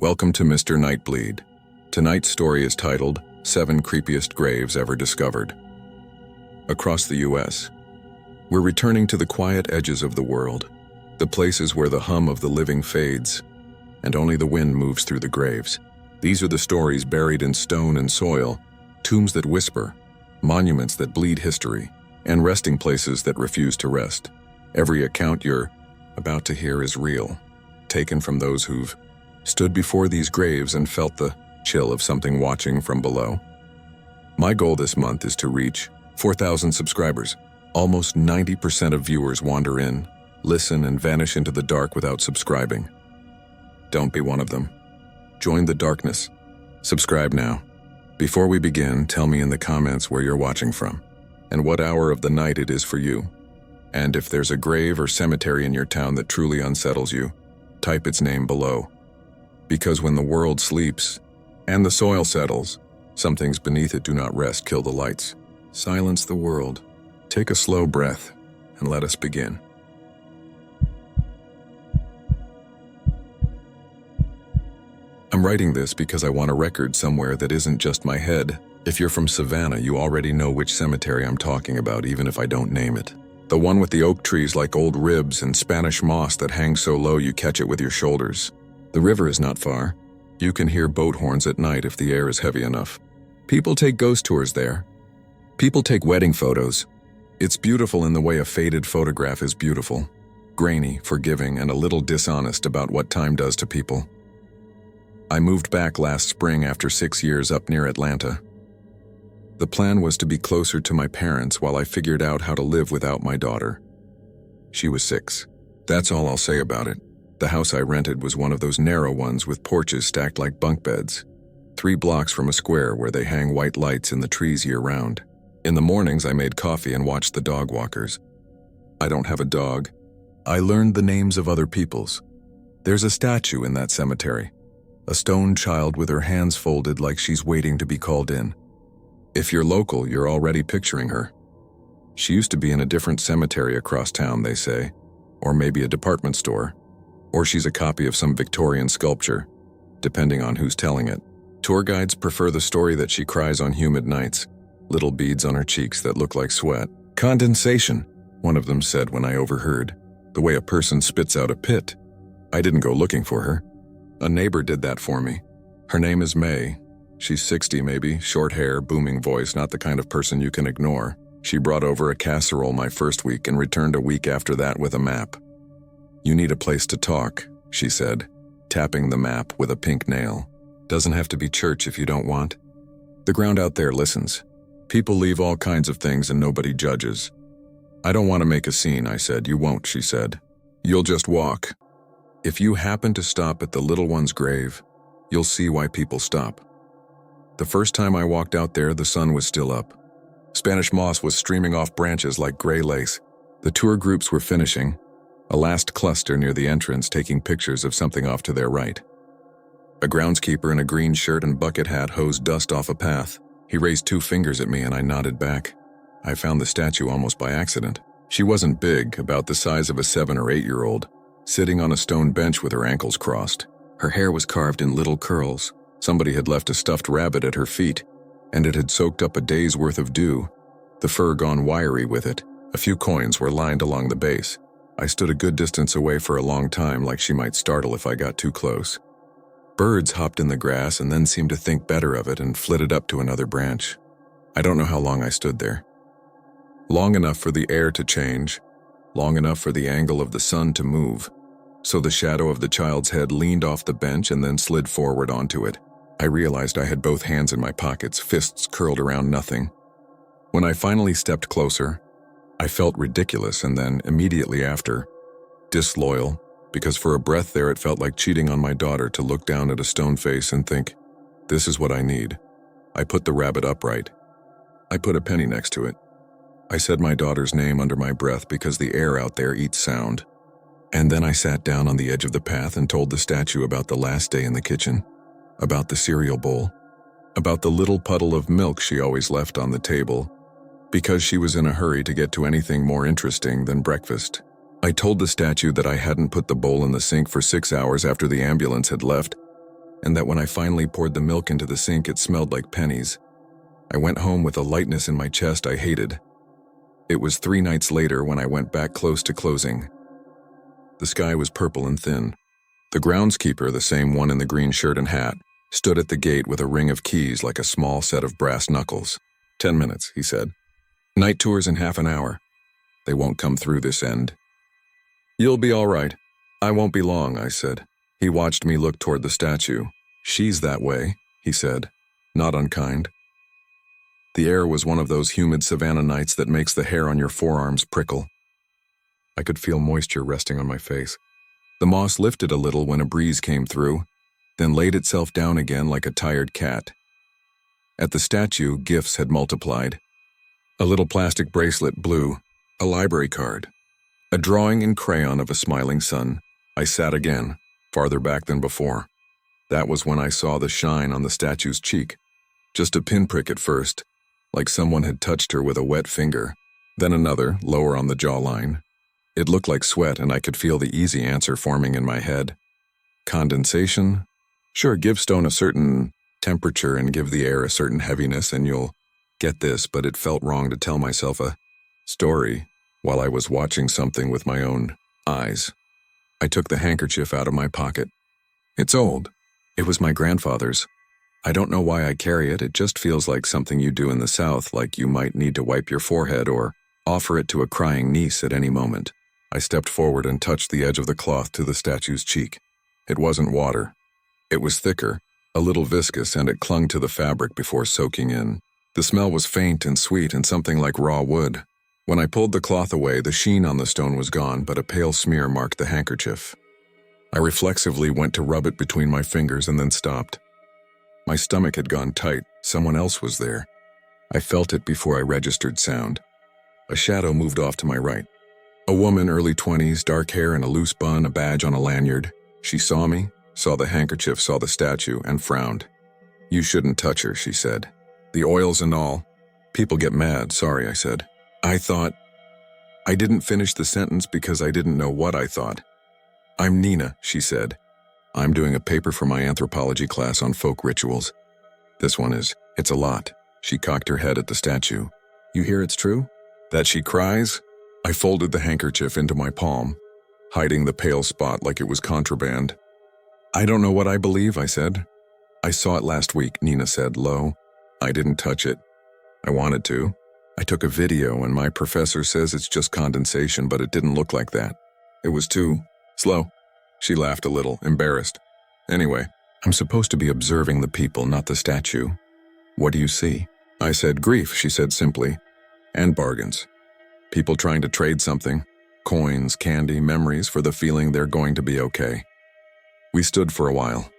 Welcome to Mr. Nightbleed. Tonight's story is titled, 7 Creepiest Graves Ever Discovered. Across the U.S., we're returning to the quiet edges of the world, the places where the hum of the living fades, and only the wind moves through the graves. These are the stories buried in stone and soil, tombs that whisper, monuments that bleed history, and resting places that refuse to rest. Every account you're about to hear is real, taken from those who've stood before these graves and felt the chill of something watching from below. My goal this month is to reach 4,000 subscribers. Almost 90% of viewers wander in, listen, and vanish into the dark without subscribing. Don't be one of them. Join the darkness. Subscribe now. Before we begin, tell me in the comments where you're watching from, and what hour of the night it is for you. And if there's a grave or cemetery in your town that truly unsettles you, type its name below. Because when the world sleeps, and the soil settles, some things beneath it do not rest. Kill the lights. Silence the world. Take a slow breath, and let us begin. I'm writing this because I want a record somewhere that isn't just my head. If you're from Savannah, you already know which cemetery I'm talking about, even if I don't name it. The one with the oak trees like old ribs and Spanish moss that hangs so low you catch it with your shoulders. The river is not far. You can hear boat horns at night if the air is heavy enough. People take ghost tours there. People take wedding photos. It's beautiful in the way a faded photograph is beautiful. Grainy, forgiving, and a little dishonest about what time does to people. I moved back last spring after 6 years up near Atlanta. The plan was to be closer to my parents while I figured out how to live without my daughter. She was 6. That's all I'll say about it. The house I rented was one of those narrow ones with porches stacked like bunk beds, 3 blocks from a square where they hang white lights in the trees year-round. In the mornings, I made coffee and watched the dog walkers. I don't have a dog. I learned the names of other people's. There's a statue in that cemetery, a stone child with her hands folded like she's waiting to be called in. If you're local, you're already picturing her. She used to be in a different cemetery across town, they say, or maybe a department store. Or she's a copy of some Victorian sculpture, depending on who's telling it. Tour guides prefer the story that she cries on humid nights, little beads on her cheeks that look like sweat. Condensation, one of them said when I overheard, the way a person spits out a pit. I didn't go looking for her. A neighbor did that for me. Her name is May. She's 60 maybe, short hair, booming voice, not the kind of person you can ignore. She brought over a casserole my first week and returned a week after that with a map. "You need a place to talk," she said, tapping the map with a pink nail. "Doesn't have to be church if you don't want. The ground out there listens. People leave all kinds of things and nobody judges." "I don't want to make a scene," I said. "You won't," she said. "You'll just walk. If you happen to stop at the little one's grave, you'll see why people stop." The first time I walked out there, the sun was still up. Spanish moss was streaming off branches like gray lace. The tour groups were finishing, a last cluster near the entrance taking pictures of something off to their right. A groundskeeper in a green shirt and bucket hat hosed dust off a path. He raised 2 fingers at me and I nodded back. I found the statue almost by accident. She wasn't big, about the size of a 7 or 8-year-old, sitting on a stone bench with her ankles crossed. Her hair was carved in little curls. Somebody had left a stuffed rabbit at her feet, and it had soaked up a day's worth of dew, the fur gone wiry with it. A few coins were lined along the base. I stood a good distance away for a long time, like she might startle if I got too close. Birds hopped in the grass and then seemed to think better of it and flitted up to another branch. I don't know how long I stood there. Long enough for the air to change, long enough for the angle of the sun to move, so the shadow of the child's head leaned off the bench and then slid forward onto it. I realized I had both hands in my pockets, fists curled around nothing. When I finally stepped closer, I felt ridiculous, and then, immediately after, disloyal, because for a breath there it felt like cheating on my daughter to look down at a stone face and think, "This is what I need." I put the rabbit upright. I put a penny next to it. I said my daughter's name under my breath because the air out there eats sound. And then I sat down on the edge of the path and told the statue about the last day in the kitchen, about the cereal bowl, about the little puddle of milk she always left on the table, because she was in a hurry to get to anything more interesting than breakfast. I told the statue that I hadn't put the bowl in the sink for 6 hours after the ambulance had left, and that when I finally poured the milk into the sink, it smelled like pennies. I went home with a lightness in my chest I hated. It was 3 nights later when I went back close to closing. The sky was purple and thin. The groundskeeper, the same one in the green shirt and hat, stood at the gate with a ring of keys like a small set of brass knuckles. 10 minutes, he said. Night tours in half an hour. They won't come through this end. You'll be all right. I won't be long, I said. He watched me look toward the statue. She's that way, he said, not unkind. The air was one of those humid savanna nights that makes the hair on your forearms prickle. I could feel moisture resting on my face. The moss lifted a little when a breeze came through, then laid itself down again like a tired cat. At the statue, gifts had multiplied. A little plastic bracelet, blue, a library card, a drawing in crayon of a smiling sun. I sat again, farther back than before. That was when I saw the shine on the statue's cheek. Just a pinprick at first, like someone had touched her with a wet finger, then another, lower on the jawline. It looked like sweat, and I could feel the easy answer forming in my head. Condensation? Sure, give stone a certain temperature and give the air a certain heaviness and you'll get this, but it felt wrong to tell myself a story while I was watching something with my own eyes. I took the handkerchief out of my pocket. It's old. It was my grandfather's. I don't know why I carry it. It just feels like something you do in the South, like you might need to wipe your forehead or offer it to a crying niece at any moment. I stepped forward and touched the edge of the cloth to the statue's cheek. It wasn't water. It was thicker, a little viscous, and it clung to the fabric before soaking in. The smell was faint and sweet and something like raw wood. When I pulled the cloth away, the sheen on the stone was gone, but a pale smear marked the handkerchief. I reflexively went to rub it between my fingers and then stopped. My stomach had gone tight. Someone else was there. I felt it before I registered sound. A shadow moved off to my right. A woman, early 20s, dark hair and a loose bun, a badge on a lanyard. She saw me, saw the handkerchief, saw the statue, and frowned. You shouldn't touch her, she said. The oils and all. People get mad, sorry, I said. I didn't finish the sentence because I didn't know what I thought. I'm Nina, she said. I'm doing a paper for my anthropology class on folk rituals. It's a lot. She cocked her head at the statue. You hear it's true? That she cries? I folded the handkerchief into my palm, hiding the pale spot like it was contraband. I don't know what I believe, I said. I saw it last week, Nina said, low. I didn't touch it. I wanted to. I took a video and my professor says it's just condensation, but it didn't look like that. It was too slow. She laughed a little, embarrassed. Anyway, I'm supposed to be observing the people, not the statue. What do you see? I said grief, she said simply, and bargains. People trying to trade something, coins, candy, memories for the feeling they're going to be okay. We stood for a while.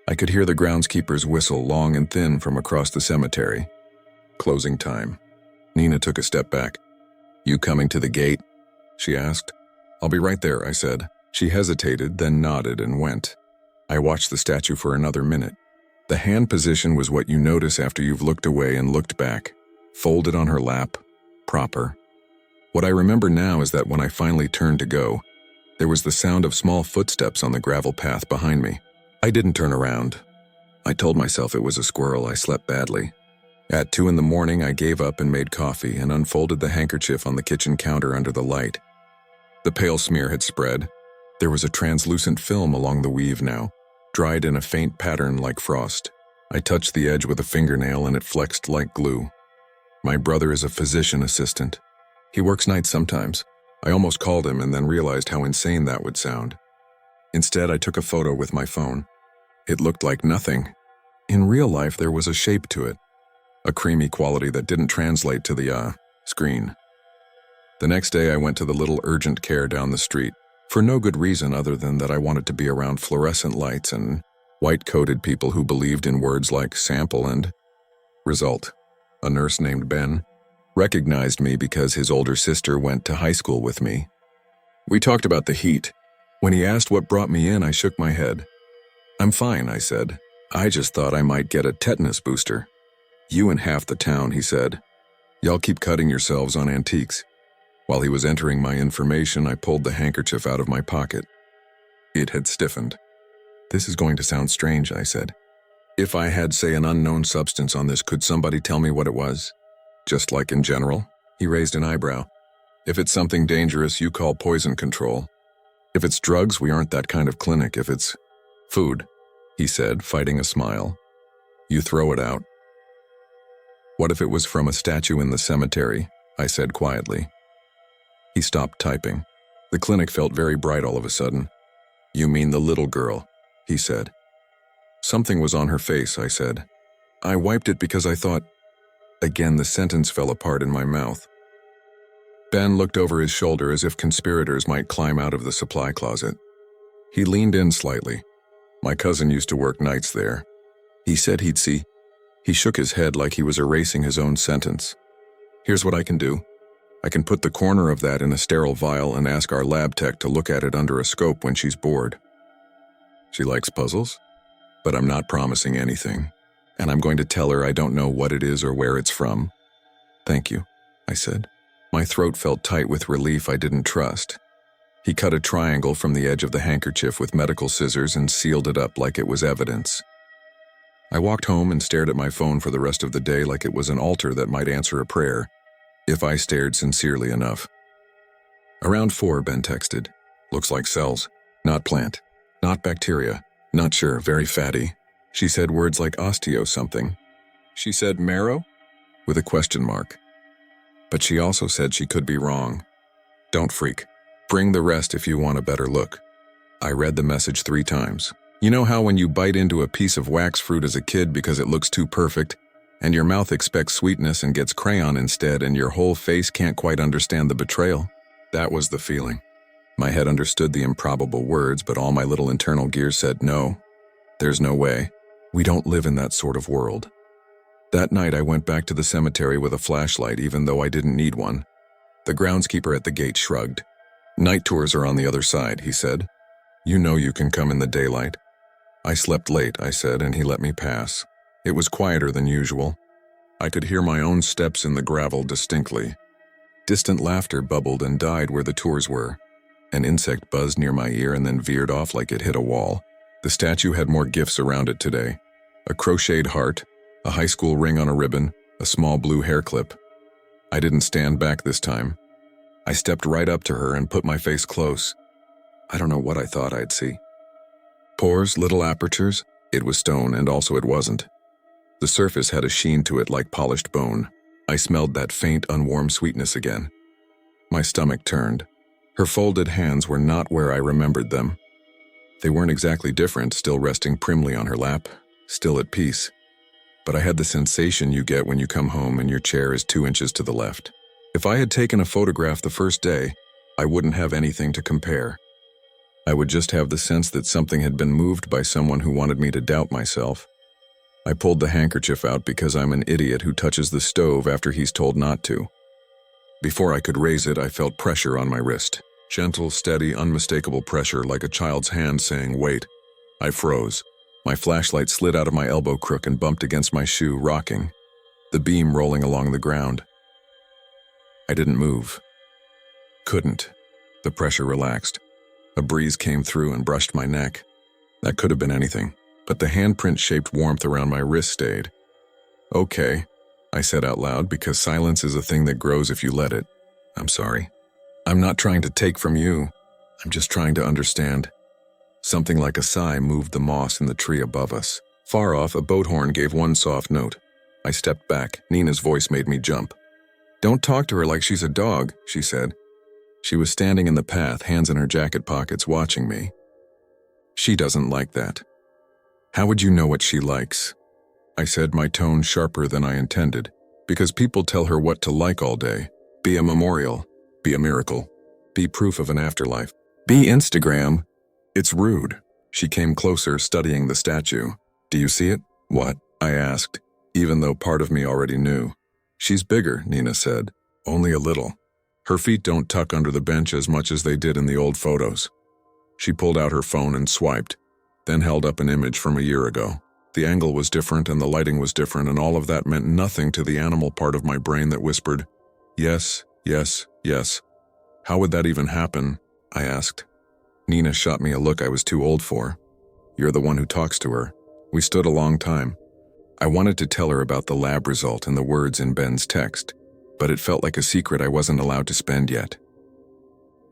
I could hear the groundskeeper's whistle, long and thin, from across the cemetery. Closing time. Nina took a step back. You coming to the gate? She asked. I'll be right there, I said. She hesitated, then nodded and went. I watched the statue for another minute. The hand position was what you notice after you've looked away and looked back. Folded on her lap. Proper. What I remember now is that when I finally turned to go, there was the sound of small footsteps on the gravel path behind me. I didn't turn around. I told myself it was a squirrel. I slept badly. At 2 a.m, I gave up and made coffee and unfolded the handkerchief on the kitchen counter under the light. The pale smear had spread. There was a translucent film along the weave now, dried in a faint pattern like frost. I touched the edge with a fingernail and it flexed like glue. My brother is a physician assistant. He works nights sometimes. I almost called him and then realized how insane that would sound. Instead, I took a photo with my phone. It looked like nothing. In real life, there was a shape to it, a creamy quality that didn't translate to the screen. The next day, I went to the little urgent care down the street, for no good reason other than that I wanted to be around fluorescent lights and white-coated people who believed in words like sample and result. A nurse named Ben recognized me because his older sister went to high school with me. We talked about the heat. When he asked what brought me in, I shook my head. I'm fine, I said. I just thought I might get a tetanus booster. You and half the town, he said. Y'all keep cutting yourselves on antiques. While he was entering my information, I pulled the handkerchief out of my pocket. It had stiffened. This is going to sound strange, I said. If I had, say, an unknown substance on this, could somebody tell me what it was? Just like in general? He raised an eyebrow. If it's something dangerous, you call poison control. If it's drugs, we aren't that kind of clinic. If it's food, he said, fighting a smile, you throw it out. What if it was from a statue in the cemetery? I said quietly. He stopped typing. The clinic felt very bright all of a sudden. You mean the little girl, he said. Something was on her face, I said. I wiped it because I thought... Again, the sentence fell apart in my mouth. Ben looked over his shoulder as if conspirators might climb out of the supply closet. He leaned in slightly. My cousin used to work nights there. He said he'd see. He shook his head like he was erasing his own sentence. Here's what I can do. I can put the corner of that in a sterile vial and ask our lab tech to look at it under a scope when she's bored. She likes puzzles? But I'm not promising anything. And I'm going to tell her I don't know what it is or where it's from. Thank you, I said. My throat felt tight with relief I didn't trust. He cut a triangle from the edge of the handkerchief with medical scissors and sealed it up like it was evidence. I walked home and stared at my phone for the rest of the day like it was an altar that might answer a prayer, if I stared sincerely enough. Around 4, Ben texted. Looks like cells. Not plant. Not bacteria. Not sure. Very fatty. She said words like osteo something. She said marrow? With a question mark. But she also said she could be wrong. Don't freak. Bring the rest if you want a better look. I read the message 3 times. You know how when you bite into a piece of wax fruit as a kid because it looks too perfect, and your mouth expects sweetness and gets crayon instead, and your whole face can't quite understand the betrayal? That was the feeling. My head understood the improbable words, but all my little internal gears said no. There's no way. We don't live in that sort of world. That night I went back to the cemetery with a flashlight even though I didn't need one. The groundskeeper at the gate shrugged. Night tours are on the other side, he said. You know you can come in the daylight. I slept late, I said, and he let me pass. It was quieter than usual. I could hear my own steps in the gravel distinctly. Distant laughter bubbled and died where the tours were. An insect buzzed near my ear and then veered off like it hit a wall. The statue had more gifts around it today. A crocheted heart, a high school ring on a ribbon, a small blue hair clip. I didn't stand back this time. I stepped right up to her and put my face close. I don't know what I thought I'd see. Pores, little apertures. It was stone, and also it wasn't. The surface had a sheen to it like polished bone. I smelled that faint, unwarm sweetness again. My stomach turned. Her folded hands were not where I remembered them. They weren't exactly different, still resting primly on her lap, still at peace. But I had the sensation you get when you come home and your chair is 2 inches to the left. If I had taken a photograph the first day, I wouldn't have anything to compare. I would just have the sense that something had been moved by someone who wanted me to doubt myself. I pulled the handkerchief out because I'm an idiot who touches the stove after he's told not to. Before I could raise it, I felt pressure on my wrist. Gentle, steady, unmistakable pressure like a child's hand saying, wait. I froze. My flashlight slid out of my elbow crook and bumped against my shoe, rocking, the beam rolling along the ground. I didn't move. Couldn't. The pressure relaxed. A breeze came through and brushed my neck. That could have been anything, but the handprint-shaped warmth around my wrist stayed. Okay, I said out loud, because silence is a thing that grows if you let it. I'm sorry. I'm not trying to take from you. I'm just trying to understand. Something like a sigh moved the moss in the tree above us. Far off, a boat horn gave one soft note. I stepped back. Nina's voice made me jump. Don't talk to her like she's a dog, she said. She was standing in the path, hands in her jacket pockets, watching me. She doesn't like that. How would you know what she likes? I said, my tone sharper than I intended, because people tell her what to like all day. Be a memorial. Be a miracle. Be proof of an afterlife. Be Instagram. It's rude. She came closer, studying the statue. Do you see it? What? I asked, even though part of me already knew. She's bigger, Nina said. Only a little. Her feet don't tuck under the bench as much as they did in the old photos. She pulled out her phone and swiped, then held up an image from a year ago. The angle was different and the lighting was different, and all of that meant nothing to the animal part of my brain that whispered, yes, yes, yes. How would that even happen? I asked. Nina shot me a look I was too old for. You're the one who talks to her. We stood a long time. I wanted to tell her about the lab result and the words in Ben's text, but it felt like a secret I wasn't allowed to spend yet.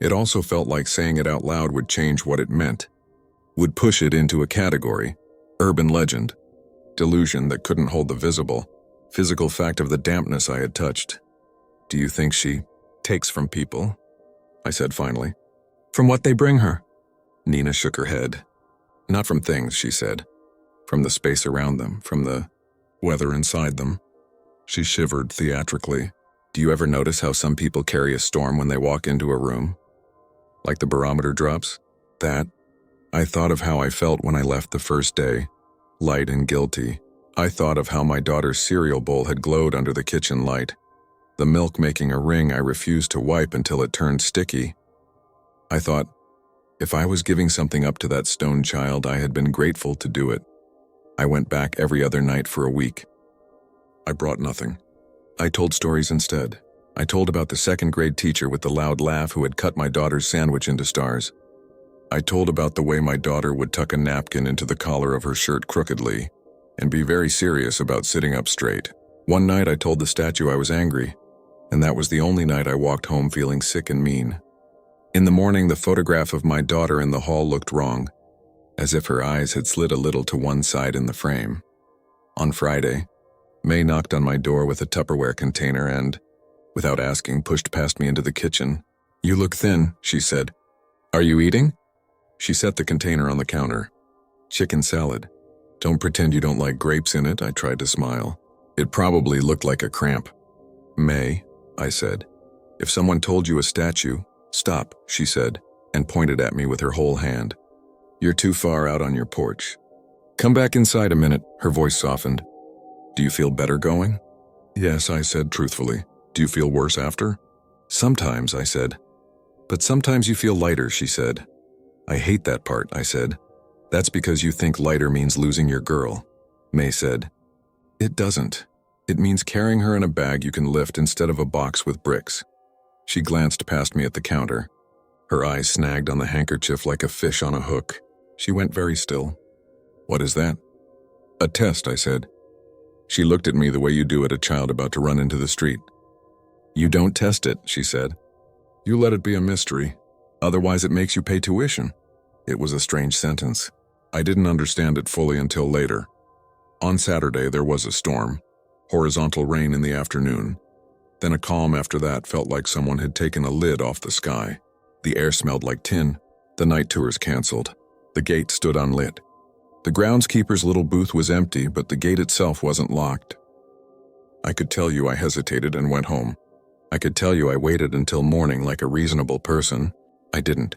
It also felt like saying it out loud would change what it meant, would push it into a category, urban legend, delusion that couldn't hold the visible, physical fact of the dampness I had touched. Do you think she takes from people? I said finally. From what they bring her? Nina shook her head. Not from things, she said. From the space around them, from the weather inside them. She shivered theatrically. Do you ever notice how some people carry a storm when they walk into a room? Like the barometer drops? That. I thought of how I felt when I left the first day, light and guilty. I thought of how my daughter's cereal bowl had glowed under the kitchen light, the milk making a ring I refused to wipe until it turned sticky. I thought, if I was giving something up to that stone child, I had been grateful to do it. I went back every other night for a week. I brought nothing. I told stories instead. I told about the second-grade teacher with the loud laugh who had cut my daughter's sandwich into stars. I told about the way my daughter would tuck a napkin into the collar of her shirt crookedly and be very serious about sitting up straight. One night I told the statue I was angry, and that was the only night I walked home feeling sick and mean. In the morning, the photograph of my daughter in the hall looked wrong, as if her eyes had slid a little to one side in the frame. On Friday, May knocked on my door with a Tupperware container and, without asking, pushed past me into the kitchen. You look thin, she said. Are you eating? She set the container on the counter. Chicken salad. Don't pretend you don't like grapes in it, I tried to smile. It probably looked like a cramp. May, I said. If someone told you a statue, stop, she said, and pointed at me with her whole hand. You're too far out on your porch. Come back inside a minute, her voice softened. Do you feel better going? Yes, I said truthfully. Do you feel worse after? Sometimes, I said. But sometimes you feel lighter, she said. I hate that part, I said. That's because you think lighter means losing your girl. May said. It doesn't. It means carrying her in a bag you can lift instead of a box with bricks. She glanced past me at the counter. Her eyes snagged on the handkerchief like a fish on a hook. She went very still. What is that? A test, I said. She looked at me the way you do at a child about to run into the street. You don't test it, she said. You let it be a mystery. Otherwise it makes you pay tuition. It was a strange sentence. I didn't understand it fully until later. On Saturday there was a storm. Horizontal rain in the afternoon. Then a calm after that felt like someone had taken a lid off the sky. The air smelled like tin. The night tours canceled. The gate stood unlit. The groundskeeper's little booth was empty, but the gate itself wasn't locked. I could tell you I hesitated and went home. I could tell you I waited until morning like a reasonable person. I didn't.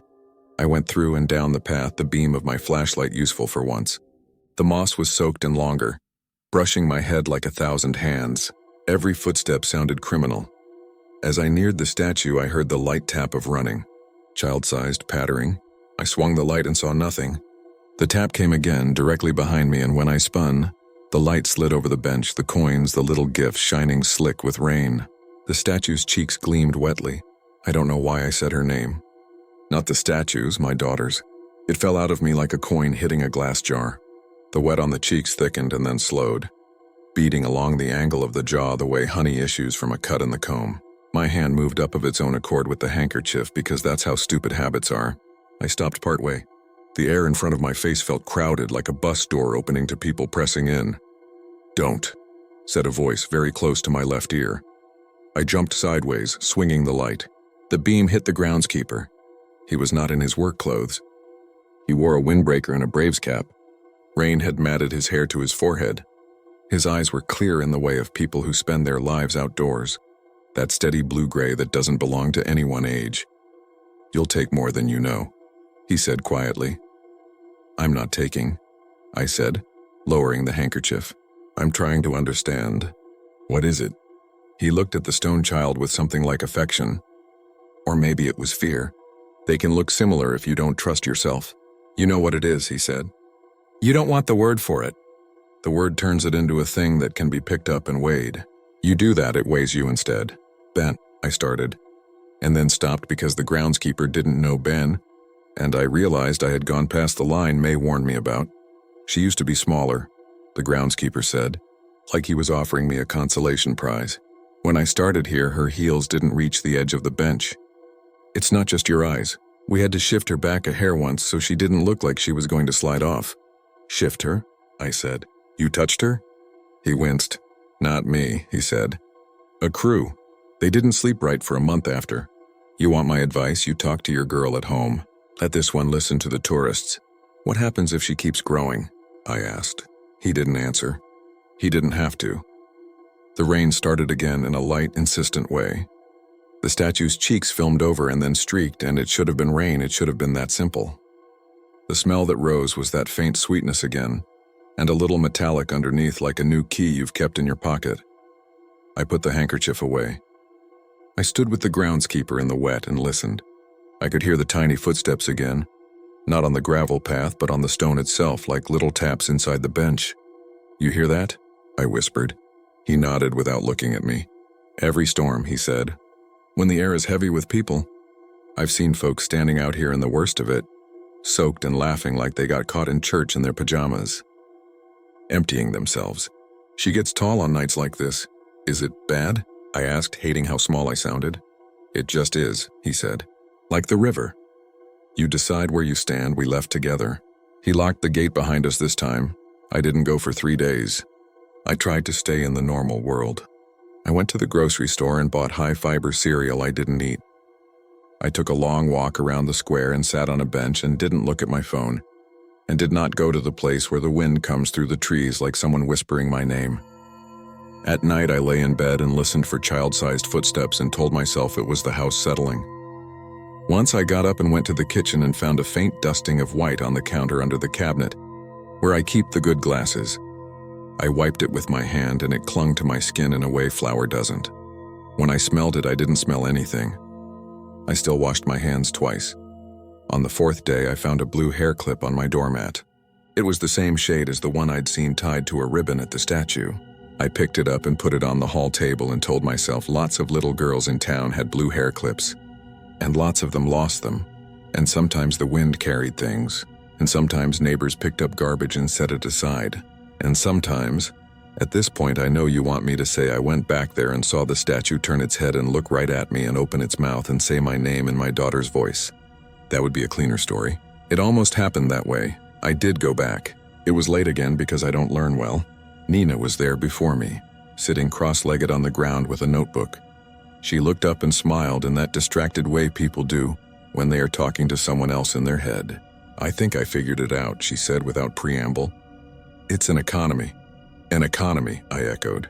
I went through and down the path, the beam of my flashlight useful for once. The moss was soaked and longer, brushing my head like 1,000 hands. Every footstep sounded criminal. As I neared the statue, I heard the light tap of running. Child-sized, pattering. I swung the light and saw nothing. The tap came again, directly behind me, and when I spun, the light slid over the bench, the coins, the little gifts shining slick with rain. The statue's cheeks gleamed wetly. I don't know why I said her name. Not the statue's, my daughter's. It fell out of me like a coin hitting a glass jar. The wet on the cheeks thickened and then slowed, beating along the angle of the jaw the way honey issues from a cut in the comb. My hand moved up of its own accord with the handkerchief because that's how stupid habits are. I stopped partway. The air in front of my face felt crowded like a bus door opening to people pressing in. Don't, said a voice very close to my left ear. I jumped sideways, swinging the light. The beam hit the groundskeeper. He was not in his work clothes. He wore a windbreaker and a Braves cap. Rain had matted his hair to his forehead. His eyes were clear in the way of people who spend their lives outdoors. That steady blue-gray that doesn't belong to any one age. You'll take more than you know, he said quietly. I'm not taking, I said, lowering the handkerchief. I'm trying to understand. What is it? He looked at the stone child with something like affection. Or maybe it was fear. They can look similar if you don't trust yourself. You know what it is, he said. You don't want the word for it. The word turns it into a thing that can be picked up and weighed. You do that, it weighs you instead. Ben, I started, and then stopped because the groundskeeper didn't know Ben, and I realized I had gone past the line May warned me about. She used to be smaller, the groundskeeper said, like he was offering me a consolation prize. When I started here, her heels didn't reach the edge of the bench. It's not just your eyes. We had to shift her back a hair once so she didn't look like she was going to slide off. Shift her? I said. You touched her? He winced. Not me, he said. A crew. They didn't sleep right for a month after. You want my advice? You talk to your girl at home. Let this one listen to the tourists. What happens if she keeps growing? I asked. He didn't answer. He didn't have to. The rain started again in a light, insistent way. The statue's cheeks filmed over and then streaked, and it should have been rain. It should have been that simple. The smell that rose was that faint sweetness again, and a little metallic underneath, like a new key you've kept in your pocket. I put the handkerchief away. I stood with the groundskeeper in the wet and listened. I could hear the tiny footsteps again, not on the gravel path, but on the stone itself, like little taps inside the bench. You hear that? I whispered. He nodded without looking at me. Every storm, he said. When the air is heavy with people. I've seen folks standing out here in the worst of it, soaked and laughing like they got caught in church in their pajamas. Emptying themselves. She gets tall on nights like this. Is it bad? I asked, hating how small I sounded. It just is, he said. Like the river. You decide where you stand. We left together. He locked the gate behind us this time. I didn't go for 3 days. I tried to stay in the normal world. I went to the grocery store and bought high-fiber cereal I didn't eat. I took a long walk around the square and sat on a bench and didn't look at my phone, and did not go to the place where the wind comes through the trees like someone whispering my name. At night, I lay in bed and listened for child-sized footsteps and told myself it was the house settling. Once I got up and went to the kitchen and found a faint dusting of white on the counter under the cabinet, where I keep the good glasses. I wiped it with my hand and it clung to my skin in a way flour doesn't. When I smelled it, I didn't smell anything. I still washed my hands twice. On the 4th day, I found a blue hair clip on my doormat. It was the same shade as the one I'd seen tied to a ribbon at the statue. I picked it up and put it on the hall table and told myself lots of little girls in town had blue hair clips. And lots of them lost them. And sometimes the wind carried things. And sometimes neighbors picked up garbage and set it aside. And sometimes, at this point I know you want me to say I went back there and saw the statue turn its head and look right at me and open its mouth and say my name in my daughter's voice. That would be a cleaner story. It almost happened that way. I did go back. It was late again because I don't learn well. Nina was there before me, sitting cross-legged on the ground with a notebook. She looked up and smiled in that distracted way people do when they are talking to someone else in their head. I think I figured it out, she said without preamble. It's an economy. An economy, I echoed.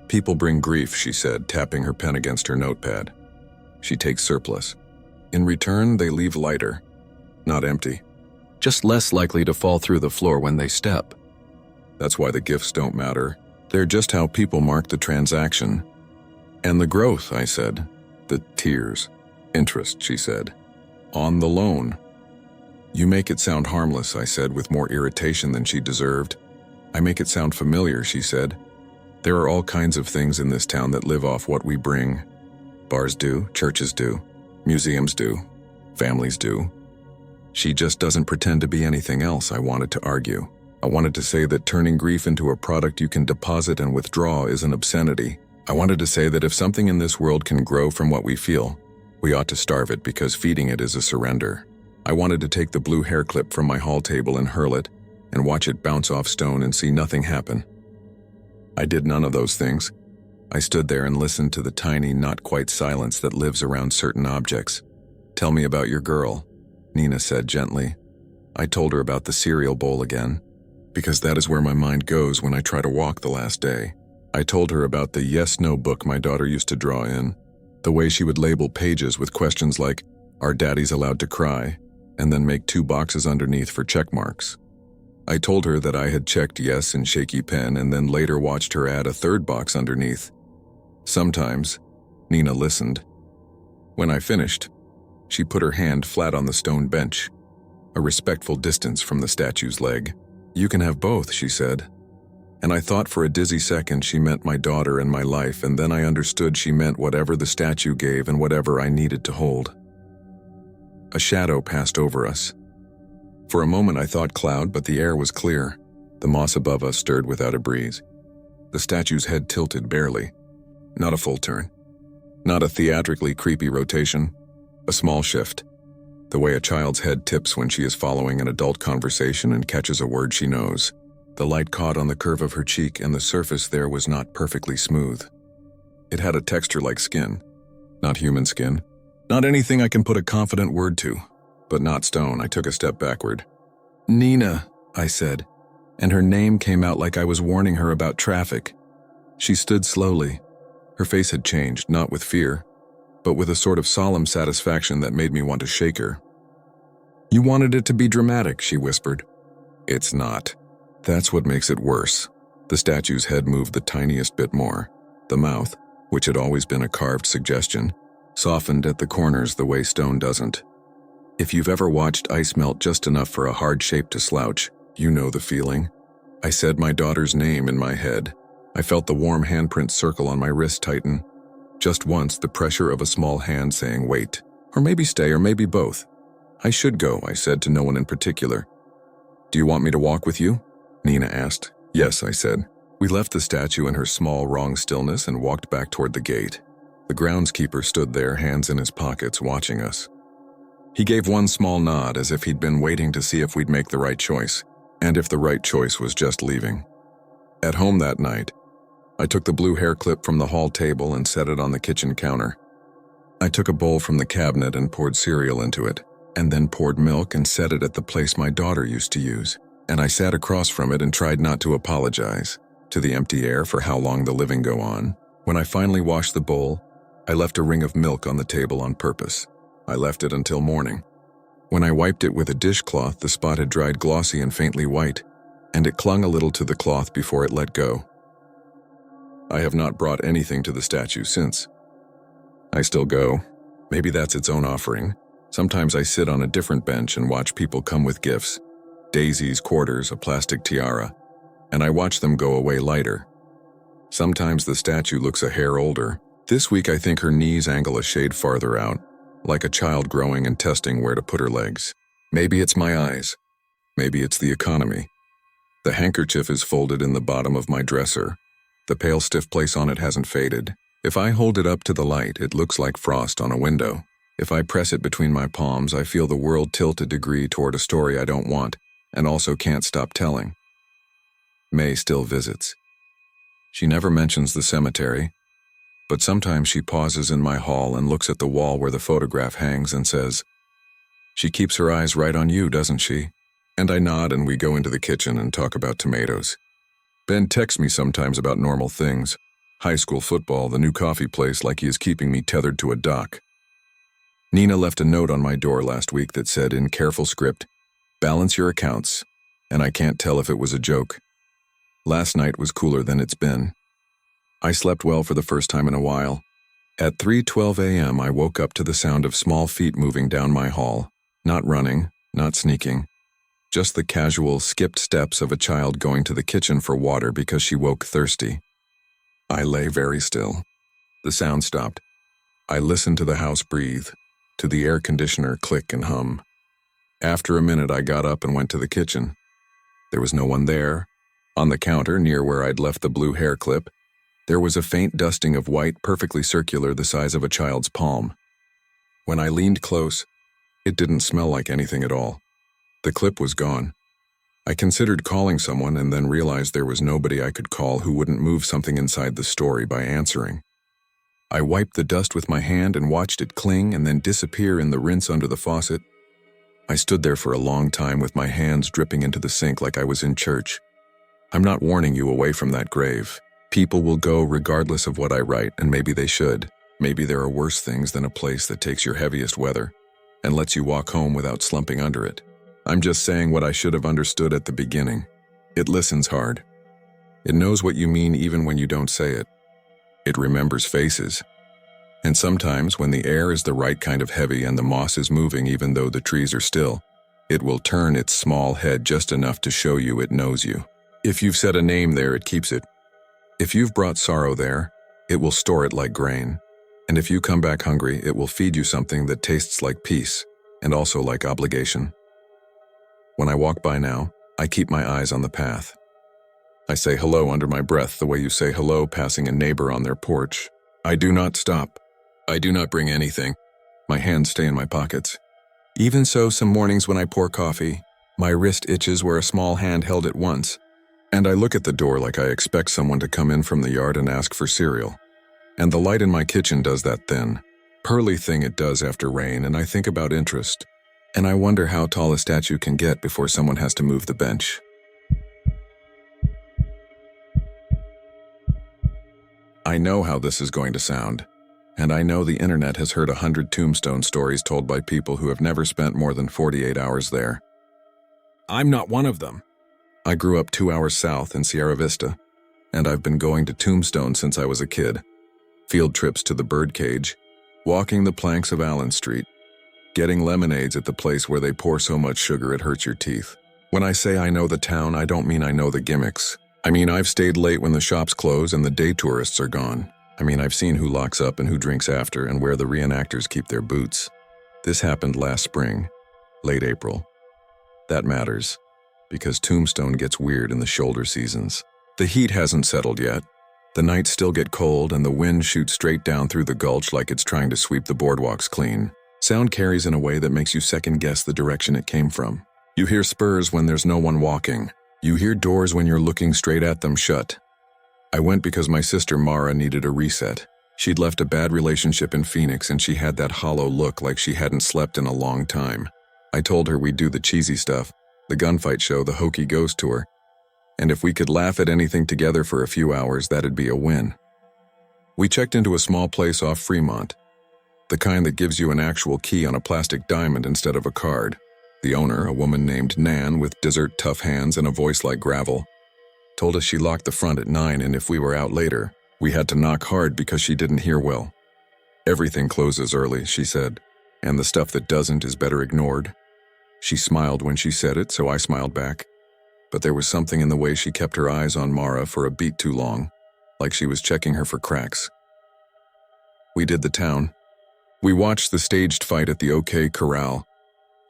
People bring grief, she said, tapping her pen against her notepad. She takes surplus. In return, they leave lighter, not empty. Just less likely to fall through the floor when they step. That's why the gifts don't matter. They're just how people mark the transaction. And the growth, I said. The tears. Interest, she said. On the loan. You make it sound harmless, I said with more irritation than she deserved. I make it sound familiar, she said. There are all kinds of things in this town that live off what we bring. Bars do, churches do, museums do, families do. She just doesn't pretend to be anything else, I wanted to argue. I wanted to say that turning grief into a product you can deposit and withdraw is an obscenity. I wanted to say that if something in this world can grow from what we feel, we ought to starve it because feeding it is a surrender. I wanted to take the blue hair clip from my hall table and hurl it, and watch it bounce off stone and see nothing happen. I did none of those things. I stood there and listened to the tiny, not quite silence that lives around certain objects. Tell me about your girl, Nina said gently. I told her about the cereal bowl again, because that is where my mind goes when I try to walk the last day. I told her about the yes-no book my daughter used to draw in, the way she would label pages with questions like, "Are daddies allowed to cry?" and then make 2 boxes underneath for check marks. I told her that I had checked yes in shaky pen and then later watched her add a 3rd box underneath. Sometimes, Nina listened. When I finished, she put her hand flat on the stone bench, a respectful distance from the statue's leg. You can have both, she said. And I thought for a dizzy second she meant my daughter and my life, and then I understood she meant whatever the statue gave and whatever I needed to hold. A shadow passed over us. For a moment I thought cloud, but the air was clear. The moss above us stirred without a breeze. The statue's head tilted barely. Not a full turn. Not a theatrically creepy rotation. A small shift. The way a child's head tips when she is following an adult conversation and catches a word she knows. The light caught on the curve of her cheek, and the surface there was not perfectly smooth. It had a texture like skin. Not human skin. Not anything I can put a confident word to. But not stone. I took a step backward. "Nina," I said, and her name came out like I was warning her about traffic. She stood slowly. Her face had changed, not with fear, but with a sort of solemn satisfaction that made me want to shake her. "You wanted it to be dramatic," she whispered. "It's not. That's what makes it worse." The statue's head moved the tiniest bit more. The mouth, which had always been a carved suggestion, softened at the corners the way stone doesn't. If you've ever watched ice melt just enough for a hard shape to slouch, you know the feeling. I said my daughter's name in my head. I felt the warm handprint circle on my wrist tighten. Just once, the pressure of a small hand saying wait, or maybe stay, or maybe both. "I should go," I said to no one in particular. "Do you want me to walk with you?" Nina asked. "Yes," I said. We left the statue in her small, wrong stillness and walked back toward the gate. The groundskeeper stood there, hands in his pockets, watching us. He gave one small nod as if he'd been waiting to see if we'd make the right choice, and if the right choice was just leaving. At home that night, I took the blue hair clip from the hall table and set it on the kitchen counter. I took a bowl from the cabinet and poured cereal into it, and then poured milk and set it at the place my daughter used to use. And I sat across from it and tried not to apologize to the empty air for how long the living go on. When I finally washed the bowl, I left a ring of milk on the table on purpose. I left it until morning. When I wiped it with a dishcloth, the spot had dried glossy and faintly white, and it clung a little to the cloth before it let go. I have not brought anything to the statue since. I still go. Maybe that's its own offering. Sometimes I sit on a different bench and watch people come with gifts. Daisies, quarters, a plastic tiara, and I watch them go away lighter. Sometimes the statue looks a hair older. This week I think her knees angle a shade farther out, like a child growing and testing where to put her legs. Maybe it's my eyes. Maybe it's the economy. The handkerchief is folded in the bottom of my dresser. The pale stiff place on it hasn't faded. If I hold it up to the light, it looks like frost on a window. If I press it between my palms, I feel the world tilt a degree toward a story I don't want, and also can't stop telling. May still visits. She never mentions the cemetery, but sometimes she pauses in my hall and looks at the wall where the photograph hangs and says, "She keeps her eyes right on you, doesn't she?" And I nod and we go into the kitchen and talk about tomatoes. Ben texts me sometimes about normal things. High school football, the new coffee place, like he is keeping me tethered to a dock. Nina left a note on my door last week that said in careful script, "Balance your accounts," and I can't tell if it was a joke. Last night was cooler than it's been. I slept well for the first time in a while. At 3:12 a.m. I woke up to the sound of small feet moving down my hall. Not running, not sneaking. Just the casual, skipped steps of a child going to the kitchen for water because she woke thirsty. I lay very still. The sound stopped. I listened to the house breathe, to the air conditioner click and hum. After a minute, I got up and went to the kitchen. There was no one there. On the counter, near where I'd left the blue hair clip, there was a faint dusting of white, perfectly circular, the size of a child's palm. When I leaned close, it didn't smell like anything at all. The clip was gone. I considered calling someone and then realized there was nobody I could call who wouldn't move something inside the story by answering. I wiped the dust with my hand and watched it cling and then disappear in the rinse under the faucet. I stood there for a long time with my hands dripping into the sink like I was in church. I'm not warning you away from that grave. People will go regardless of what I write, and maybe they should. Maybe there are worse things than a place that takes your heaviest weather and lets you walk home without slumping under it. I'm just saying what I should have understood at the beginning. It listens hard. It knows what you mean even when you don't say it. It remembers faces. And sometimes when the air is the right kind of heavy and the moss is moving even though the trees are still, it will turn its small head just enough to show you it knows you. If you've set a name there, it keeps it. If you've brought sorrow there, it will store it like grain. And if you come back hungry, it will feed you something that tastes like peace and also like obligation. When I walk by now, I keep my eyes on the path. I say hello under my breath the way you say hello passing a neighbor on their porch. I do not stop. I do not bring anything. My hands stay in my pockets. Even so, some mornings when I pour coffee, my wrist itches where a small hand held it once, and I look at the door like I expect someone to come in from the yard and ask for cereal. And the light in my kitchen does that thin, pearly thing it does after rain, and I think about interest. And I wonder how tall a statue can get before someone has to move the bench. I know how this is going to sound, and I know the internet has heard 100 tombstone stories told by people who have never spent more than 48 hours there. I'm not one of them. I grew up 2 hours south in Sierra Vista, and I've been going to Tombstone since I was a kid. Field trips to the birdcage, walking the planks of Allen Street, getting lemonades at the place where they pour so much sugar it hurts your teeth. When I say I know the town, I don't mean I know the gimmicks. I mean I've stayed late when the shops close and the day tourists are gone. I mean I've seen who locks up and who drinks after and where the reenactors keep their boots. This happened last spring, late April. That matters, because Tombstone gets weird in the shoulder seasons. The heat hasn't settled yet. The nights still get cold and the wind shoots straight down through the gulch like it's trying to sweep the boardwalks clean. Sound carries in a way that makes you second-guess the direction it came from. You hear spurs when there's no one walking. You hear doors when you're looking straight at them shut. I went because my sister Mara needed a reset. She'd left a bad relationship in Phoenix and she had that hollow look like she hadn't slept in a long time. I told her we'd do the cheesy stuff, the gunfight show, the hokey ghost tour, and if we could laugh at anything together for a few hours, that'd be a win. We checked into a small place off Fremont, the kind that gives you an actual key on a plastic diamond instead of a card. The owner, a woman named Nan with dessert tough hands and a voice like gravel, told us she locked the front at 9 and if we were out later, we had to knock hard because she didn't hear well. Everything closes early, she said, and the stuff that doesn't is better ignored. She smiled when she said it, so I smiled back. But there was something in the way she kept her eyes on Mara for a beat too long, like she was checking her for cracks. We did the town. We watched the staged fight at the OK Corral.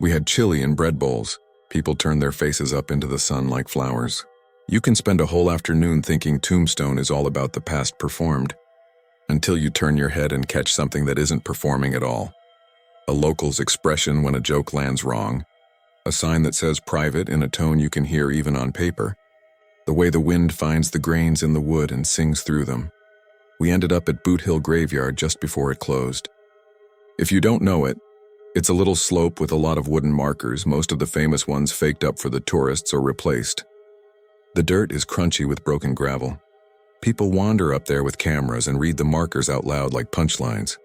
We had chili and bread bowls. People turned their faces up into the sun like flowers. You can spend a whole afternoon thinking Tombstone is all about the past performed, until you turn your head and catch something that isn't performing at all. A local's expression when a joke lands wrong. A sign that says private in a tone you can hear even on paper. The way the wind finds the grains in the wood and sings through them. We ended up at Boot Hill Graveyard just before it closed. If you don't know it, it's a little slope with a lot of wooden markers, most of the famous ones faked up for the tourists or replaced. The dirt is crunchy with broken gravel. People wander up there with cameras and read the markers out loud like punchlines.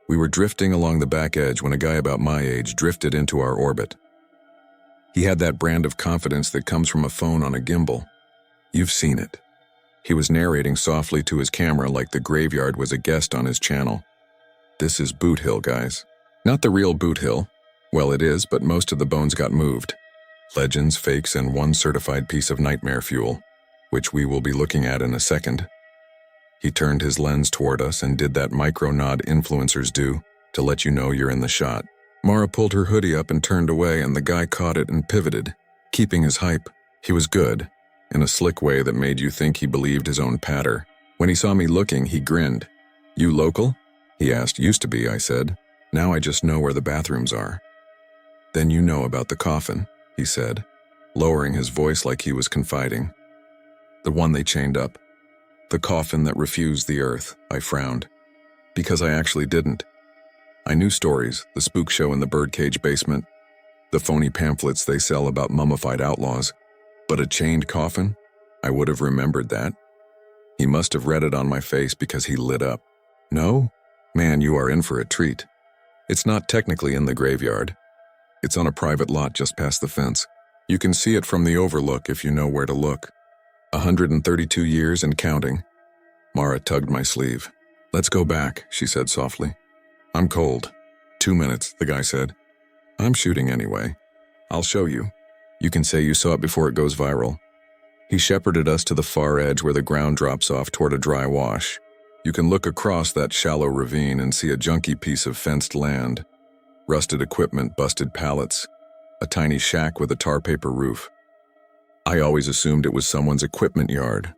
We were drifting along the back edge when a guy about my age drifted into our orbit. He had that brand of confidence that comes from a phone on a gimbal. You've seen it. He was narrating softly to his camera like the graveyard was a guest on his channel. This is Boot Hill, guys. Not the real Boot Hill. Well, it is, but most of the bones got moved. Legends, fakes, and one certified piece of nightmare fuel, which we will be looking at in a second. He turned his lens toward us and did that micro-nod influencers do to let you know you're in the shot. Mara pulled her hoodie up and turned away, and the guy caught it and pivoted, keeping his hype. He was good, in a slick way that made you think he believed his own patter. When he saw me looking, he grinned. You local? He asked. Used to be, I said. Now I just know where the bathrooms are. Then you know about the coffin, he said, lowering his voice like he was confiding. The one they chained up. The coffin that refused the earth, I frowned. Because I actually didn't. I knew stories, the spook show in the birdcage basement, the phony pamphlets they sell about mummified outlaws. But a chained coffin? I would have remembered that. He must have read it on my face because he lit up. No? Man, you are in for a treat. It's not technically in the graveyard. It's on a private lot just past the fence. You can see it from the overlook if you know where to look. 132 years and counting. Mara tugged my sleeve. Let's go back, she said softly. I'm cold. 2 minutes, the guy said. I'm shooting anyway. I'll show you. You can say you saw it before it goes viral. He shepherded us to the far edge where the ground drops off toward a dry wash. You can look across that shallow ravine and see a junky piece of fenced land. Rusted equipment, busted pallets. a tiny shack with a tar paper roof. I always assumed it was someone's equipment yard.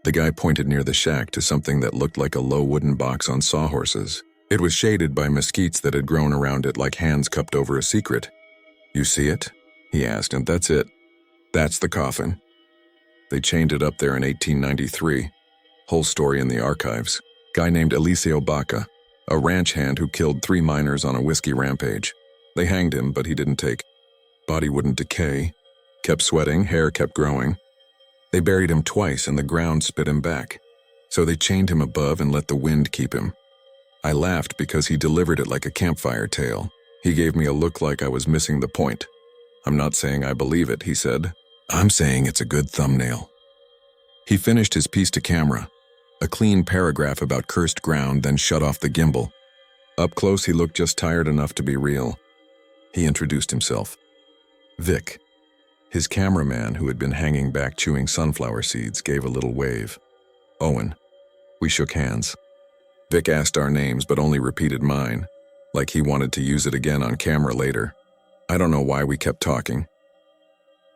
The guy pointed near the shack to something that looked like a low wooden box on sawhorses. It was shaded by mesquites that had grown around it like hands cupped over a secret. "You see it?" he asked, and that's it. That's the coffin. They chained it up there in 1893. Whole story in the archives. Guy named Eliseo Baca, a ranch hand who killed 3 miners on a whiskey rampage. They hanged him, but he didn't take. Body wouldn't decay. Kept sweating, hair kept growing. They buried him twice and the ground spit him back. So they chained him above and let the wind keep him. I laughed because he delivered it like a campfire tale. He gave me a look like I was missing the point. "I'm not saying I believe it," he said. "I'm saying it's a good thumbnail." He finished his piece to camera. A clean paragraph about cursed ground, then shut off the gimbal. Up close, he looked just tired enough to be real. He introduced himself. Vic. His cameraman, who had been hanging back chewing sunflower seeds, gave a little wave. Owen. We shook hands. Vic asked our names but only repeated mine, like he wanted to use it again on camera later. I don't know why we kept talking.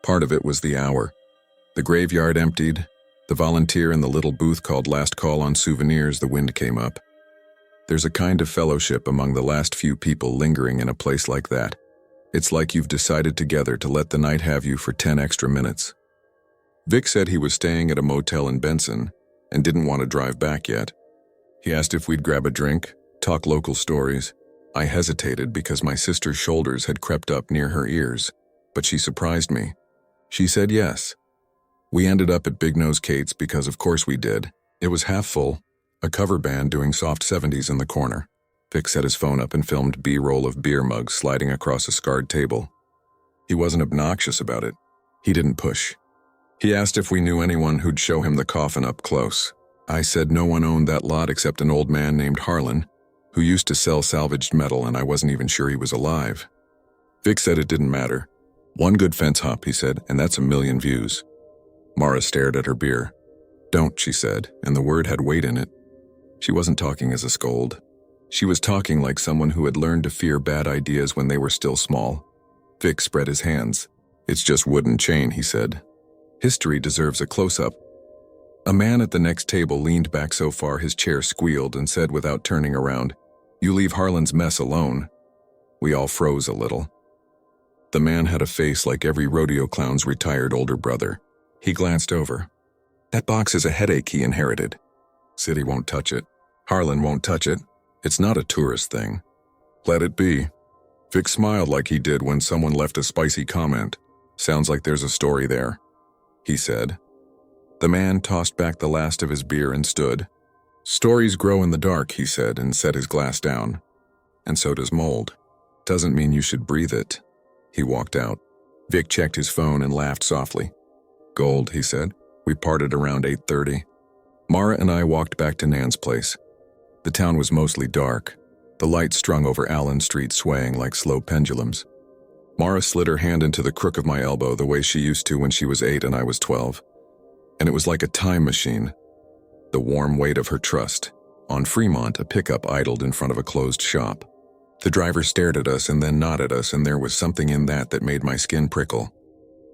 Part of it was the hour. The graveyard emptied. The volunteer in the little booth called Last Call on Souvenirs, the wind came up. There's a kind of fellowship among the last few people lingering in a place like that. It's like you've decided together to let the night have you for 10 extra minutes. Vic said he was staying at a motel in Benson and didn't want to drive back yet. He asked if we'd grab a drink, talk local stories. I hesitated because my sister's shoulders had crept up near her ears, but she surprised me. She said yes. We ended up at Big Nose Kate's because of course we did. It was half full, a cover band doing soft 70s in the corner. Vic set his phone up and filmed B-roll of beer mugs sliding across a scarred table. He wasn't obnoxious about it. He didn't push. He asked if we knew anyone who'd show him the coffin up close. I said no one owned that lot except an old man named Harlan, who used to sell salvaged metal, and I wasn't even sure he was alive. Vic said it didn't matter. "One good fence hop," he said, "and that's 1,000,000 views." Mara stared at her beer. "Don't," she said, and the word had weight in it. She wasn't talking as a scold. She was talking like someone who had learned to fear bad ideas when they were still small. Vic spread his hands. "It's just wood and chain," he said. "History deserves a close-up." A man at the next table leaned back so far his chair squealed and said without turning around, "You leave Harlan's mess alone." We all froze a little. The man had a face like every rodeo clown's retired older brother. He glanced over. "That box is a headache he inherited. City won't touch it. Harlan won't touch it. It's not a tourist thing. Let it be." Vic smiled like he did when someone left a spicy comment. "Sounds like there's a story there," he said. The man tossed back the last of his beer and stood. "Stories grow in the dark," he said, and set his glass down. "And so does mold. Doesn't mean you should breathe it." He walked out. Vic checked his phone and laughed softly. "Gold," he said. We parted around 8:30. Mara and I walked back to Nan's place. The town was mostly dark, the lights strung over Allen Street swaying like slow pendulums. Mara slid her hand into the crook of my elbow the way she used to when she was 8 and I was 12. And it was like a time machine. The warm weight of her trust. On Fremont, a pickup idled in front of a closed shop. The driver stared at us and then nodded us, and there was something in that made my skin prickle.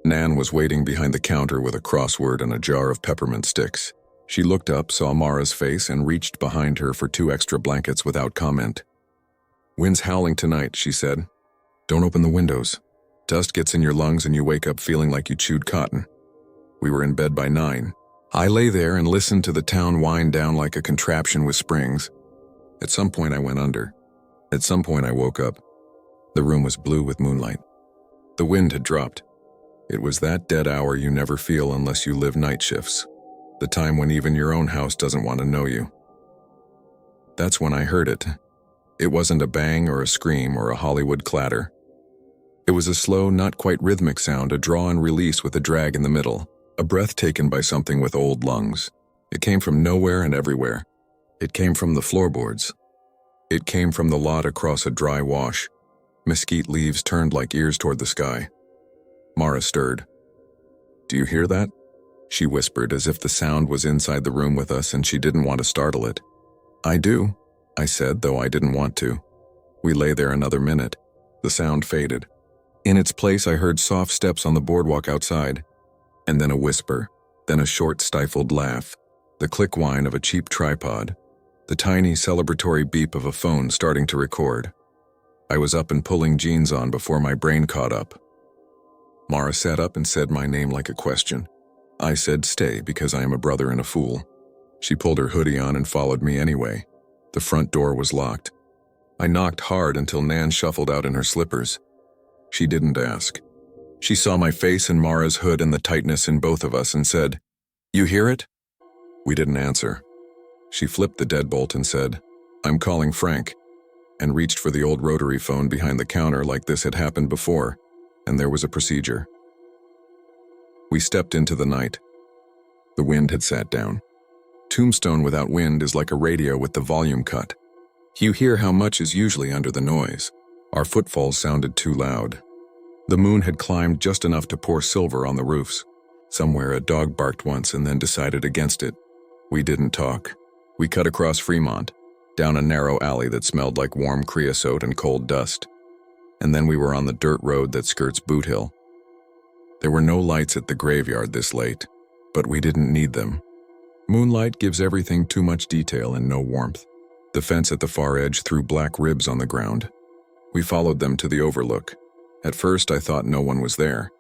Nan was waiting behind the counter with a crossword and a jar of peppermint sticks. She looked up, saw Mara's face, and reached behind her for 2 extra blankets without comment. "Wind's howling tonight," she said. "Don't open the windows. Dust gets in your lungs and you wake up feeling like you chewed cotton." We were in bed by 9. I lay there and listened to the town wind down like a contraption with springs. At some point I went under. At some point I woke up. The room was blue with moonlight. The wind had dropped. It was that dead hour you never feel unless you live night shifts. The time when even your own house doesn't want to know you. That's when I heard it. It wasn't a bang or a scream or a Hollywood clatter. It was a slow, not quite rhythmic sound, a draw and release with a drag in the middle, a breath taken by something with old lungs. It came from nowhere and everywhere. It came from the floorboards. It came from the lot across a dry wash. Mesquite leaves turned like ears toward the sky. Mara stirred. "Do you hear that?" She whispered as if the sound was inside the room with us and she didn't want to startle it. "I do," I said, though I didn't want to. We lay there another minute. The sound faded. In its place, I heard soft steps on the boardwalk outside, and then a whisper, then a short stifled laugh, the click whine of a cheap tripod, the tiny celebratory beep of a phone starting to record. I was up and pulling jeans on before my brain caught up. Mara sat up and said my name like a question. I said stay because I am a brother and a fool. She pulled her hoodie on and followed me anyway. The front door was locked. I knocked hard until Nan shuffled out in her slippers. She didn't ask. She saw my face and Mara's hood and the tightness in both of us and said, "You hear it?" We didn't answer. She flipped the deadbolt and said, "I'm calling Frank," and reached for the old rotary phone behind the counter like this had happened before, and there was a procedure. We stepped into the night. The wind had sat down. Tombstone without wind is like a radio with the volume cut. You hear how much is usually under the noise. Our footfalls sounded too loud. The moon had climbed just enough to pour silver on the roofs. Somewhere a dog barked once and then decided against it. We didn't talk. We cut across Fremont, down a narrow alley that smelled like warm creosote and cold dust. And then we were on the dirt road that skirts Boot Hill. There were no lights at the graveyard this late, but we didn't need them. Moonlight gives everything too much detail and no warmth. The fence at the far edge threw black ribs on the ground. We followed them to the overlook. At first I thought no one was there.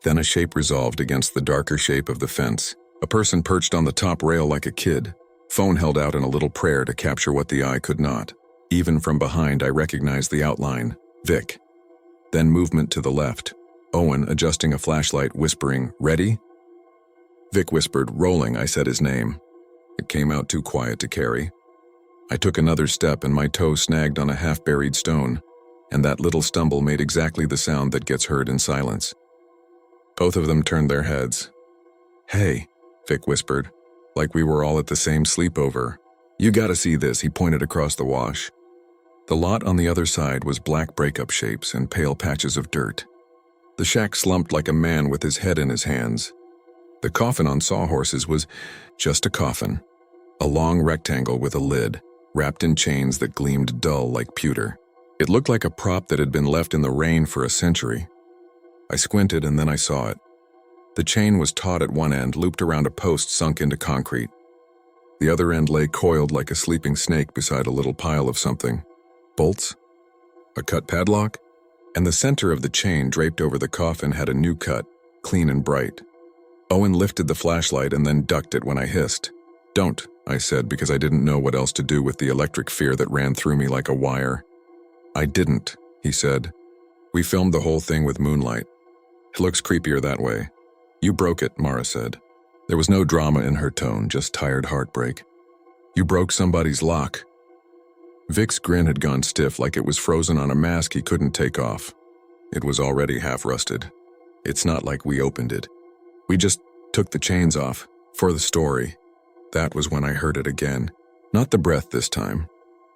Then a shape resolved against the darker shape of the fence. A person perched on the top rail like a kid, phone held out in a little prayer to capture what the eye could not. Even from behind I recognized the outline, Vic. Then movement to the left. Owen, adjusting a flashlight, whispering, "Ready?" Vic whispered, "Rolling," I said his name. It came out too quiet to carry. I took another step and my toe snagged on a half-buried stone, and that little stumble made exactly the sound that gets heard in silence. Both of them turned their heads. "Hey," Vic whispered, like we were all at the same sleepover. "You gotta see this," he pointed across the wash. The lot on the other side was black breakup shapes and pale patches of dirt. The shack slumped like a man with his head in his hands. The coffin on sawhorses was just a coffin, a long rectangle with a lid, wrapped in chains that gleamed dull like pewter. It looked like a prop that had been left in the rain for a century. I squinted and then I saw it. The chain was taut at one end, looped around a post sunk into concrete. The other end lay coiled like a sleeping snake beside a little pile of something. Bolts? A cut padlock? And the center of the chain draped over the coffin had a new cut, clean and bright. Owen lifted the flashlight and then ducked it when I hissed. "Don't," I said, because I didn't know what else to do with the electric fear that ran through me like a wire. "I didn't," he said. "We filmed the whole thing with moonlight. It looks creepier that way." "You broke it," Mara said. There was no drama in her tone, just tired heartbreak. "You broke somebody's lock." Vic's grin had gone stiff, like it was frozen on a mask he couldn't take off. It was already half rusted. "It's not like we opened it. We just took the chains off, for the story." That was when I heard it again. Not the breath this time.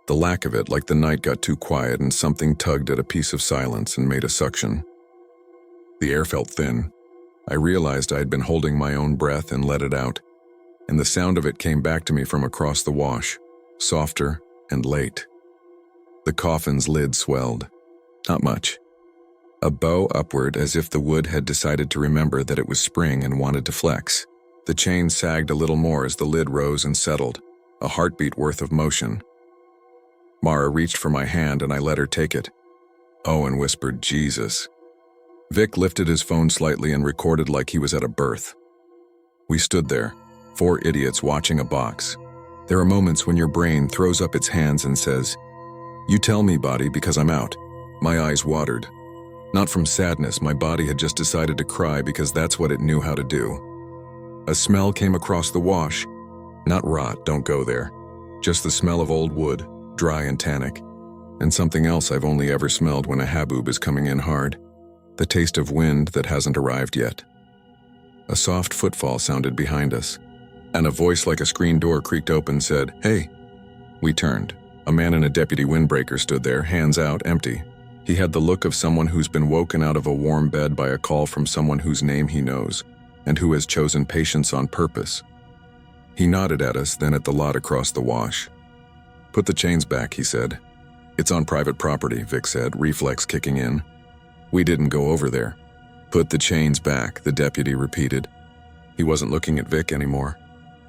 The lack of it, like the night got too quiet and something tugged at a piece of silence and made a suction. The air felt thin. I realized I had been holding my own breath and let it out, and the sound of it came back to me from across the wash, softer and late. The coffin's lid swelled. Not much. A bow upward, as if the wood had decided to remember that it was spring and wanted to flex. The chain sagged a little more as the lid rose and settled, a heartbeat worth of motion. Mara reached for my hand and I let her take it. Owen whispered, "Jesus." Vic lifted his phone slightly and recorded like he was at a birth. We stood there, 4 idiots watching a box. There are moments when your brain throws up its hands and says, "You tell me, body, because I'm out." My eyes watered. Not from sadness, my body had just decided to cry because that's what it knew how to do. A smell came across the wash. Not rot, don't go there. Just the smell of old wood, dry and tannic. And something else I've only ever smelled when a haboob is coming in hard. The taste of wind that hasn't arrived yet. A soft footfall sounded behind us, and a voice like a screen door creaked open said, "Hey." We turned. A man in a deputy windbreaker stood there, hands out, empty. He had the look of someone who's been woken out of a warm bed by a call from someone whose name he knows, and who has chosen patience on purpose. He nodded at us, then at the lot across the wash. "Put the chains back," he said. "It's on private property," Vic said, reflex kicking in. We didn't go over there. Put the chains back, the deputy repeated. He wasn't looking at Vic anymore.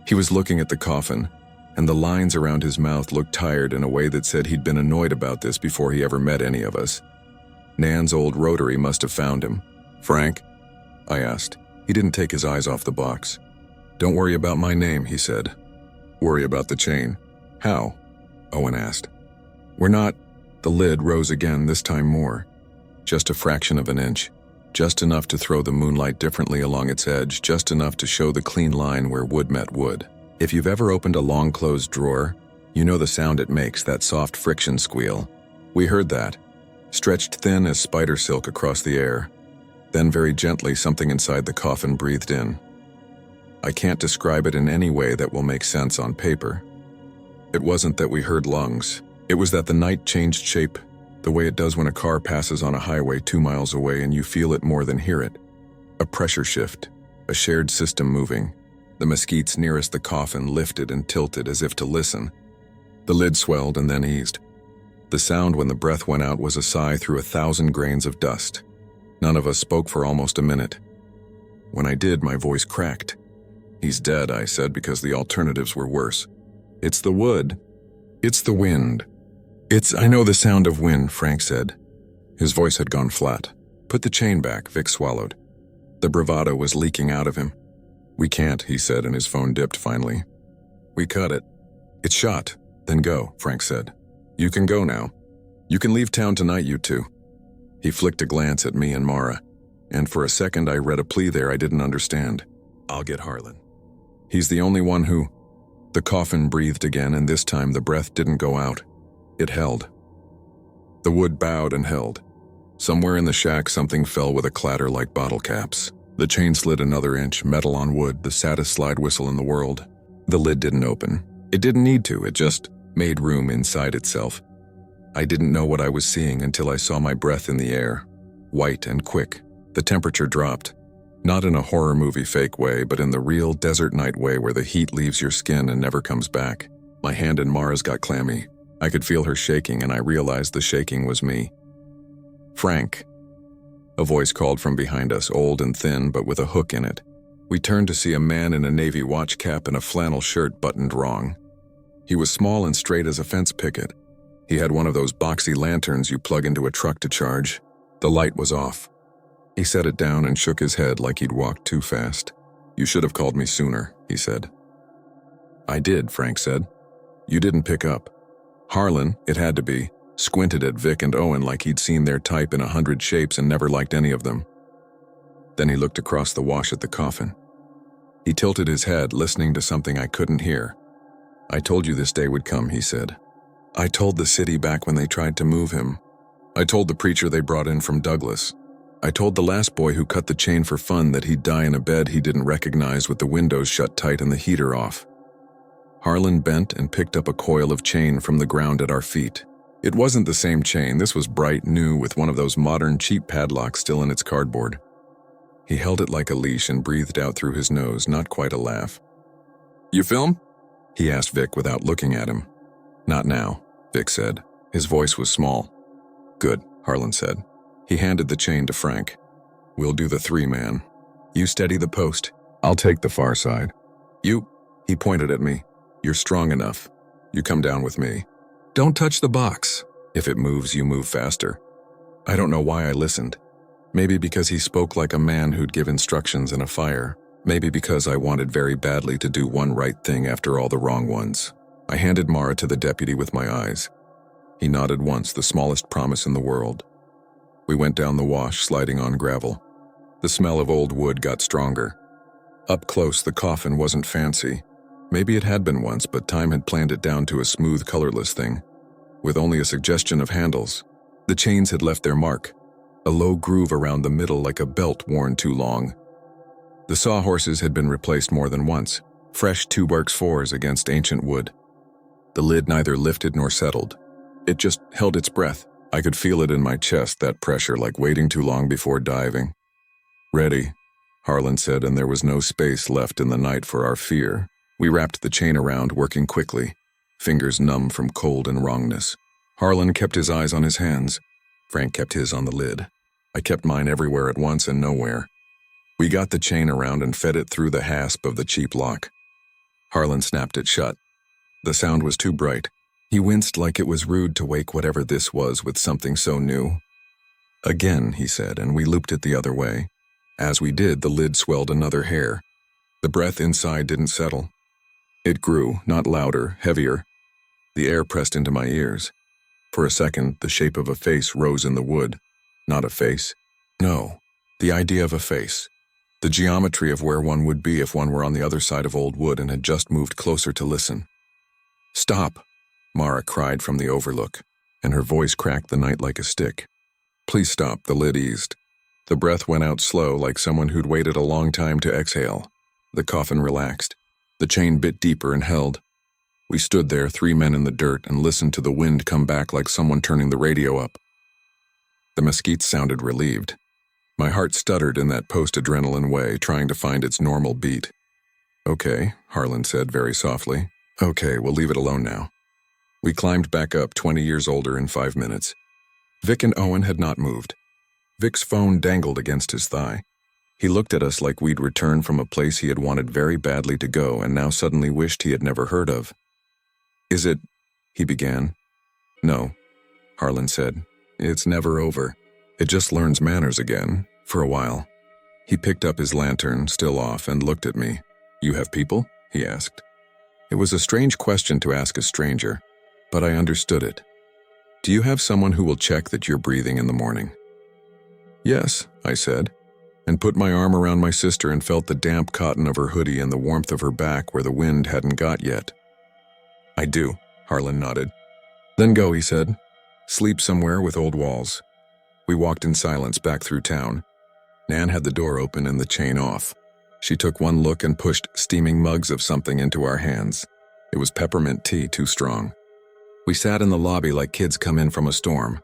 He was looking at the coffin, and the lines around his mouth looked tired in a way that said he'd been annoyed about this before he ever met any of us. Nan's old rotary must have found him. "Frank?" I asked. He didn't take his eyes off the box. "Don't worry about my name," he said. "Worry about the chain." "How?" Owen asked. "We're not—" The lid rose again, this time more. Just a fraction of an inch. Just enough to throw the moonlight differently along its edge, just enough to show the clean line where wood met wood. If you've ever opened a long-closed drawer, you know the sound it makes, that soft friction squeal. We heard that, stretched thin as spider silk across the air. Then very gently, something inside the coffin breathed in. I can't describe it in any way that will make sense on paper. It wasn't that we heard lungs. It was that the night changed shape, the way it does when a car passes on a highway 2 miles away and you feel it more than hear it. A pressure shift, a shared system moving. The mesquites nearest the coffin lifted and tilted as if to listen. The lid swelled and then eased. The sound when the breath went out was a sigh through 1,000 grains of dust. None of us spoke for almost a minute. When I did, my voice cracked. "He's dead," I said, because the alternatives were worse. "It's the wood. It's the wind." I know the sound of wind," Frank said. His voice had gone flat. "Put the chain back," Vic swallowed. The bravado was leaking out of him. "We can't," he said, and his phone dipped finally. "We cut it." "It's shot." "Then go," Frank said. "You can go now. You can leave town tonight, you two." He flicked a glance at me and Mara, and for a second I read a plea there I didn't understand. "I'll get Harlan. He's the only one who—" The coffin breathed again, and this time the breath didn't go out. It held. The wood bowed and held. Somewhere in the shack something fell with a clatter like bottle caps. The chain slid another inch, metal on wood, the saddest slide whistle in the world. The lid didn't open. It didn't need to, it just made room inside itself. I didn't know what I was seeing until I saw my breath in the air. White and quick. The temperature dropped. Not in a horror movie fake way, but in the real desert night way where the heat leaves your skin and never comes back. My hand in Mara's got clammy. I could feel her shaking, and I realized the shaking was me. "Frank." A voice called from behind us, old and thin, but with a hook in it. We turned to see a man in a navy watch cap and a flannel shirt buttoned wrong. He was small and straight as a fence picket. He had one of those boxy lanterns you plug into a truck to charge. The light was off. He set it down and shook his head like he'd walked too fast. "You should have called me sooner," he said. "I did," Frank said. "You didn't pick up." Harlan, it had to be, squinted at Vic and Owen like he'd seen their type in 100 shapes and never liked any of them. Then he looked across the wash at the coffin. He tilted his head, listening to something I couldn't hear. "I told you this day would come," he said. "I told the city back when they tried to move him. I told the preacher they brought in from Douglas. I told the last boy who cut the chain for fun that he'd die in a bed he didn't recognize with the windows shut tight and the heater off." Harlan bent and picked up a coil of chain from the ground at our feet. It wasn't the same chain. This was bright new with one of those modern cheap padlocks still in its cardboard. He held it like a leash and breathed out through his nose, not quite a laugh. "You film?" he asked Vic without looking at him. "Not now," Vic said. His voice was small. "Good," Harlan said. He handed the chain to Frank. "We'll do the 3-man. You steady the post. I'll take the far side. You," he pointed at me. "You're strong enough. You come down with me. Don't touch the box. If it moves, you move faster." I don't know why I listened. Maybe because he spoke like a man who'd give instructions in a fire. Maybe because I wanted very badly to do one right thing after all the wrong ones. I handed Mara to the deputy with my eyes. He nodded once, the smallest promise in the world. We went down the wash, sliding on gravel. The smell of old wood got stronger. Up close, the coffin wasn't fancy. Maybe it had been once, but time had planned it down to a smooth, colorless thing, with only a suggestion of handles. The chains had left their mark, a low groove around the middle like a belt worn too long. The sawhorses had been replaced more than once, fresh 2x4s against ancient wood. The lid neither lifted nor settled. It just held its breath. I could feel it in my chest, that pressure, like waiting too long before diving. "Ready," Harlan said, and there was no space left in the night for our fear. We wrapped the chain around, working quickly, fingers numb from cold and wrongness. Harlan kept his eyes on his hands. Frank kept his on the lid. I kept mine everywhere at once and nowhere. We got the chain around and fed it through the hasp of the cheap lock. Harlan snapped it shut. The sound was too bright. He winced like it was rude to wake whatever this was with something so new. Again, he said, and we looped it the other way. As we did, the lid swelled another hair. The breath inside didn't settle. It grew, not louder, heavier. The air pressed into my ears. For a second, the shape of a face rose in the wood. Not a face. No, the idea of a face. The geometry of where one would be if one were on the other side of old wood and had just moved closer to listen. "Stop," Mara cried from the overlook, and her voice cracked the night like a stick. "Please stop," the lid eased. The breath went out slow, like someone who'd waited a long time to exhale. The coffin relaxed. The chain bit deeper and held. We stood there, 3 men in the dirt, and listened to the wind come back like someone turning the radio up. The mesquites sounded relieved. My heart stuttered in that post-adrenaline way, trying to find its normal beat. "Okay," Harlan said very softly. "Okay, we'll leave it alone now." We climbed back up, 20 years older, in 5 minutes. Vic and Owen had not moved. Vic's phone dangled against his thigh. He looked at us like we'd returned from a place he had wanted very badly to go and now suddenly wished he had never heard of. "Is it?" he began. "No," Harlan said. "It's never over. It just learns manners again, for a while." He picked up his lantern, still off, and looked at me. "You have people?" he asked. It was a strange question to ask a stranger, but I understood it. "Do you have someone who will check that you're breathing in the morning?" "Yes," I said, and put my arm around my sister and felt the damp cotton of her hoodie and the warmth of her back where the wind hadn't got yet. "I do," Harlan nodded. "Then go," he said. "Sleep somewhere with old walls." We walked in silence back through town. Nan had the door open and the chain off. She took one look and pushed steaming mugs of something into our hands. It was peppermint tea, too strong. We sat in the lobby like kids come in from a storm.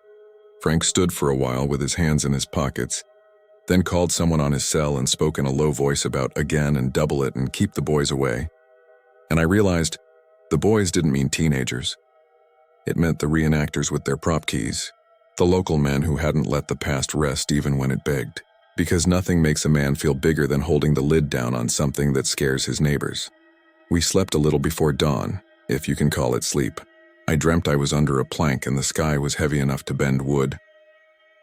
Frank stood for a while with his hands in his pockets, then called someone on his cell and spoke in a low voice about again and double it and keep the boys away. And I realized the boys didn't mean teenagers. It meant the reenactors with their prop keys, the local men who hadn't let the past rest even when it begged, because nothing makes a man feel bigger than holding the lid down on something that scares his neighbors. We slept a little before dawn, if you can call it sleep. I dreamt I was under a plank and the sky was heavy enough to bend wood.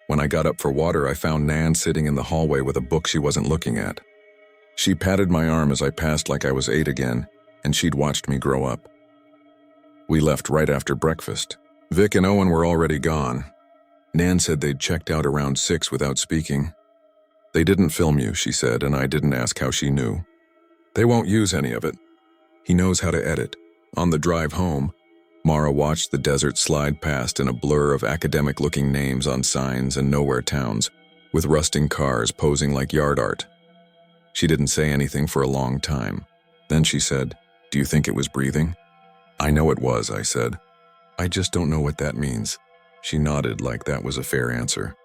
When I got up for water, I found Nan sitting in the hallway with a book she wasn't looking at. She patted my arm as I passed like I was 8 again, and she'd watched me grow up. We left right after breakfast. Vic and Owen were already gone. Nan said they'd checked out around 6 without speaking. "They didn't film you," she said, and I didn't ask how she knew. "They won't use any of it. He knows how to edit." On the drive home, Mara watched the desert slide past in a blur of academic-looking names on signs and nowhere towns, with rusting cars posing like yard art. She didn't say anything for a long time. Then she said, "Do you think it was breathing?" "I know it was," I said. "I just don't know what that means." She nodded like that was a fair answer.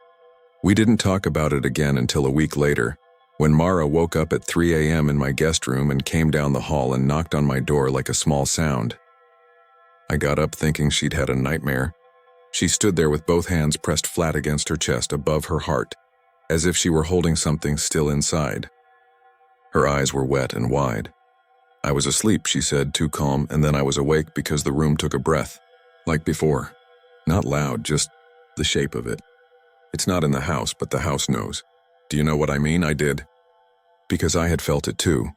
We didn't talk about it again until a week later, when Mara woke up at 3 a.m. in my guest room and came down the hall and knocked on my door like a small sound. I got up thinking she'd had a nightmare. She stood there with both hands pressed flat against her chest above her heart, as if she were holding something still inside. Her eyes were wet and wide. "I was asleep," she said, too calm, and then I was awake because the room took a breath. Like before. Not loud, just the shape of it. "It's not in the house, but the house knows." "Do you know what I mean?" I did. Because I had felt it too.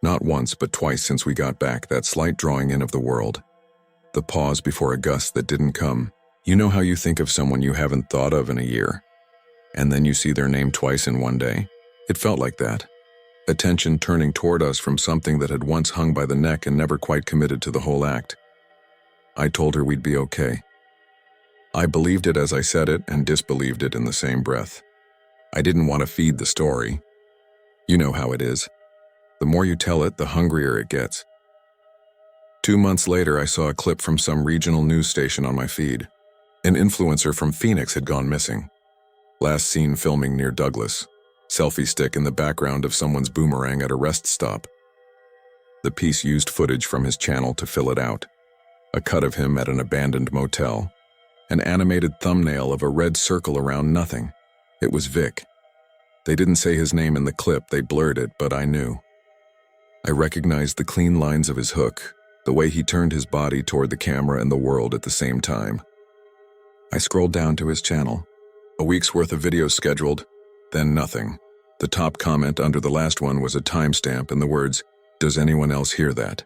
Not once, but twice since we got back, that slight drawing in of the world. The pause before a gust that didn't come. You know how you think of someone you haven't thought of in a year, and then you see their name twice in one day? It felt like that. Attention turning toward us from something that had once hung by the neck and never quite committed to the whole act. I told her we'd be okay. I believed it as I said it and disbelieved it in the same breath. I didn't want to feed the story. You know how it is. The more you tell it, the hungrier it gets. 2 months later, I saw a clip from some regional news station on my feed. An influencer from Phoenix had gone missing. Last seen filming near Douglas. Selfie stick in the background of someone's boomerang at a rest stop. The piece used footage from his channel to fill it out. A cut of him at an abandoned motel. An animated thumbnail of a red circle around nothing. It was Vic. They didn't say his name in the clip, they blurred it, but I knew. I recognized the clean lines of his hook, the way he turned his body toward the camera and the world at the same time. I scrolled down to his channel. A week's worth of videos scheduled, then nothing. The top comment under the last one was a timestamp and the words, "Does anyone else hear that?"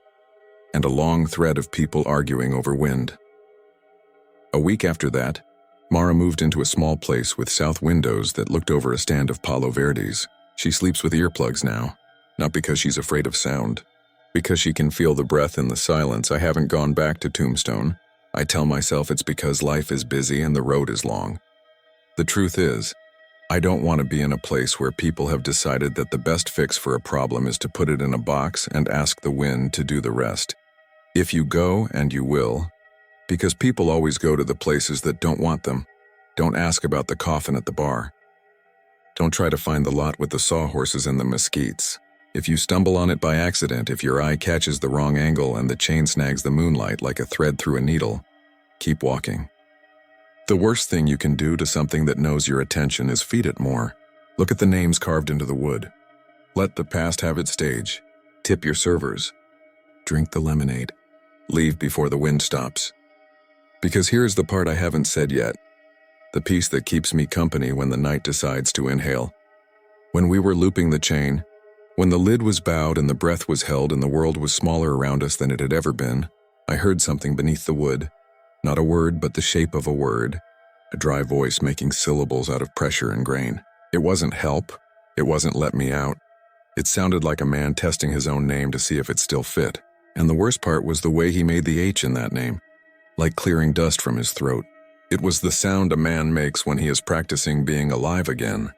And a long thread of people arguing over wind. A week after that, Mara moved into a small place with south windows that looked over a stand of Palo Verdes. She sleeps with earplugs now, not because she's afraid of sound, because she can feel the breath in the silence. I haven't gone back to Tombstone. I tell myself it's because life is busy and the road is long. The truth is, I don't want to be in a place where people have decided that the best fix for a problem is to put it in a box and ask the wind to do the rest. If you go, and you will, because people always go to the places that don't want them. Don't ask about the coffin at the bar. Don't try to find the lot with the sawhorses and the mesquites. If you stumble on it by accident, if your eye catches the wrong angle and the chain snags the moonlight like a thread through a needle, keep walking. The worst thing you can do to something that knows your attention is feed it more. Look at the names carved into the wood. Let the past have its stage. Tip your servers. Drink the lemonade. Leave before the wind stops. Because here's the part I haven't said yet. The piece that keeps me company when the night decides to inhale. When we were looping the chain, when the lid was bowed and the breath was held and the world was smaller around us than it had ever been, I heard something beneath the wood. Not a word, but the shape of a word. A dry voice making syllables out of pressure and grain. It wasn't help. It wasn't let me out. It sounded like a man testing his own name to see if it still fit. And the worst part was the way he made the H in that name. Like clearing dust from his throat. It was the sound a man makes when he is practicing being alive again.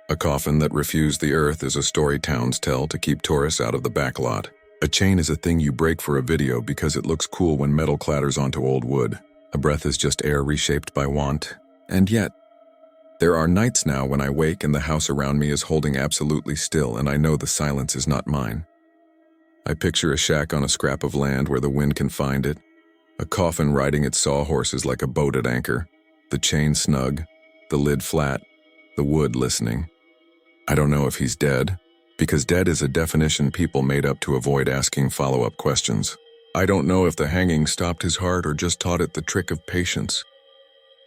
A coffin that refused the earth is a story towns tell to keep tourists out of the back lot. A chain is a thing you break for a video because it looks cool when metal clatters onto old wood. A breath is just air reshaped by want. And yet, there are nights now when I wake and the house around me is holding absolutely still and I know the silence is not mine. I picture a shack on a scrap of land where the wind can find it. A coffin riding its sawhorses like a boat at anchor. The chain snug, the lid flat, the wood listening. I don't know if he's dead, because dead is a definition people made up to avoid asking follow-up questions. I don't know if the hanging stopped his heart or just taught it the trick of patience.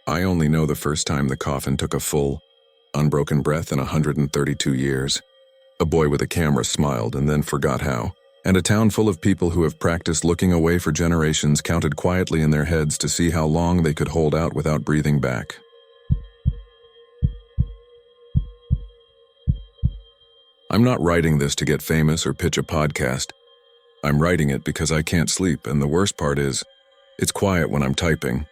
I only know the first time the coffin took a full, unbroken breath in 132 years. A boy with a camera smiled and then forgot how. And a town full of people who have practiced looking away for generations counted quietly in their heads to see how long they could hold out without breathing back. I'm not writing this to get famous or pitch a podcast. I'm writing it because I can't sleep, and the worst part is, it's quiet when I'm typing,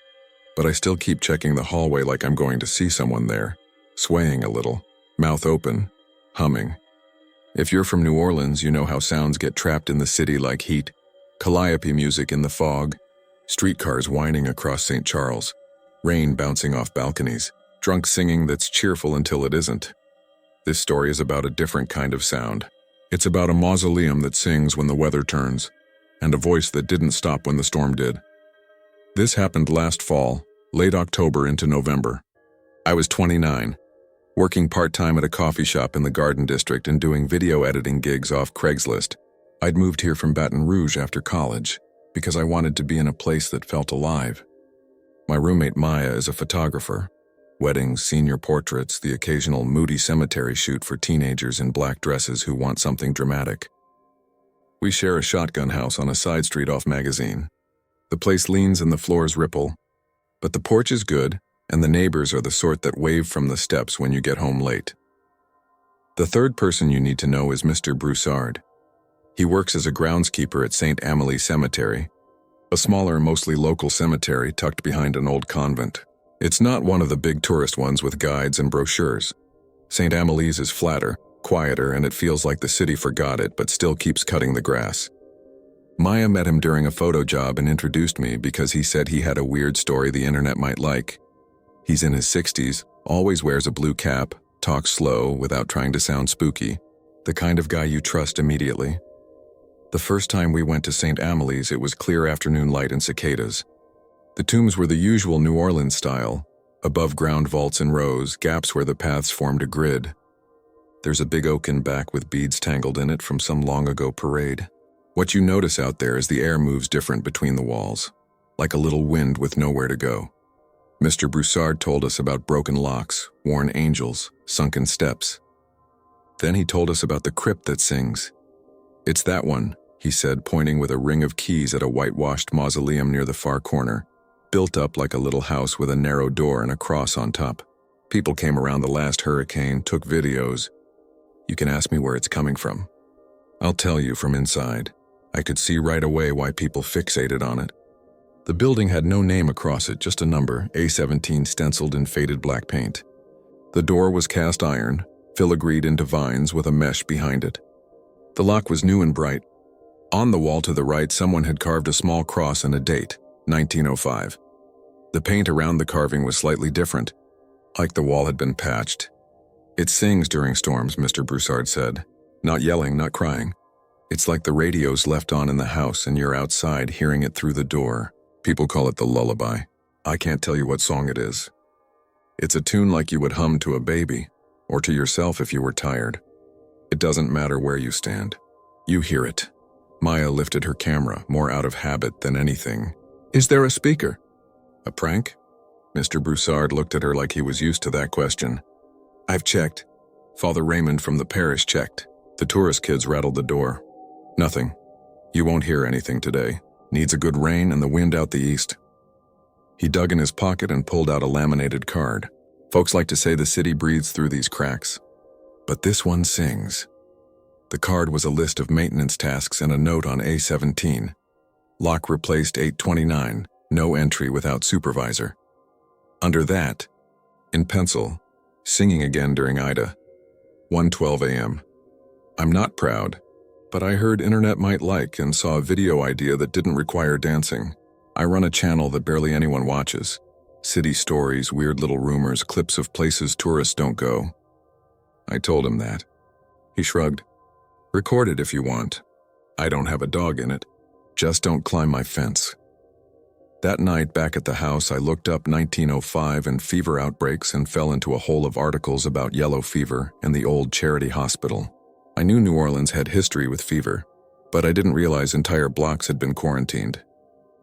but I still keep checking the hallway like I'm going to see someone there, swaying a little, mouth open, humming. If you're from New Orleans, you know how sounds get trapped in the city like heat, calliope music in the fog, streetcars whining across St. Charles, rain bouncing off balconies, drunk singing that's cheerful until it isn't. This story is about a different kind of sound. It's about a mausoleum that sings when the weather turns, and a voice that didn't stop when the storm did. This happened last fall, late October into November. I was 29, working part-time at a coffee shop in the Garden District and doing video editing gigs off Craigslist. I'd moved here from Baton Rouge after college, because I wanted to be in a place that felt alive. My roommate Maya is a photographer. Weddings, senior portraits, the occasional moody cemetery shoot for teenagers in black dresses who want something dramatic. We share a shotgun house on a side street off Magazine. The place leans and the floors ripple, but the porch is good, and the neighbors are the sort that wave from the steps when you get home late. The third person you need to know is Mr. Broussard. He works as a groundskeeper at St. Amélie Cemetery, a smaller, mostly local cemetery tucked behind an old convent. It's not one of the big tourist ones with guides and brochures. St. Amelie's is flatter, quieter, and it feels like the city forgot it but still keeps cutting the grass. Maya met him during a photo job and introduced me because he said he had a weird story the internet might like. He's in his 60s, always wears a blue cap, talks slow without trying to sound spooky, the kind of guy you trust immediately. The first time we went to St. Amelie's, it was clear afternoon light and cicadas. The tombs were the usual New Orleans style, Above ground vaults in rows, gaps where the paths formed a grid. There's a big oak in back with beads tangled in it from some long ago parade. What you notice out there is the air moves different between the walls, like a little wind with nowhere to go. Mr. Broussard told us about broken locks, worn angels, sunken steps. Then he told us about the crypt that sings. It's that one, he said, pointing with a ring of keys at a whitewashed mausoleum near the far corner, built up like a little house with a narrow door and a cross on top. People came around the last hurricane, took videos. You can ask me where it's coming from. I'll tell you from inside. I could see right away why people fixated on it. The building had no name across it, just a number, A17 stenciled in faded black paint. The door was cast iron, filigreed into vines with a mesh behind it. The lock was new and bright. On the wall to the right, someone had carved a small cross and a date, 1905. The paint around the carving was slightly different, like the wall had been patched. It sings during storms, Mr. Broussard said. Not yelling, not crying. It's like the radio's left on in the house and you're outside hearing it through the door. People call it the lullaby. I can't tell you what song it is. It's a tune like you would hum to a baby, or to yourself if you were tired. It doesn't matter where you stand. You hear it. Maya lifted her camera, more out of habit than anything. Is there a speaker? A prank? Mr. Broussard looked at her like he was used to that question. I've checked. Father Raymond from the parish checked. The tourist kids rattled the door. Nothing. You won't hear anything today. Needs a good rain and the wind out the east. He dug in his pocket and pulled out a laminated card. Folks like to say the city breathes through these cracks. But this one sings. The card was a list of maintenance tasks and a note on A17. Lock replaced 829, no entry without supervisor. Under that, in pencil, singing again during Ida, 1:12 a.m. I'm not proud, but I heard internet might like and saw a video idea that didn't require dancing. I run a channel that barely anyone watches. City stories, weird little rumors, clips of places tourists don't go. I told him that. He shrugged. Record it if you want. I don't have a dog in it. Just don't climb my fence. That night back at the house, I looked up 1905 and fever outbreaks and fell into a hole of articles about yellow fever and the old charity hospital. I knew New Orleans had history with fever, but I didn't realize entire blocks had been quarantined.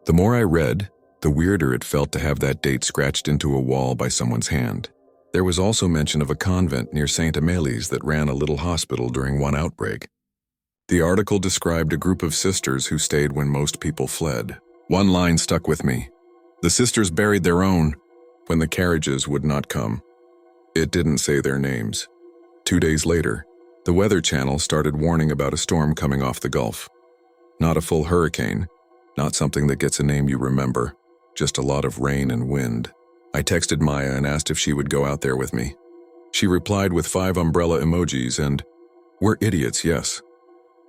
The more I read, the weirder it felt to have that date scratched into a wall by someone's hand. There was also mention of a convent near St. Amélies that ran a little hospital during one outbreak. The article described a group of sisters who stayed when most people fled. One line stuck with me. The sisters buried their own when the carriages would not come. It didn't say their names. 2 days later, the Weather Channel started warning about a storm coming off the Gulf. Not a full hurricane, not something that gets a name you remember, just a lot of rain and wind. I texted Maya and asked if she would go out there with me. She replied with 5 umbrella emojis and, "We're idiots, yes."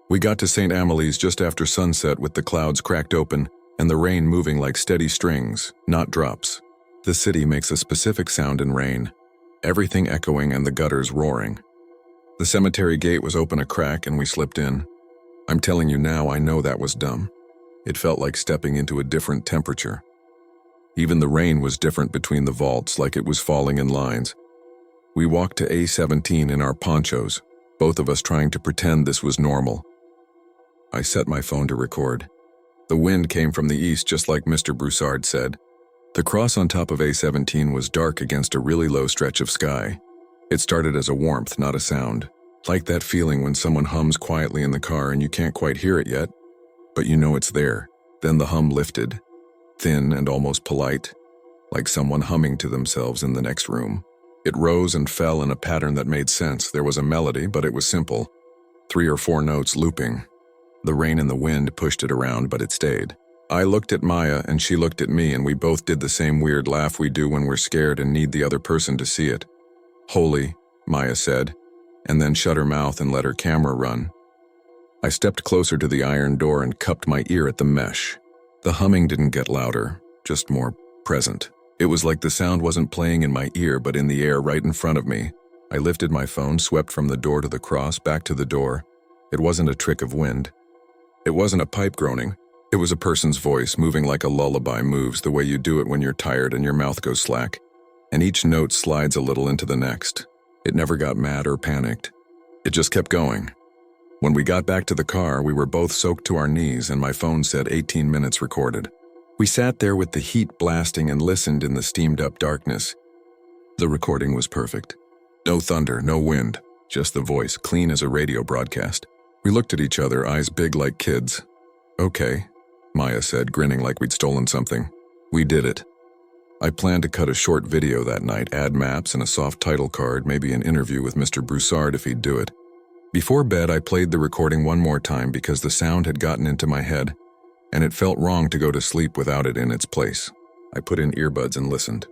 We got to St. Amélies just after sunset with the clouds cracked open and the rain moving like steady strings, not drops. The city makes a specific sound in rain, everything echoing and the gutters roaring. The cemetery gate was open a crack and we slipped in. I'm telling you now, I know that was dumb. It felt like stepping into a different temperature. Even the rain was different between the vaults, like it was falling in lines. We walked to A17 in our ponchos, both of us trying to pretend this was normal. I set my phone to record. The wind came from the east, just like Mr. Broussard said. The cross on top of A17 was dark against a really low stretch of sky. It started as a warmth, not a sound. Like that feeling when someone hums quietly in the car and you can't quite hear it yet, but you know it's there. Then the hum lifted, thin and almost polite, like someone humming to themselves in the next room. It rose and fell in a pattern that made sense. There was a melody, but it was simple. 3 or 4 notes looping. The rain and the wind pushed it around, but it stayed. I looked at Maya and she looked at me and we both did the same weird laugh we do when we're scared and need the other person to see it. Holy, Maya said, and then shut her mouth and let her camera run. I stepped closer to the iron door and cupped my ear at the mesh. The humming didn't get louder, just more present. It was like the sound wasn't playing in my ear but in the air right in front of me. I lifted my phone, swept from the door to the cross, back to the door. It wasn't a trick of wind. It wasn't a pipe groaning. It was a person's voice moving like a lullaby moves, the way you do it when you're tired and your mouth goes slack. and each note slides a little into the next. It never got mad or panicked. It just kept going. When we got back to the car, we were both soaked to our knees and my phone said 18 minutes recorded. We sat there with the heat blasting and listened in the steamed-up darkness. The recording was perfect. No thunder, no wind, just the voice, clean as a radio broadcast. We looked at each other, eyes big like kids. "Okay," Maya said, grinning like we'd stolen something. We did it. I planned to cut a short video that night, add maps and a soft title card, maybe an interview with Mr. Broussard if he'd do it. Before bed, I played the recording one more time because the sound had gotten into my head, and it felt wrong to go to sleep without it in its place. I put in earbuds and listened.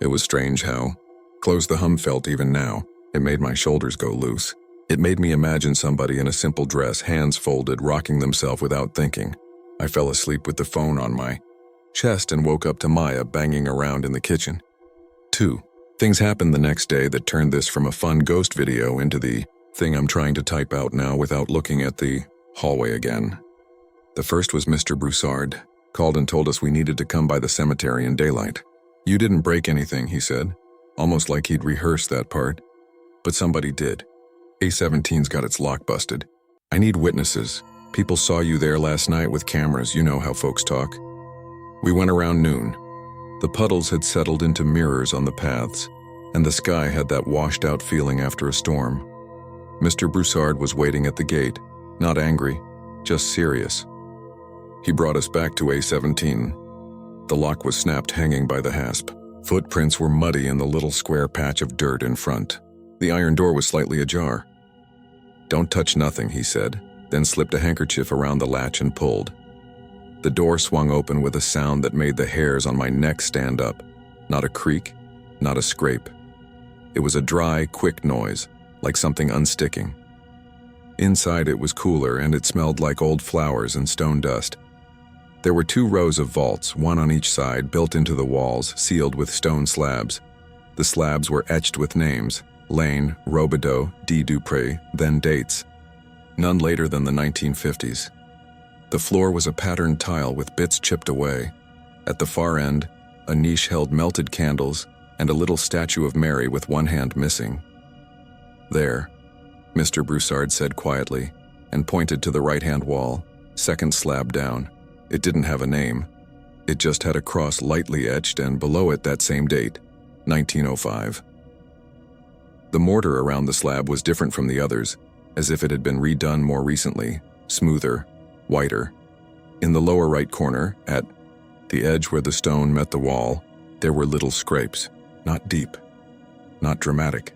It was strange how close the hum felt even now. It made my shoulders go loose. It made me imagine somebody in a simple dress, hands folded, rocking themselves without thinking. I fell asleep with the phone on my chest and woke up to Maya banging around in the kitchen. 2. Things happened the next day that turned this from a fun ghost video into the thing I'm trying to type out now without looking at the hallway again. The first was Mr. Broussard. Called and told us we needed to come by the cemetery in daylight. "You didn't break anything," he said, almost like he'd rehearsed that part. "But somebody did. A17's got its lock busted. I need witnesses. People saw you there last night with cameras, you know how folks talk." We went around noon. The puddles had settled into mirrors on the paths, and the sky had that washed-out feeling after a storm. Mr. Broussard was waiting at the gate, not angry, just serious. He brought us back to A17. The lock was snapped hanging by the hasp. Footprints were muddy in the little square patch of dirt in front. The iron door was slightly ajar. "Don't touch nothing," he said, then slipped a handkerchief around the latch and pulled. The door swung open with a sound that made the hairs on my neck stand up. Not a creak, not a scrape. It was a dry, quick noise, like something unsticking. Inside it was cooler and it smelled like old flowers and stone dust. There were 2 rows of vaults, one on each side, built into the walls, sealed with stone slabs. The slabs were etched with names: Lane, Robideau, D. Dupré, then dates. None later than the 1950s. The floor was a patterned tile with bits chipped away. At the far end, a niche held melted candles and a little statue of Mary with one hand missing. "There," Mr. Broussard said quietly, and pointed to the right-hand wall, second slab down. It didn't have a name. It just had a cross lightly etched and below it that same date, 1905. The mortar around the slab was different from the others, as if it had been redone more recently, smoother, whiter. In the lower right corner, at the edge where the stone met the wall, there were little scrapes, not deep, not dramatic.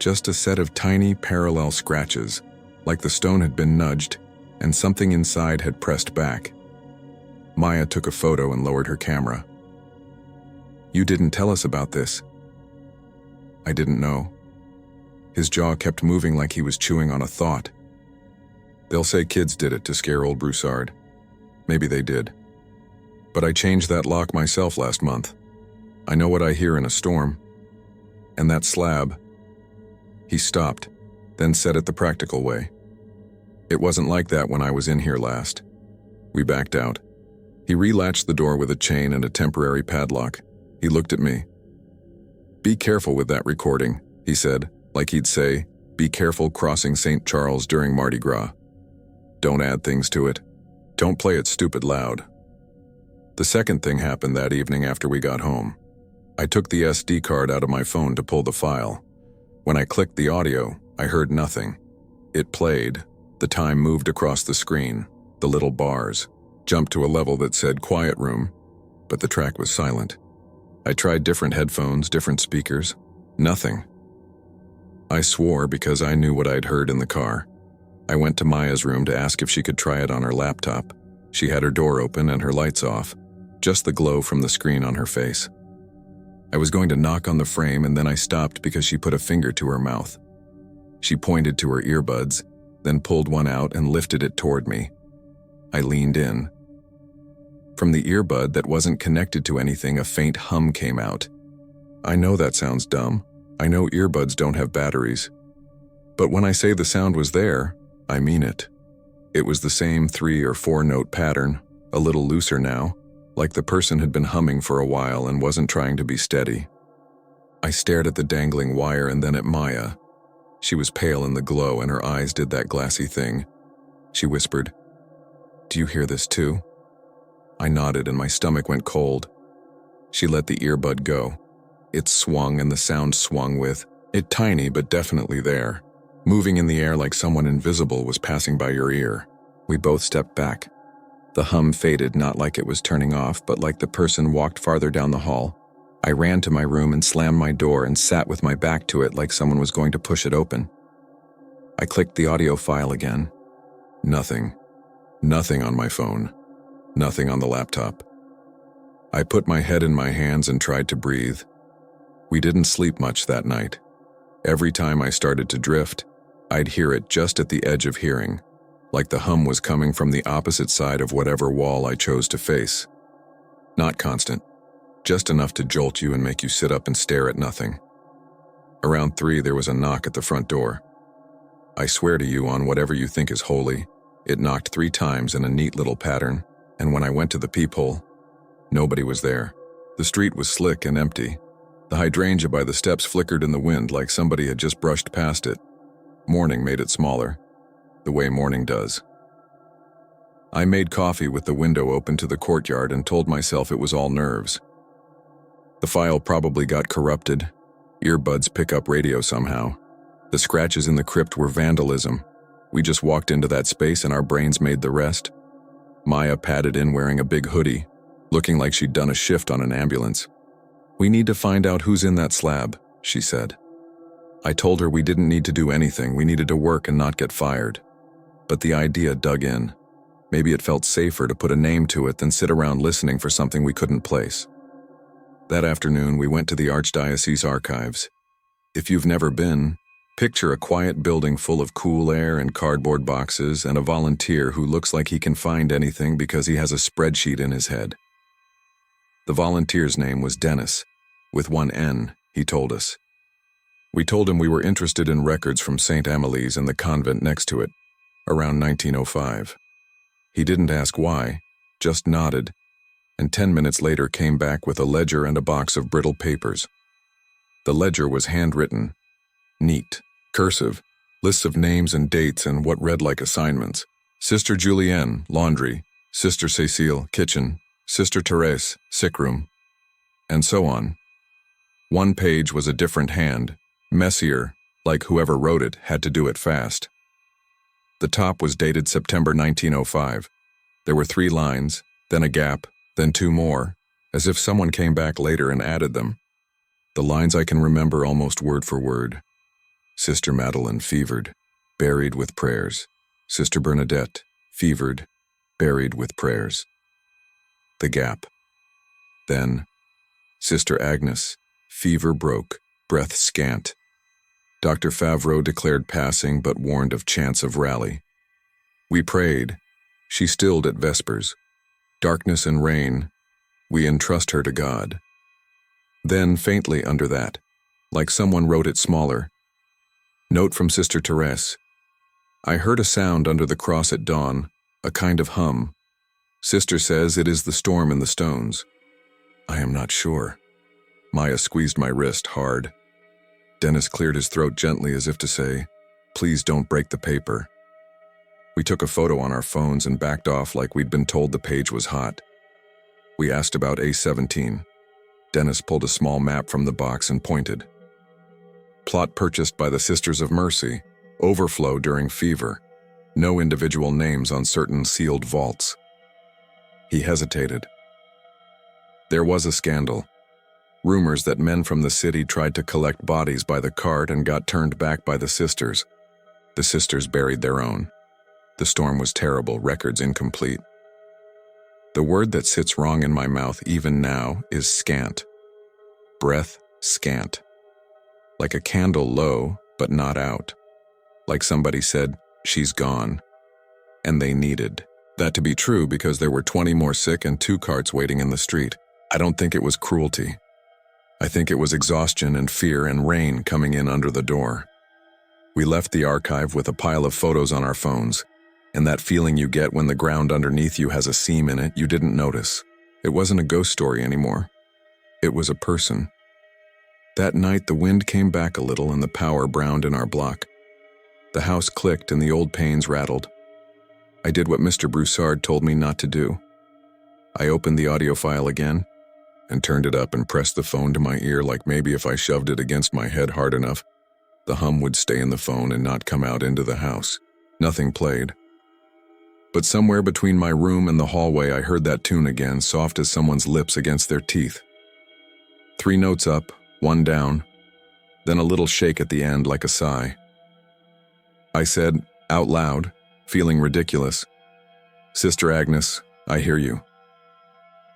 Just a set of tiny parallel scratches, like the stone had been nudged and something inside had pressed back. Maya took a photo and lowered her camera. "You didn't tell us about this." I didn't know. His jaw kept moving like he was chewing on a thought. "They'll say kids did it to scare old Broussard. Maybe they did. But I changed that lock myself last month. I know what I hear in a storm. And that slab..." He stopped, then said it the practical way. "It wasn't like that when I was in here last." We backed out. He relatched the door with a chain and a temporary padlock. He looked at me. "Be careful with that recording," he said, like he'd say, "Be careful crossing St. Charles during Mardi Gras. Don't add things to it. Don't play it stupid loud." The second thing happened that evening after we got home. I took the SD card out of my phone to pull the file. When I clicked the audio, I heard nothing. It played. The time moved across the screen. The little bars jumped to a level that said quiet room, but the track was silent. I tried different headphones, different speakers. Nothing. I swore because I knew what I'd heard in the car. I went to Maya's room to ask if she could try it on her laptop. She had her door open and her lights off, just the glow from the screen on her face. I was going to knock on the frame and then I stopped because she put a finger to her mouth. She pointed to her earbuds, then pulled one out and lifted it toward me. I leaned in. From the earbud that wasn't connected to anything, a faint hum came out. I know that sounds dumb. I know earbuds don't have batteries. But when I say the sound was there, I mean it. It was the same 3 or 4 note pattern, a little looser now, like the person had been humming for a while and wasn't trying to be steady. I stared at the dangling wire and then at Maya. She was pale in the glow and her eyes did that glassy thing. She whispered, "Do you hear this too?" I nodded and my stomach went cold. She let the earbud go. It swung and the sound swung with it, tiny but definitely there, moving in the air like someone invisible was passing by your ear. We both stepped back. The hum faded, not like it was turning off, but like the person walked farther down the hall. I ran to my room and slammed my door and sat with my back to it like someone was going to push it open. I clicked the audio file again. Nothing. Nothing on my phone. Nothing on the laptop. I put my head in my hands and tried to breathe. We didn't sleep much that night. Every time I started to drift, I'd hear it just at the edge of hearing, like the hum was coming from the opposite side of whatever wall I chose to face. Not constant, just enough to jolt you and make you sit up and stare at nothing. Around 3, there was a knock at the front door. I swear to you on whatever you think is holy, it knocked 3 times in a neat little pattern, and when I went to the peephole, nobody was there. The street was slick and empty. The hydrangea by the steps flickered in the wind like somebody had just brushed past it. Morning made it smaller, the way morning does. I made coffee with the window open to the courtyard and told myself it was all nerves. The file probably got corrupted. Earbuds pick up radio somehow. The scratches in the crypt were vandalism. We just walked into that space and our brains made the rest. Maya padded in wearing a big hoodie, looking like she'd done a shift on an ambulance. "We need to find out who's in that slab," she said. I told her we didn't need to do anything, we needed to work and not get fired. But the idea dug in. Maybe it felt safer to put a name to it than sit around listening for something we couldn't place. That afternoon, we went to the Archdiocese archives. If you've never been, picture a quiet building full of cool air and cardboard boxes and a volunteer who looks like he can find anything because he has a spreadsheet in his head. The volunteer's name was Dennis, with 1 N, he told us. We told him we were interested in records from St. Amelie's and the convent next to it, around 1905. He didn't ask why, just nodded, and 10 minutes later came back with a ledger and a box of brittle papers. The ledger was handwritten, neat, cursive, lists of names and dates and what read like assignments. Sister Julienne, laundry, Sister Cécile, kitchen, Sister Thérèse, sick room, and so on. One page was a different hand, messier, like whoever wrote it had to do it fast. The top was dated September 1905. There were 3 lines, then a gap, then 2 more, as if someone came back later and added them. The lines I can remember almost word for word. Sister Madeline, fevered, buried with prayers. Sister Bernadette, fevered, buried with prayers. The gap. Then, Sister Agnes, fever broke, breath scant. Dr. Favreau declared passing but warned of chance of rally. We prayed. She stilled at vespers. Darkness and rain. We entrust her to God. Then, faintly under that, like someone wrote it smaller. Note from Sister Thérèse. I heard a sound under the cross at dawn, a kind of hum. Sister says it is the storm in the stones. I am not sure. Maya squeezed my wrist hard. Dennis cleared his throat gently as if to say, "Please don't break the paper." We took a photo on our phones and backed off like we'd been told the page was hot. We asked about A17. Dennis pulled a small map from the box and pointed. Plot purchased by the Sisters of Mercy. Overflow during fever. No individual names on certain sealed vaults. He hesitated. There was a scandal. Rumors that men from the city tried to collect bodies by the cart and got turned back by the sisters. The sisters buried their own. The storm was terrible, records incomplete. The word that sits wrong in my mouth even now is scant. Breath scant. Like a candle low, but not out. Like somebody said, she's gone. And they needed that to be true because there were 20 more sick and 2 carts waiting in the street. I don't think it was cruelty. I think it was exhaustion and fear and rain coming in under the door. We left the archive with a pile of photos on our phones, and that feeling you get when the ground underneath you has a seam in it you didn't notice. It wasn't a ghost story anymore. It was a person. That night, the wind came back a little and the power browned in our block. The house clicked and the old panes rattled. I did what Mr. Broussard told me not to do. I opened the audio file again and turned it up and pressed the phone to my ear like maybe if I shoved it against my head hard enough, the hum would stay in the phone and not come out into the house. Nothing played. But somewhere between my room and the hallway, I heard that tune again, soft as someone's lips against their teeth. 3 notes up, 1 down, then a little shake at the end like a sigh. I said, out loud, feeling ridiculous, "Sister Agnes, I hear you."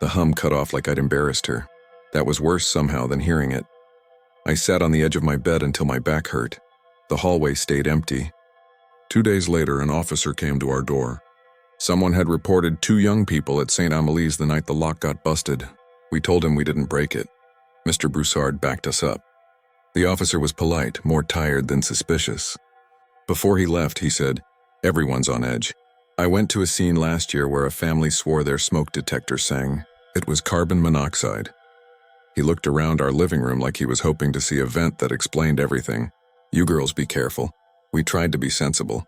The hum cut off like I'd embarrassed her. That was worse somehow than hearing it. I sat on the edge of my bed until my back hurt. The hallway stayed empty. 2 days later, an officer came to our door. Someone had reported 2 young people at St. Amelie's the night the lock got busted. We told him we didn't break it. Mr. Broussard backed us up. The officer was polite, more tired than suspicious. Before he left, he said, "Everyone's on edge. I went to a scene last year where a family swore their smoke detector sang. It was carbon monoxide." He looked around our living room like he was hoping to see a vent that explained everything. "You girls be careful." We tried to be sensible.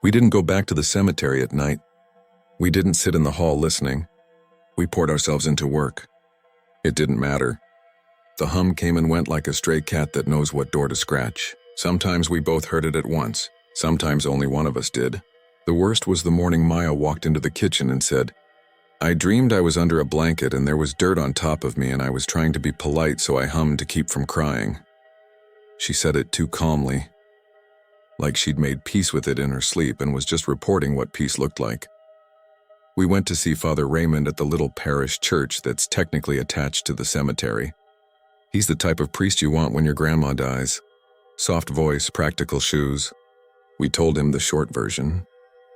We didn't go back to the cemetery at night. We didn't sit in the hall listening. We poured ourselves into work. It didn't matter. The hum came and went like a stray cat that knows what door to scratch. Sometimes we both heard it at once. Sometimes only one of us did. The worst was the morning Maya walked into the kitchen and said, "I dreamed I was under a blanket and there was dirt on top of me and I was trying to be polite, so I hummed to keep from crying." She said it too calmly, like she'd made peace with it in her sleep and was just reporting what peace looked like. We went to see Father Raymond at the little parish church that's technically attached to the cemetery. He's the type of priest you want when your grandma dies. Soft voice, practical shoes. We told him the short version.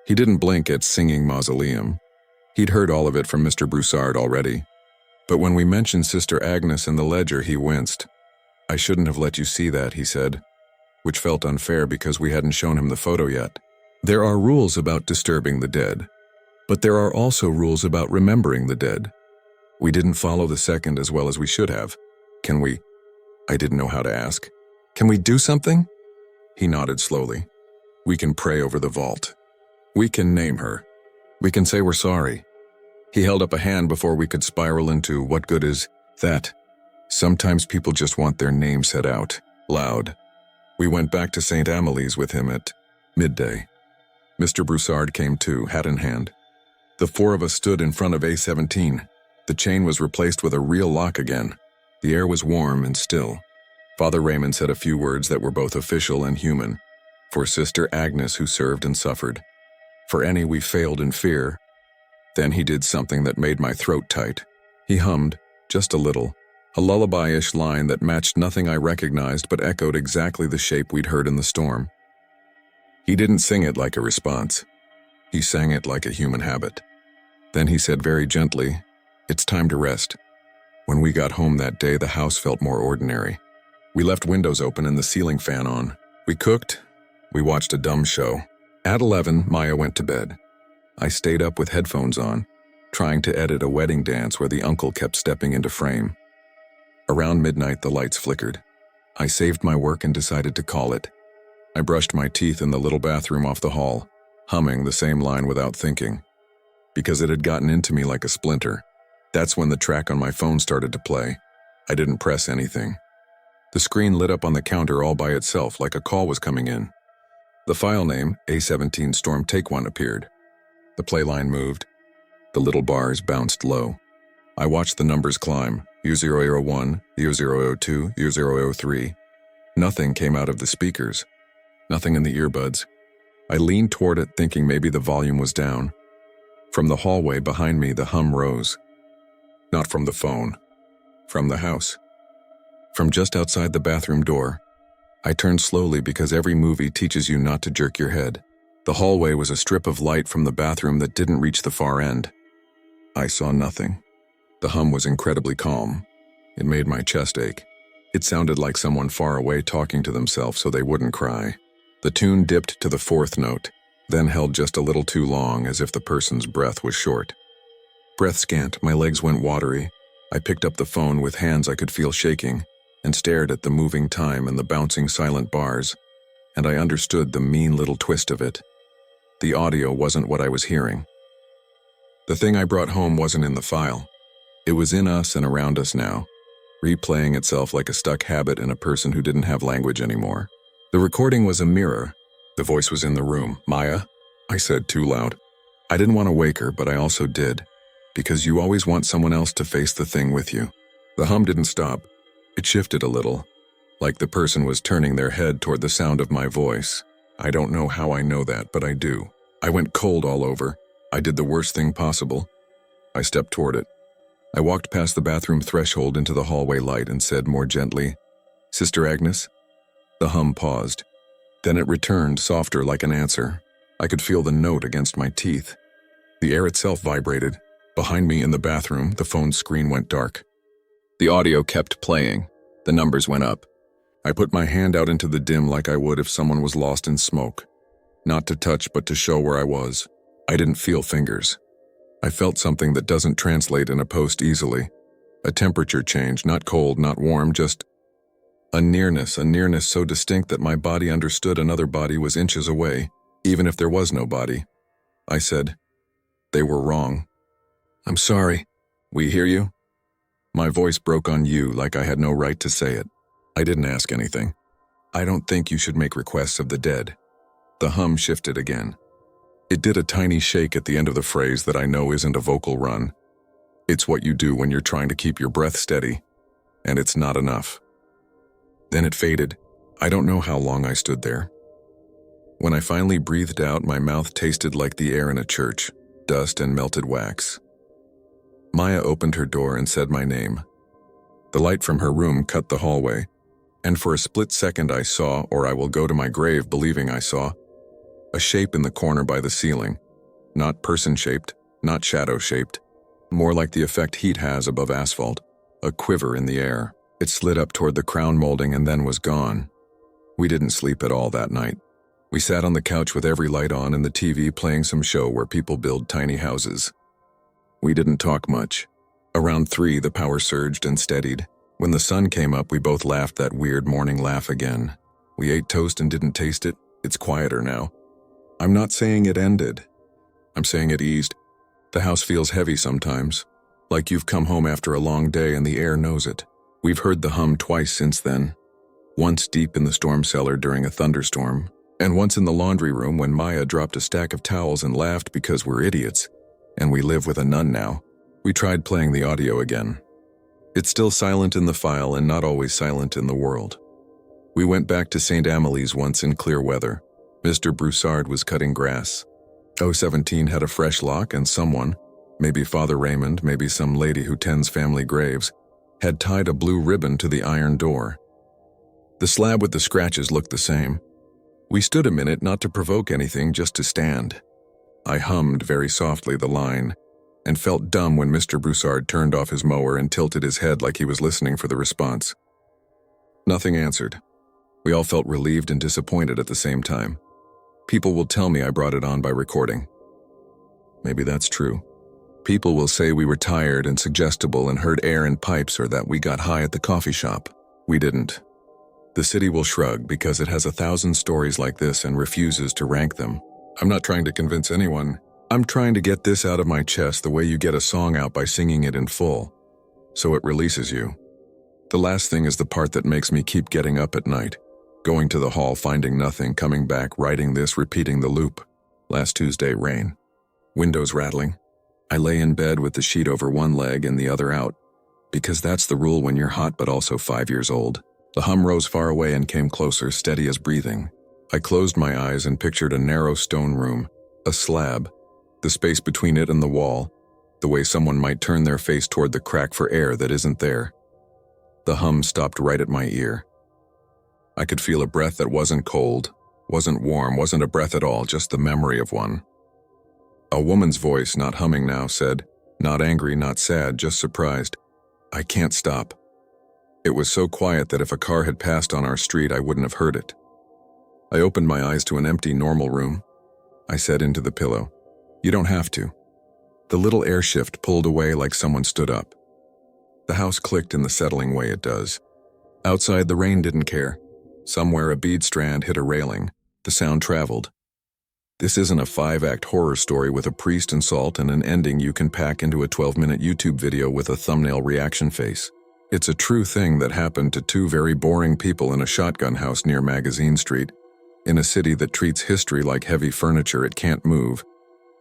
He didn't blink at singing mausoleum. He'd heard all of it from Mr. Broussard already. But when we mentioned Sister Agnes and the ledger, he winced. "I shouldn't have let you see that," he said, which felt unfair because we hadn't shown him the photo yet. There are rules about disturbing the dead, but there are also rules about remembering the dead. We didn't follow the second as well as we should have. "Can we?" I didn't know how to ask. "Can we do something?" He nodded slowly. "We can pray over the vault. We can name her. We can say we're sorry." He held up a hand before we could spiral into, "What good is that?" Sometimes people just want their name said out loud. We went back to St. Amelie's with him at midday. Mr. Broussard came too, hat in hand. The 4 of us stood in front of A17. The chain was replaced with a real lock again. The air was warm and still. Father Raymond said a few words that were both official and human. For Sister Agnes, who served and suffered. For any we failed in fear. Then he did something that made my throat tight. He hummed, just a little, a lullaby-ish line that matched nothing I recognized but echoed exactly the shape we'd heard in the storm. He didn't sing it like a response. He sang it like a human habit. Then he said very gently, "It's time to rest." When we got home that day, the house felt more ordinary. We left windows open and the ceiling fan on. We cooked. We watched a dumb show. At 11, Maya went to bed. I stayed up with headphones on, trying to edit a wedding dance where the uncle kept stepping into frame. Around midnight, the lights flickered. I saved my work and decided to call it. I brushed my teeth in the little bathroom off the hall, humming the same line without thinking, because it had gotten into me like a splinter. That's when the track on my phone started to play. I didn't press anything. The screen lit up on the counter all by itself like a call was coming in. The file name, A17 Storm Take 1, appeared. The play line moved. The little bars bounced low. I watched the numbers climb, U001, U002, U003. Nothing came out of the speakers. Nothing in the earbuds. I leaned toward it thinking maybe the volume was down. From the hallway behind me, the hum rose. Not from the phone. From the house. From just outside the bathroom door. I turned slowly because every movie teaches you not to jerk your head. The hallway was a strip of light from the bathroom that didn't reach the far end. I saw nothing. The hum was incredibly calm. It made my chest ache. It sounded like someone far away talking to themselves so they wouldn't cry. The tune dipped to the 4th note, then held just a little too long as if the person's breath was short. Breath scant, my legs went watery. I picked up the phone with hands I could feel shaking. and stared at the moving time and the bouncing silent bars, and I understood the mean little twist of it. The audio wasn't what I was hearing. The thing I brought home wasn't in the file. It was in us and around us now, replaying itself like a stuck habit in a person who didn't have language anymore. The recording was a mirror. The voice was in the room. "Maya," I said too loud. I didn't want to wake her, but I also did, because you always want someone else to face the thing with you. The hum didn't stop. It shifted a little, like the person was turning their head toward the sound of my voice. I don't know how I know that, but I do. I went cold all over. I did the worst thing possible. I stepped toward it. I walked past the bathroom threshold into the hallway light and said more gently, "Sister Agnes?" The hum paused. Then it returned, softer like an answer. I could feel the note against my teeth. The air itself vibrated. Behind me in the bathroom, the phone screen went dark. The audio kept playing. The numbers went up. I put my hand out into the dim like I would if someone was lost in smoke. Not to touch, but to show where I was. I didn't feel fingers. I felt something that doesn't translate in a post easily. A temperature change, not cold, not warm, just a nearness so distinct that my body understood another body was inches away, even if there was no body. I said, "They were wrong." "I'm sorry." "We hear you?" My voice broke on you like I had no right to say it. I didn't ask anything. "I don't think you should make requests of the dead." The hum shifted again. It did a tiny shake at the end of the phrase that I know isn't a vocal run. It's what you do when you're trying to keep your breath steady, and it's not enough. Then it faded. I don't know how long I stood there. When I finally breathed out, my mouth tasted like the air in a church, dust and melted wax. Maya opened her door and said my name. The light from her room cut the hallway, and for a split second I saw, or I will go to my grave believing I saw, a shape in the corner by the ceiling. Not person-shaped, not shadow-shaped, more like the effect heat has above asphalt, a quiver in the air. It slid up toward the crown molding and then was gone. We didn't sleep at all that night. We sat on the couch with every light on and the TV playing some show where people build tiny houses. We didn't talk much. Around 3, the power surged and steadied. When the sun came up, we both laughed that weird morning laugh again. We ate toast and didn't taste it. It's quieter now. I'm not saying it ended. I'm saying it eased. The house feels heavy sometimes, like you've come home after a long day and the air knows it. We've heard the hum twice since then. Once deep in the storm cellar during a thunderstorm, and once in the laundry room when Maya dropped a stack of towels and laughed because we're idiots, and we live with a nun now. We tried playing the audio again. It's still silent in the file and not always silent in the world. We went back to St. Amelie's once in clear weather. Mr. Broussard was cutting grass. 017 had a fresh lock and someone, maybe Father Raymond, maybe some lady who tends family graves, had tied a blue ribbon to the iron door. The slab with the scratches looked the same. We stood a minute, not to provoke anything, just to stand. I hummed very softly the line, and felt dumb when Mr. Broussard turned off his mower and tilted his head like he was listening for the response. Nothing answered. We all felt relieved and disappointed at the same time. People will tell me I brought it on by recording. Maybe that's true. People will say we were tired and suggestible and heard air in pipes, or that we got high at the coffee shop. We didn't. The city will shrug because it has 1,000 stories like this and refuses to rank them. I'm not trying to convince anyone. I'm trying to get this out of my chest the way you get a song out by singing it in full, so it releases you. The last thing is the part that makes me keep getting up at night. Going to the hall, finding nothing, coming back, writing this, repeating the loop. Last Tuesday, rain. Windows rattling. I lay in bed with the sheet over one leg and the other out, because that's the rule when you're hot but also 5 years old. The hum rose far away and came closer, steady as breathing. I closed my eyes and pictured a narrow stone room, a slab, the space between it and the wall, the way someone might turn their face toward the crack for air that isn't there. The hum stopped right at my ear. I could feel a breath that wasn't cold, wasn't warm, wasn't a breath at all, just the memory of one. A woman's voice, not humming now, said, not angry, not sad, just surprised, "I can't stop." It was so quiet that if a car had passed on our street, I wouldn't have heard it. I opened my eyes to an empty, normal room. I said into the pillow, "You don't have to." The little air shift pulled away like someone stood up. The house clicked in the settling way it does. Outside, the rain didn't care. Somewhere a bead strand hit a railing. The sound traveled. This isn't a 5-act horror story with a priest and salt and an ending you can pack into a 12-minute YouTube video with a thumbnail reaction face. It's a true thing that happened to two very boring people in a shotgun house near Magazine Street, in a city that treats history like heavy furniture it can't move,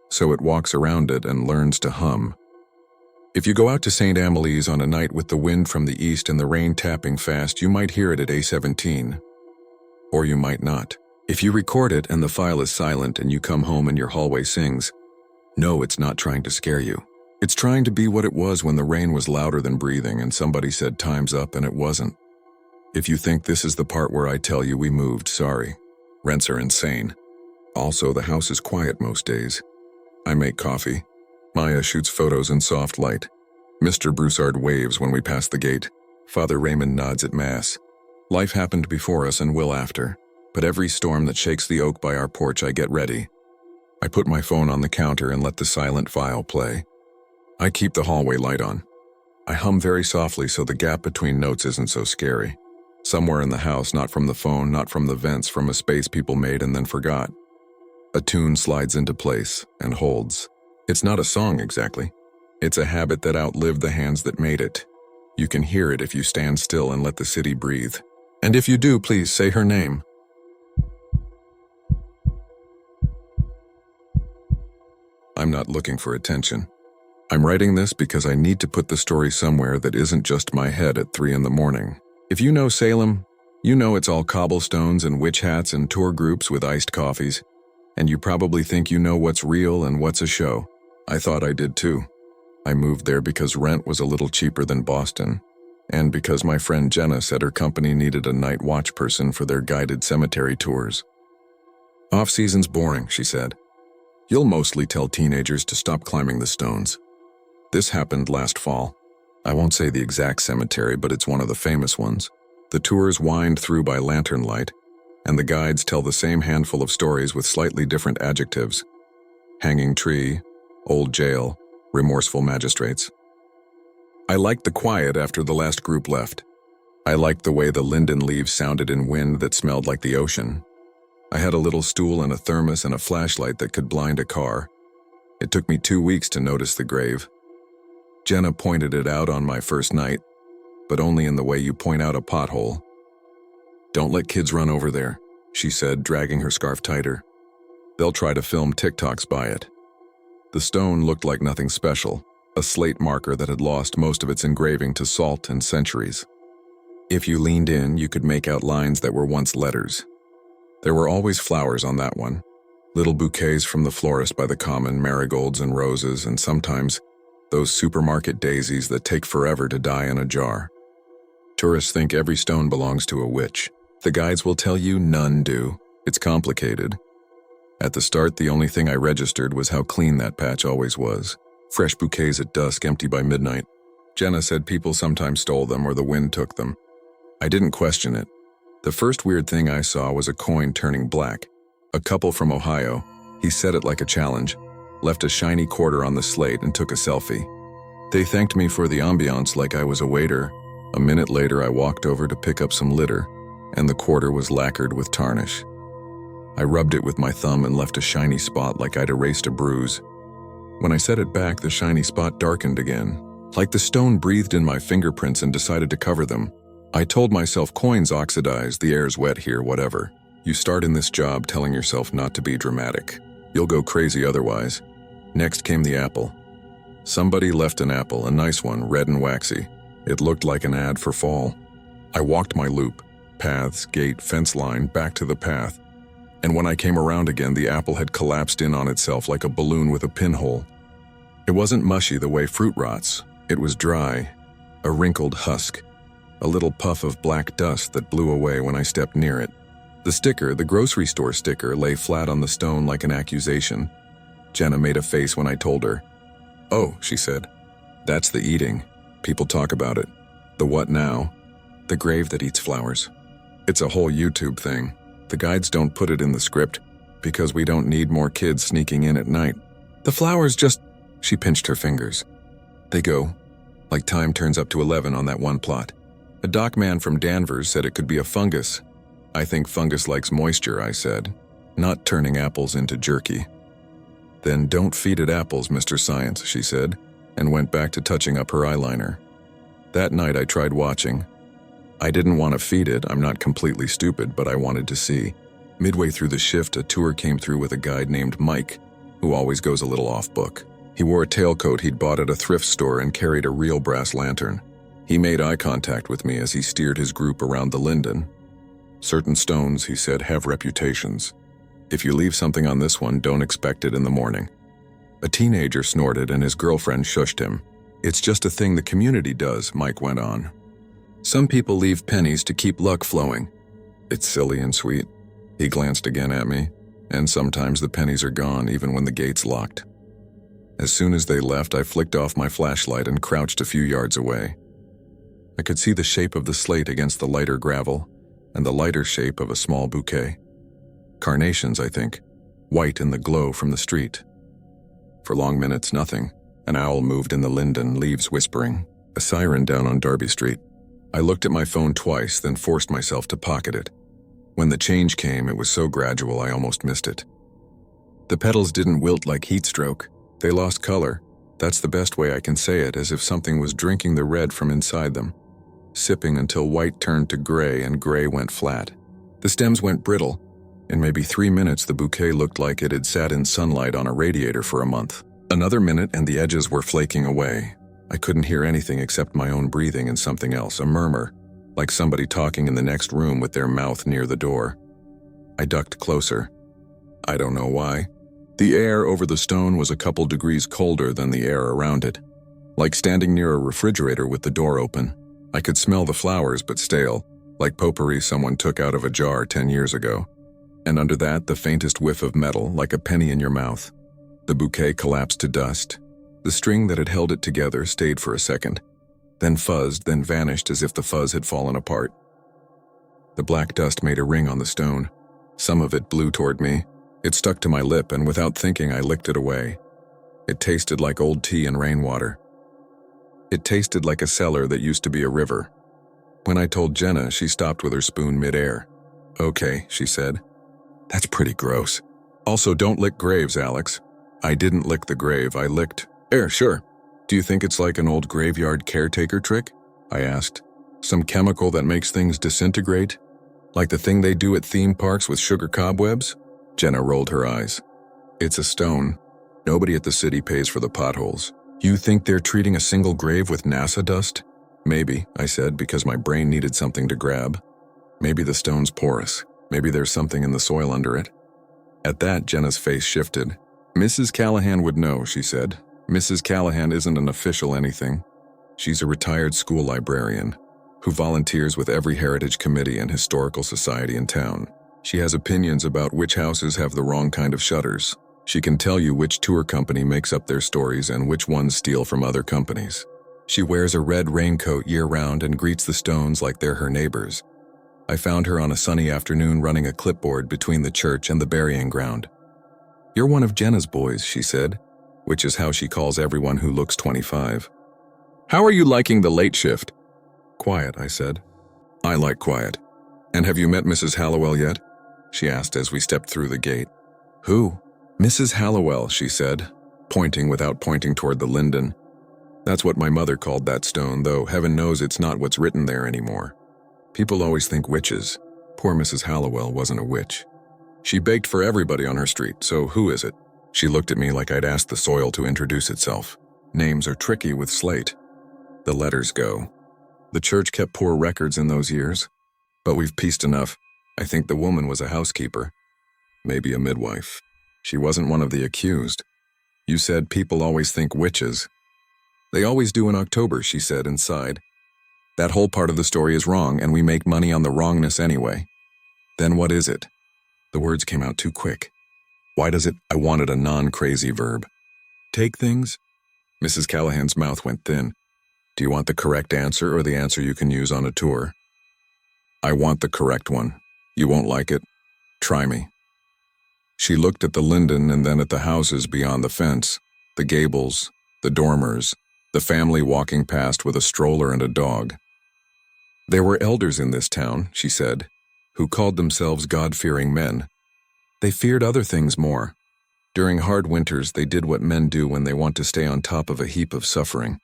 so it walks around it and learns to hum. If you go out to St. Amelie's on a night with the wind from the east and the rain tapping fast, you might hear it at A17. Or you might not. If you record it and the file is silent and you come home and your hallway sings, no, it's not trying to scare you. It's trying to be what it was when the rain was louder than breathing and somebody said time's up and it wasn't. If you think this is the part where I tell you we moved, sorry. Rents are insane. Also, the house is quiet most days. I make coffee. Maya shoots photos in soft light. Mr. Broussard waves when we pass the gate. Father Raymond nods at Mass. Life happened before us and will after. But every storm that shakes the oak by our porch, I get ready. I put my phone on the counter and let the silent file play. I keep the hallway light on. I hum very softly so the gap between notes isn't so scary. Somewhere in the house, not from the phone, not from the vents, from a space people made and then forgot. A tune slides into place and holds. It's not a song exactly. It's a habit that outlived the hands that made it. You can hear it if you stand still and let the city breathe. And if you do, please say her name. I'm not looking for attention. I'm writing this because I need to put the story somewhere that isn't just my head at 3 in the morning. If you know Salem, you know it's all cobblestones and witch hats and tour groups with iced coffees. And you probably think you know what's real and what's a show. I thought I did too. I moved there because rent was a little cheaper than Boston, and because my friend Jenna said her company needed a night watch person for their guided cemetery tours. Off-season's boring, she said. You'll mostly tell teenagers to stop climbing the stones. This happened last fall. I won't say the exact cemetery, but it's one of the famous ones. The tours wind through by lantern light, and the guides tell the same handful of stories with slightly different adjectives. Hanging tree, old jail, remorseful magistrates. I liked the quiet after the last group left. I liked the way the linden leaves sounded in wind that smelled like the ocean. I had a little stool and a thermos and a flashlight that could blind a car. It took me 2 weeks to notice the grave. Jenna pointed it out on my first night, but only in the way you point out a pothole. Don't let kids run over there, she said, dragging her scarf tighter. They'll try to film TikToks by it. The stone looked like nothing special, a slate marker that had lost most of its engraving to salt and centuries. If you leaned in, you could make out lines that were once letters. There were always flowers on that one, little bouquets from the florist by the common, marigolds and roses, and sometimes those supermarket daisies that take forever to die in a jar. Tourists think every stone belongs to a witch. The guides will tell you none do. It's complicated. At the start, the only thing I registered was how clean that patch always was. Fresh bouquets at dusk, empty by midnight. Jenna said people sometimes stole them or the wind took them. I didn't question it. The first weird thing I saw was a coin turning black. A couple from Ohio, he said it like a challenge, left a shiny quarter on the slate and took a selfie. They thanked me for the ambiance like I was a waiter. A minute later, I walked over to pick up some litter, and the quarter was lacquered with tarnish. I rubbed it with my thumb and left a shiny spot like I'd erased a bruise. When I set it back, the shiny spot darkened again, like the stone breathed in my fingerprints and decided to cover them. I told myself coins oxidize, the air's wet here, whatever. You start in this job telling yourself not to be dramatic. You'll go crazy otherwise. Next came the apple. Somebody left an apple, a nice one, red and waxy. It looked like an ad for fall. I walked my loop, paths, gate, fence line, back to the path. And when I came around again, the apple had collapsed in on itself like a balloon with a pinhole. It wasn't mushy the way fruit rots. It was dry, a wrinkled husk. A little puff of black dust that blew away when I stepped near it. The sticker, the grocery store sticker, lay flat on the stone like an accusation. Jenna made a face when I told her. Oh, she said. That's the eating. People talk about it. The what now? The grave that eats flowers. It's a whole YouTube thing. The guides don't put it in the script because we don't need more kids sneaking in at night. The flowers just... She pinched her fingers. They go, like time turns up to 11 on that one plot. A dock man from Danvers said it could be a fungus. I think fungus likes moisture, I said, not turning apples into jerky. Then don't feed it apples, Mr. Science, she said, and went back to touching up her eyeliner. That night I tried watching. I didn't want to feed it, I'm not completely stupid, but I wanted to see. Midway through the shift, a tour came through with a guide named Mike, who always goes a little off-book. He wore a tailcoat he'd bought at a thrift store and carried a real brass lantern. He made eye contact with me as he steered his group around the linden. Certain stones, he said, have reputations. If you leave something on this one, don't expect it in the morning. A teenager snorted and his girlfriend shushed him. It's just a thing the community does, Mike went on. Some people leave pennies to keep luck flowing. It's silly and sweet. He glanced again at me, and sometimes the pennies are gone even when the gate's locked. As soon as they left, I flicked off my flashlight and crouched a few yards away. I could see the shape of the slate against the lighter gravel, and the lighter shape of a small bouquet. Carnations, I think, white in the glow from the street. For long minutes, nothing. An owl moved in the linden, leaves whispering. A siren down on Darby Street. I looked at my phone twice, then forced myself to pocket it. When the change came, it was so gradual I almost missed it. The petals didn't wilt like heat stroke. They lost color. That's the best way I can say it, as if something was drinking the red from inside them, sipping until white turned to gray and gray went flat. The stems went brittle. In maybe 3 minutes, the bouquet looked like it had sat in sunlight on a radiator for a month. Another minute and the edges were flaking away. I couldn't hear anything except my own breathing and something else, a murmur, like somebody talking in the next room with their mouth near the door. I ducked closer. I don't know why. The air over the stone was a couple degrees colder than the air around it. Like standing near a refrigerator with the door open. I could smell the flowers but stale, like potpourri someone took out of a jar 10 years ago. And under that, the faintest whiff of metal, like a penny in your mouth. The bouquet collapsed to dust. The string that had held it together stayed for a second, then fuzzed, then vanished as if the fuzz had fallen apart. The black dust made a ring on the stone. Some of it blew toward me. It stuck to my lip, and without thinking, I licked it away. It tasted like old tea and rainwater. It tasted like a cellar that used to be a river. When I told Jenna, she stopped with her spoon midair. Okay, she said. That's pretty gross. Also, don't lick graves, Alex. I didn't lick the grave, I licked... Sure. Do you think it's like an old graveyard caretaker trick? I asked. Some chemical that makes things disintegrate? Like the thing they do at theme parks with sugar cobwebs? Jenna rolled her eyes. It's a stone. Nobody at the city pays for the potholes. You think they're treating a single grave with NASA dust? Maybe, I said, because my brain needed something to grab. Maybe the stone's porous. Maybe there's something in the soil under it. At that, Jenna's face shifted. Mrs. Callahan would know, she said. Mrs. Callahan isn't an official anything. She's a retired school librarian who volunteers with every heritage committee and historical society in town. She has opinions about which houses have the wrong kind of shutters. She can tell you which tour company makes up their stories and which ones steal from other companies. She wears a red raincoat year-round and greets the stones like they're her neighbors. I found her on a sunny afternoon running a clipboard between the church and the burying ground. You're one of Jenna's boys, she said, which is how she calls everyone who looks 25. How are you liking the late shift? Quiet, I said. I like quiet. And have you met Mrs. Hallowell yet? She asked as we stepped through the gate. Who? Mrs. Hallowell, she said, pointing without pointing toward the linden. That's what my mother called that stone, though heaven knows it's not what's written there anymore. People always think witches. Poor Mrs. Hallowell wasn't a witch. She baked for everybody on her street, so who is it? She looked at me like I'd asked the soil to introduce itself. Names are tricky with slate. The letters go. The church kept poor records in those years, but we've pieced enough. I think the woman was a housekeeper, maybe a midwife. She wasn't one of the accused. You said people always think witches. They always do in October, she said and sighed. That whole part of the story is wrong, and we make money on the wrongness anyway. Then what is it? The words came out too quick. Why does it? I wanted a non-crazy verb. Take things? Mrs. Callahan's mouth went thin. Do you want the correct answer or the answer you can use on a tour? I want the correct one. You won't like it? Try me. She looked at the linden and then at the houses beyond the fence, the gables, the dormers, the family walking past with a stroller and a dog. There were elders in this town, she said, who called themselves God-fearing men. They feared other things more. During hard winters, they did what men do when they want to stay on top of a heap of suffering.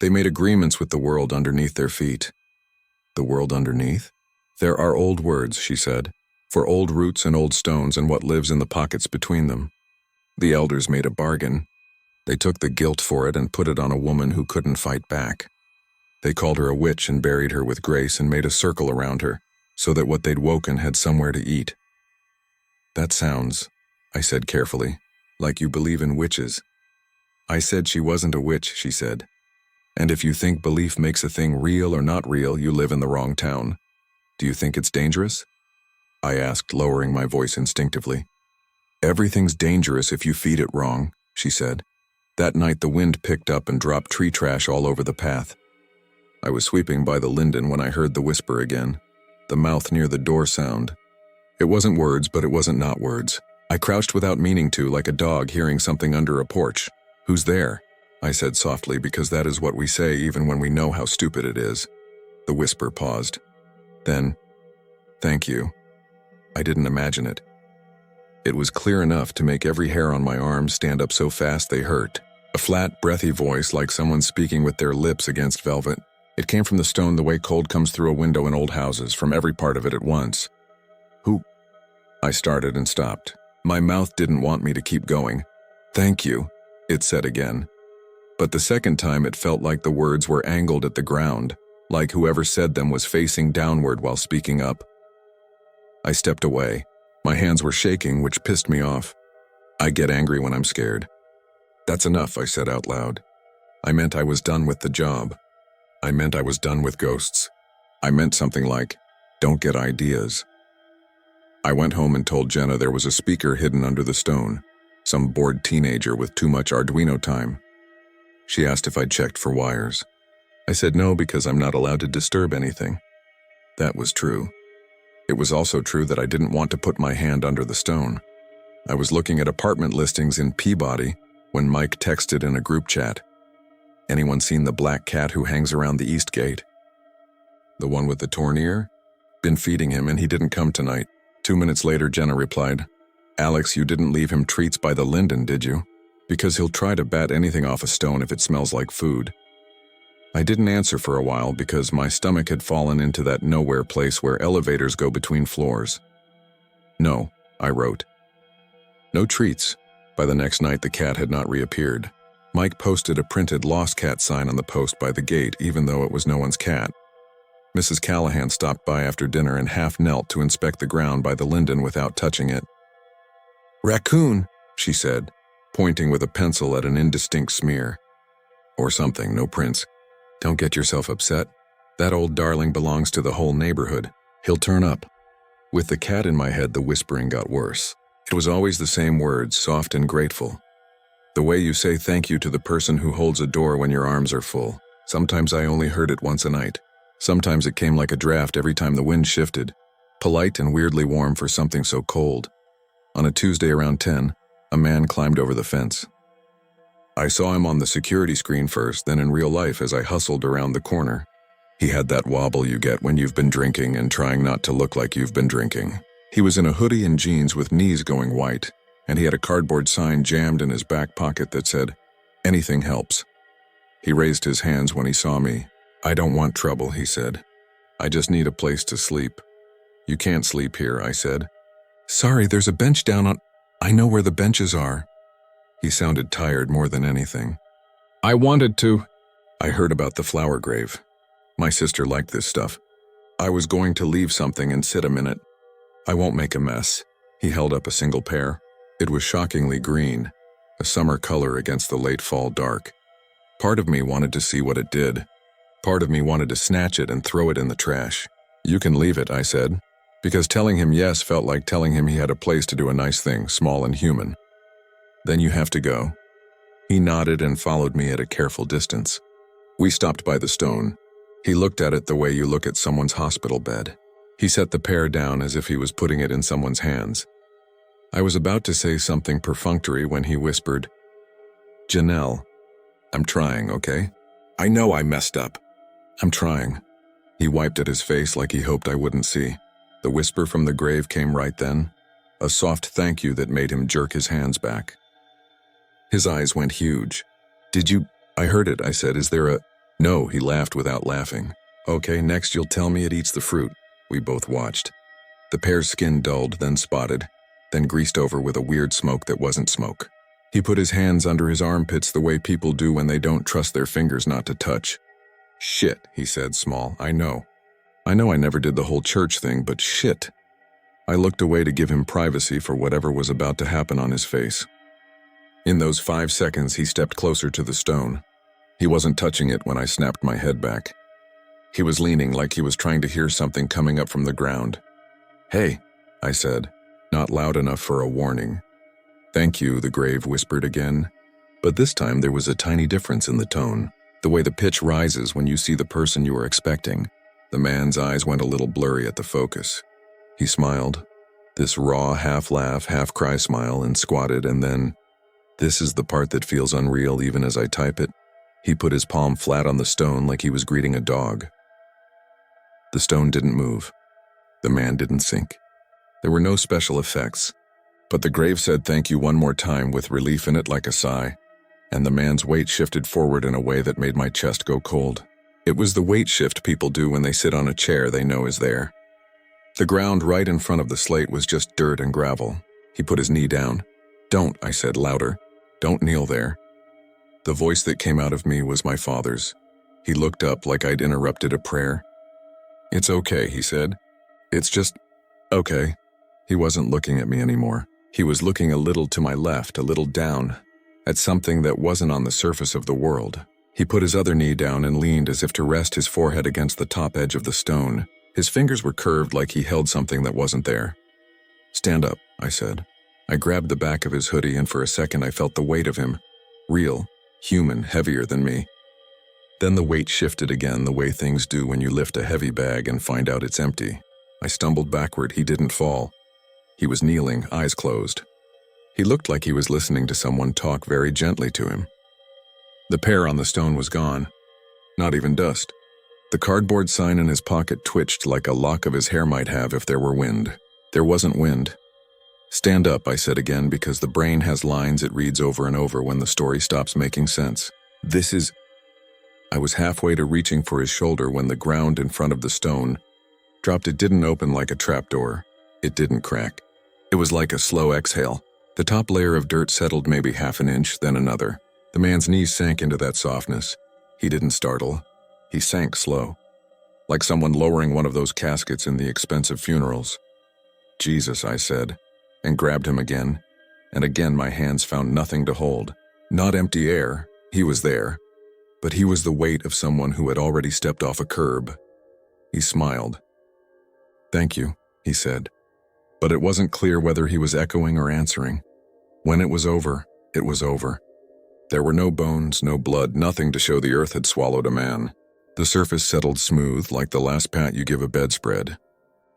They made agreements with the world underneath their feet. The world underneath? There are old words, she said, for old roots and old stones and what lives in the pockets between them. The elders made a bargain. They took the guilt for it and put it on a woman who couldn't fight back. They called her a witch and buried her with grace and made a circle around her, so that what they'd woken had somewhere to eat. That sounds, I said carefully, like you believe in witches. I said she wasn't a witch, she said. And if you think belief makes a thing real or not real, you live in the wrong town. Do you think it's dangerous? I asked, lowering my voice instinctively. Everything's dangerous if you feed it wrong, she said. That night the wind picked up and dropped tree trash all over the path. I was sweeping by the linden when I heard the whisper again, the mouth near the door sound. It wasn't words, but it wasn't not words. I crouched without meaning to, like a dog hearing something under a porch. Who's there? I said softly, because that is what we say even when we know how stupid it is. The whisper paused. Then, thank you. I didn't imagine it. It was clear enough to make every hair on my arms stand up so fast they hurt. A flat, breathy voice like someone speaking with their lips against velvet. It came from the stone the way cold comes through a window in old houses, from every part of it at once. Who? I started and stopped. My mouth didn't want me to keep going. Thank you, it said again. But the second time it felt like the words were angled at the ground, like whoever said them was facing downward while speaking up. I stepped away. My hands were shaking, which pissed me off. I get angry when I'm scared. That's enough, I said out loud. I meant I was done with the job. I meant I was done with ghosts. I meant something like, don't get ideas. I went home and told Jenna there was a speaker hidden under the stone, some bored teenager with too much Arduino time. She asked if I'd checked for wires. I said no because I'm not allowed to disturb anything. That was true. It was also true that I didn't want to put my hand under the stone. I was looking at apartment listings in Peabody when Mike texted in a group chat. Anyone seen the black cat who hangs around the east gate? The one with the torn ear? Been feeding him and he didn't come tonight. 2 minutes later, Jenna replied, Alex, you didn't leave him treats by the linden, did you? Because he'll try to bat anything off a stone if it smells like food. I didn't answer for a while because my stomach had fallen into that nowhere place where elevators go between floors. No, I wrote. No treats. By the next night, the cat had not reappeared. Mike posted a printed lost cat sign on the post by the gate, even though it was no one's cat. Mrs. Callahan stopped by after dinner and half knelt to inspect the ground by the linden without touching it. Raccoon, she said, pointing with a pencil at an indistinct smear. Or something, no prints. Don't get yourself upset. That old darling belongs to the whole neighborhood. He'll turn up. With the cat in my head, the whispering got worse. It was always the same words, soft and grateful. The way you say thank you to the person who holds a door when your arms are full. Sometimes I only heard it once a night. Sometimes it came like a draft every time the wind shifted. Polite and weirdly warm for something so cold. On a Tuesday around 10, a man climbed over the fence. I saw him on the security screen first, then in real life as I hustled around the corner. He had that wobble you get when you've been drinking and trying not to look like you've been drinking. He was in a hoodie and jeans with knees going white, and he had a cardboard sign jammed in his back pocket that said, "Anything helps." He raised his hands when he saw me. "I don't want trouble," he said. "I just need a place to sleep." "You can't sleep here," I said. "Sorry, there's a bench down on—" "I know where the benches are." He sounded tired more than anything. "I wanted to—" I heard about the flower grave. My sister liked this stuff. I was going to leave something and sit a minute. "I won't make a mess." He held up a single pear. It was shockingly green, a summer color against the late fall dark. Part of me wanted to see what it did. Part of me wanted to snatch it and throw it in the trash. "You can leave it," I said, because telling him yes felt like telling him he had a place to do a nice thing, small and human. "Then you have to go." He nodded and followed me at a careful distance. We stopped by the stone. He looked at it the way you look at someone's hospital bed. He set the pear down as if he was putting it in someone's hands. I was about to say something perfunctory when he whispered, "Janelle, I'm trying, okay? I know I messed up. I'm trying. He wiped at his face like he hoped I wouldn't see. The whisper from the grave came right then, a soft thank you that made him jerk his hands back. His eyes went huge. "Did you—" "I heard it," I said. "Is there a—" "No," he laughed without laughing. "Okay, next you'll tell me it eats the fruit." We both watched. The pair's skin dulled, then spotted, then greased over with a weird smoke that wasn't smoke. He put his hands under his armpits the way people do when they don't trust their fingers not to touch. "Shit," he said, small. I know I never did the whole church thing, but shit." I looked away to give him privacy for whatever was about to happen on his face. In those 5 seconds, he stepped closer to the stone. He wasn't touching it when I snapped my head back. He was leaning like he was trying to hear something coming up from the ground. "Hey," I said, not loud enough for a warning. "Thank you," the grave whispered again. But this time there was a tiny difference in the tone, the way the pitch rises when you see the person you are expecting. The man's eyes went a little blurry at the focus. He smiled, this raw half-laugh, half-cry smile, and squatted, and then, this is the part that feels unreal even as I type it, he put his palm flat on the stone like he was greeting a dog. The stone didn't move. The man didn't sink. There were no special effects, but the grave said thank you one more time with relief in it like a sigh, and the man's weight shifted forward in a way that made my chest go cold. It was the weight shift people do when they sit on a chair they know is there. The ground right in front of the slate was just dirt and gravel. He put his knee down. "Don't," I said louder. "Don't kneel there." The voice that came out of me was my father's. He looked up like I'd interrupted a prayer. "It's okay," he said. "It's just okay." He wasn't looking at me anymore. He was looking a little to my left, a little down, at something that wasn't on the surface of the world. He put his other knee down and leaned as if to rest his forehead against the top edge of the stone. His fingers were curved like he held something that wasn't there. "Stand up," I said. I grabbed the back of his hoodie, and for a second I felt the weight of him. Real, human, heavier than me. Then the weight shifted again, the way things do when you lift a heavy bag and find out it's empty. I stumbled backward. He didn't fall. He was kneeling, eyes closed. He looked like he was listening to someone talk very gently to him. The pear on the stone was gone. Not even dust. The cardboard sign in his pocket twitched like a lock of his hair might have if there were wind. There wasn't wind. "Stand up," I said again, because the brain has lines it reads over and over when the story stops making sense. "This is—" I was halfway to reaching for his shoulder when the ground in front of the stone dropped. It didn't open like a trapdoor. It didn't crack. It was like a slow exhale. The top layer of dirt settled maybe half an inch, then another. The man's knees sank into that softness. He didn't startle. He sank slow, like someone lowering one of those caskets in the expensive funerals. "Jesus," I said, and grabbed him again. And again my hands found nothing to hold. Not empty air. He was there. But he was the weight of someone who had already stepped off a curb. He smiled. "Thank you," he said. But it wasn't clear whether he was echoing or answering. When it was over, it was over. There were no bones, no blood, nothing to show the earth had swallowed a man. The surface settled smooth, like the last pat you give a bedspread.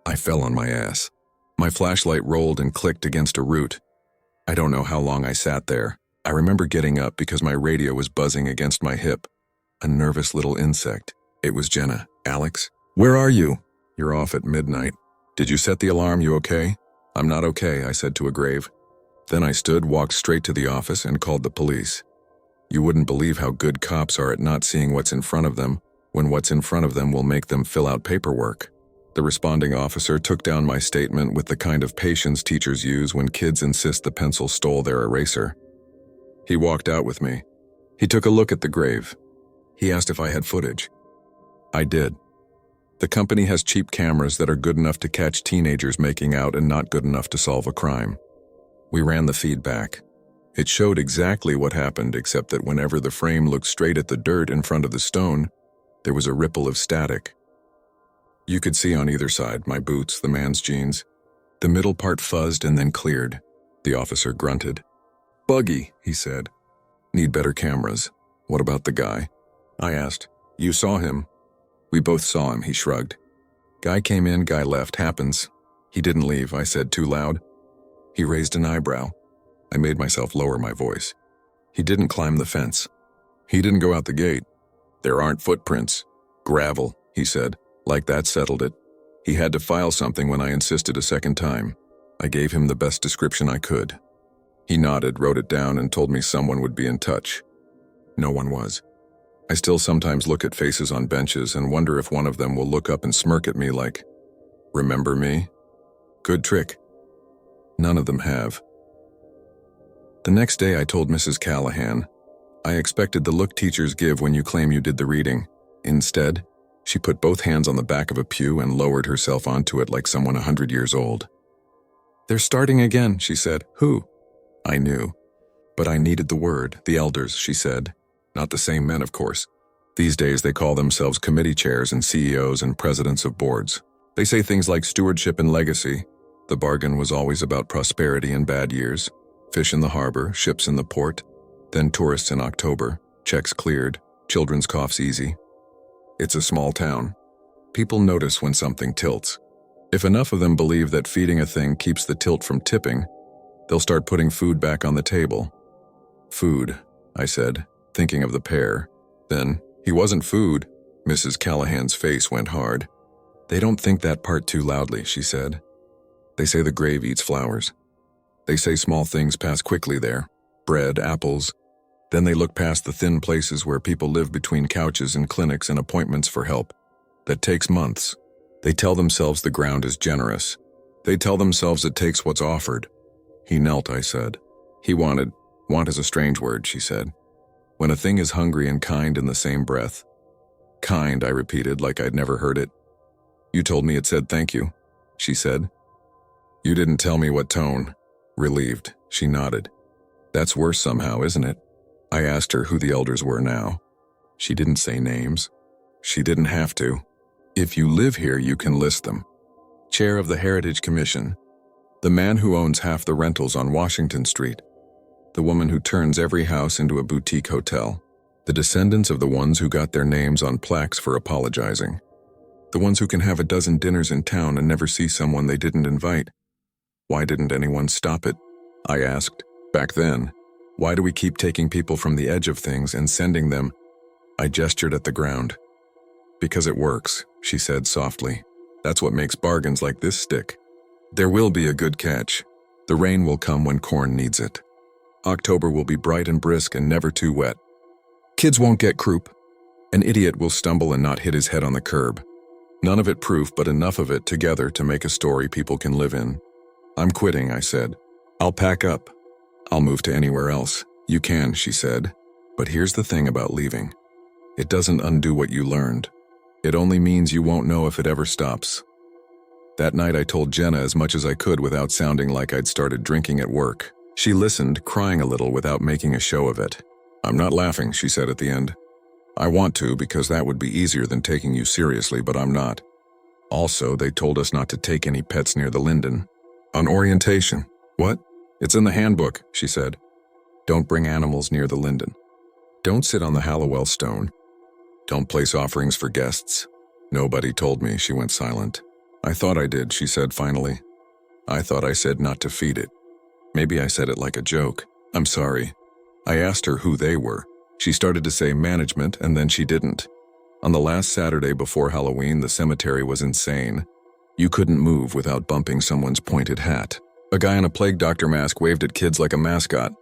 I fell on my ass. My flashlight rolled and clicked against a root. I don't know how long I sat there. I remember getting up because my radio was buzzing against my hip. A nervous little insect. It was Jenna. "Alex? Where are you?" "You're off at midnight." "Did you set the alarm? You okay?" "I'm not okay," I said to a grave. Then I stood, walked straight to the office, and called the police. You wouldn't believe how good cops are at not seeing what's in front of them, when what's in front of them will make them fill out paperwork. The responding officer took down my statement with the kind of patience teachers use when kids insist the pencil stole their eraser. He walked out with me. He took a look at the grave. He asked if I had footage. I did. The company has cheap cameras that are good enough to catch teenagers making out and not good enough to solve a crime. We ran the feed back. It showed exactly what happened, except that whenever the frame looked straight at the dirt in front of the stone, there was a ripple of static. You could see on either side, my boots, the man's jeans. The middle part fuzzed and then cleared. The officer grunted. "Buggy," he said. "Need better cameras. What about the guy?" I asked. "You saw him?" "We both saw him," he shrugged. "Guy came in, guy left. Happens." "He didn't leave," I said too loud. He raised an eyebrow. I made myself lower my voice. "He didn't climb the fence. He didn't go out the gate. There aren't footprints. Gravel," he said. Like that settled it. He had to file something when I insisted a second time. I gave him the best description I could. He nodded, wrote it down, and told me someone would be in touch. No one was. I still sometimes look at faces on benches and wonder if one of them will look up and smirk at me like, "Remember me? Good trick." None of them have. The next day I told Mrs. Callahan, I expected the look teachers give when you claim you did the reading. Instead, she put both hands on the back of a pew and lowered herself onto it like someone 100 years old. "They're starting again," she said. "Who?" I knew. But I needed the word. "The elders," she said. Not the same men, of course. These days they call themselves committee chairs and CEOs and presidents of boards. They say things like stewardship and legacy. The bargain was always about prosperity in bad years. Fish in the harbor, ships in the port, then tourists in October, checks cleared, children's coughs easy. It's a small town. People notice when something tilts. If enough of them believe that feeding a thing keeps the tilt from tipping, they'll start putting food back on the table. "Food," I said, thinking of the pair. Then, "He wasn't food." Mrs. Callahan's face went hard. "They don't think that part too loudly," she said. "They say the grave eats flowers. They say small things pass quickly there. Bread, apples. Then they look past the thin places where people live between couches and clinics and appointments for help. That takes months. They tell themselves the ground is generous. They tell themselves it takes what's offered." He knelt, I said. Want is a strange word, she said. When a thing is hungry and kind in the same breath. "Kind," I repeated like I'd never heard it. "You told me it said thank you," she said. "You didn't tell me what tone." Relieved, she nodded. "That's worse somehow, isn't it?" I asked her who the elders were now. She didn't say names. She didn't have to. "If you live here, you can list them. Chair of the Heritage Commission. The man who owns half the rentals on Washington Street. The woman who turns every house into a boutique hotel. The descendants of the ones who got their names on plaques for apologizing. The ones who can have a dozen dinners in town and never see someone they didn't invite. Why didn't anyone stop it? I asked. Back then. Why do we keep taking people from the edge of things and sending them? I gestured at the ground. "Because it works," she said softly. "That's what makes bargains like this stick. There will be a good catch. The rain will come when corn needs it. October will be bright and brisk and never too wet. Kids won't get croup. An idiot will stumble and not hit his head on the curb. None of it proof, but enough of it together to make a story people can live in." "I'm quitting," I said. "I'll pack up. I'll move to anywhere else." "You can," she said. "But here's the thing about leaving. It doesn't undo what you learned. It only means you won't know if it ever stops." That night I told Jenna as much as I could without sounding like I'd started drinking at work. She listened, crying a little without making a show of it. "I'm not laughing," she said at the end. "I want to because that would be easier than taking you seriously, but I'm not. Also, they told us not to take any pets near the Linden. On orientation." "What?" "It's in the handbook," she said. "Don't bring animals near the Linden. Don't sit on the Hallowell stone. Don't place offerings for guests." "Nobody told me," she went silent. "I thought I did," she said finally. "I thought I said not to feed it. Maybe I said it like a joke. I'm sorry." I asked her who they were. She started to say management, and then she didn't. On the last Saturday before Halloween, the cemetery was insane. You couldn't move without bumping someone's pointed hat. A guy in a plague doctor mask waved at kids like a mascot.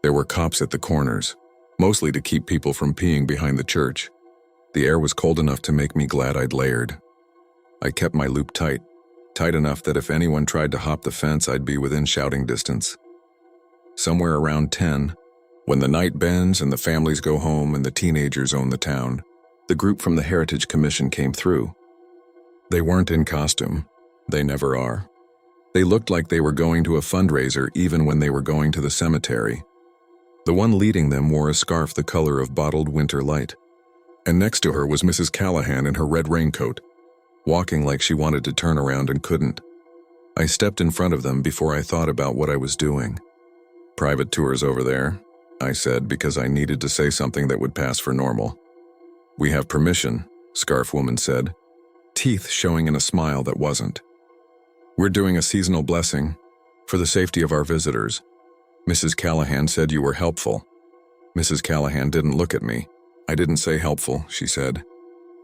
There were cops at the corners, mostly to keep people from peeing behind the church. The air was cold enough to make me glad I'd layered. I kept my loop tight enough that if anyone tried to hop the fence, I'd be within shouting distance. Somewhere around 10, when the night bends and the families go home and the teenagers own the town, the group from the Heritage Commission came through. They weren't in costume. They never are. They looked like they were going to a fundraiser even when they were going to the cemetery. The one leading them wore a scarf the color of bottled winter light. And next to her was Mrs. Callahan in her red raincoat, walking like she wanted to turn around and couldn't. I stepped in front of them before I thought about what I was doing. "Private tours over there," I said, because I needed to say something that would pass for normal. "We have permission," Scarf Woman said, teeth showing in a smile that wasn't. "We're doing a seasonal blessing for the safety of our visitors. Mrs. Callahan said you were helpful." Mrs. Callahan didn't look at me. "I didn't say helpful," she said.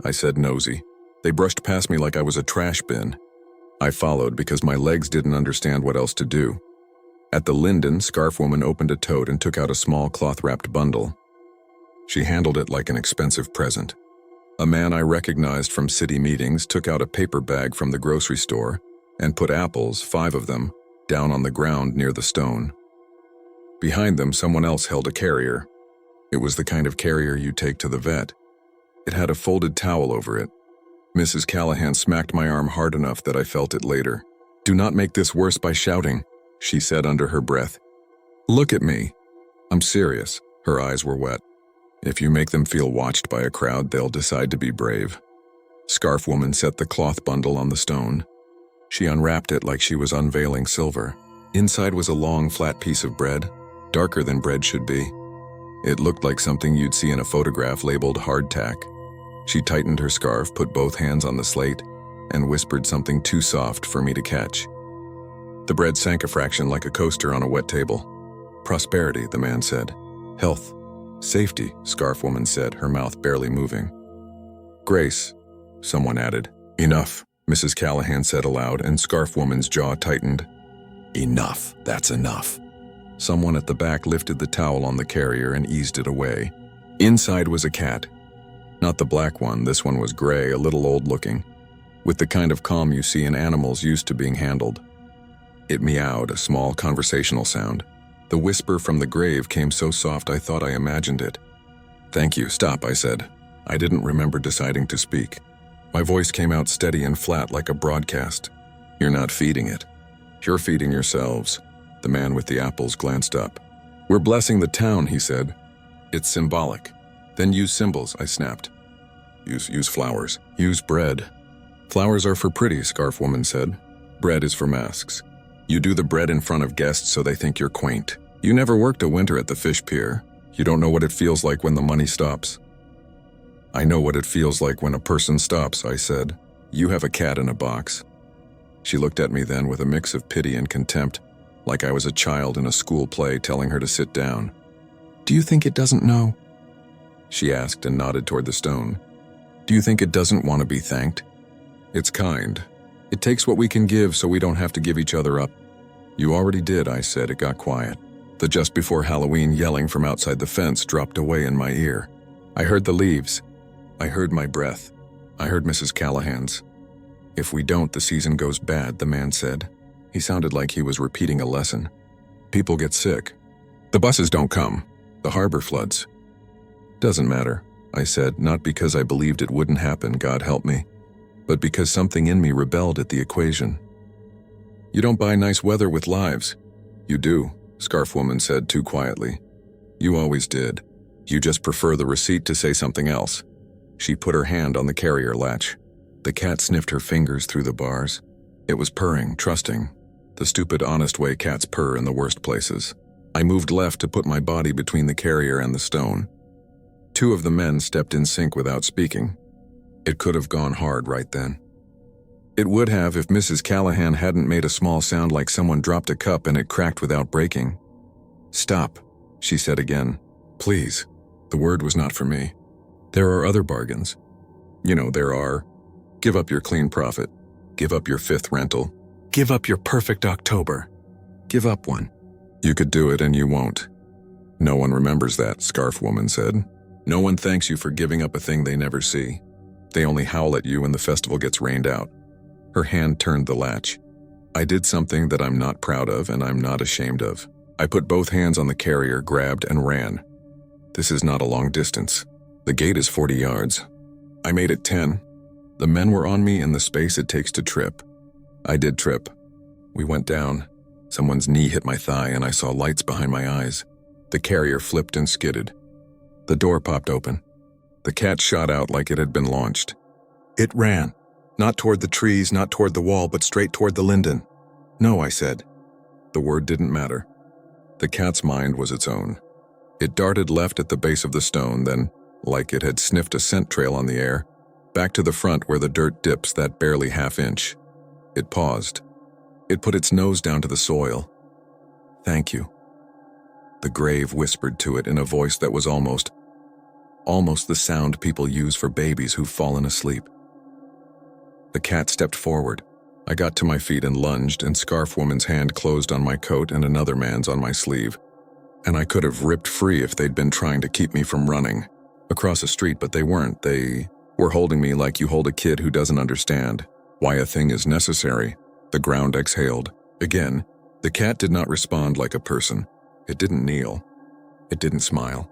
"I said nosy." They brushed past me like I was a trash bin. I followed because my legs didn't understand what else to do. At the linden, Scarf Woman opened a tote and took out a small cloth-wrapped bundle. She handled it like an expensive present. A man I recognized from city meetings took out a paper bag from the grocery store and put apples, 5 of them, down on the ground near the stone. Behind them, someone else held a carrier. It was the kind of carrier you take to the vet. It had a folded towel over it. Mrs. Callahan smacked my arm hard enough that I felt it later. "Do not make this worse by shouting," she said under her breath. "Look at me. I'm serious." Her eyes were wet. "If you make them feel watched by a crowd, they'll decide to be brave." Scarf Woman set the cloth bundle on the stone. She unwrapped it like she was unveiling silver. Inside was a long, flat piece of bread, darker than bread should be. It looked like something you'd see in a photograph labeled hardtack. She tightened her scarf, put both hands on the slate, and whispered something too soft for me to catch. The bread sank a fraction like a coaster on a wet table. "Prosperity," the man said. "Health. Safety," Scarf Woman said, her mouth barely moving. "Grace," someone added. "Enough," Mrs. Callahan said aloud, and Scarf Woman's jaw tightened. "Enough. That's enough." Someone at the back lifted the towel on the carrier and eased it away. Inside was a cat. Not the black one, this one was gray, a little old-looking, with the kind of calm you see in animals used to being handled. It meowed, a small conversational sound. The whisper from the grave came so soft I thought I imagined it. "Thank you, stop," I said. I didn't remember deciding to speak. My voice came out steady and flat like a broadcast. "You're not feeding it. You're feeding yourselves." The man with the apples glanced up. "We're blessing the town," he said. "It's symbolic." "Then use symbols," I snapped. Use flowers. Use bread." "Flowers are for pretty," Scarf Woman said. "Bread is for masks. You do the bread in front of guests so they think you're quaint. You never worked a winter at the fish pier. You don't know what it feels like when the money stops." "I know what it feels like when a person stops," I said. "You have a cat in a box." She looked at me then with a mix of pity and contempt, like I was a child in a school play telling her to sit down. "Do you think it doesn't know?" she asked and nodded toward the stone. "Do you think it doesn't want to be thanked? It's kind. It takes what we can give so we don't have to give each other up." "You already did," I said. It got quiet. The just before Halloween yelling from outside the fence dropped away in my ear. I heard the leaves. I heard my breath. I heard Mrs. Callahan's. "If we don't, the season goes bad," the man said. He sounded like he was repeating a lesson. "People get sick. The buses don't come. The harbor floods." "Doesn't matter," I said, not because I believed it wouldn't happen, God help me, but because something in me rebelled at the equation. "You don't buy nice weather with lives." "You do," Scarf Woman said too quietly. "You always did. You just prefer the receipt to say something else." She put her hand on the carrier latch. The cat sniffed her fingers through the bars. It was purring, trusting. The stupid, honest way cats purr in the worst places. I moved left to put my body between the carrier and the stone. 2 of the men stepped in sync without speaking. It could have gone hard right then. It would have if Mrs. Callahan hadn't made a small sound like someone dropped a cup and it cracked without breaking. "Stop," she said again. "Please." The word was not for me. "There are other bargains. You know, there are. Give up your clean profit. Give up your 5th rental. Give up your perfect October. Give up one. You could do it and you won't. No one remembers that," Scarf Woman said. "No one thanks you for giving up a thing they never see. They only howl at you when the festival gets rained out." Her hand turned the latch. I did something that I'm not proud of and I'm not ashamed of. I put both hands on the carrier, grabbed, and ran. This is not a long distance. The gate is 40 yards. I made it 10. The men were on me in the space it takes to trip. I did trip. We went down. Someone's knee hit my thigh and I saw lights behind my eyes. The carrier flipped and skidded. The door popped open. The cat shot out like it had been launched. It ran. Not toward the trees, not toward the wall, but straight toward the linden. "No," I said. The word didn't matter. The cat's mind was its own. It darted left at the base of the stone, then, like it had sniffed a scent trail on the air, back to the front where the dirt dips that barely half-inch. It paused. It put its nose down to the soil. "Thank you." The grave whispered to it in a voice that was almost the sound people use for babies who've fallen asleep. The cat stepped forward. I got to my feet and lunged, and Scarf Woman's hand closed on my coat and another man's on my sleeve. And I could have ripped free if they'd been trying to keep me from running across the street, but they weren't. They were holding me like you hold a kid who doesn't understand why a thing is necessary. The ground exhaled. Again, the cat did not respond like a person. It didn't kneel. It didn't smile.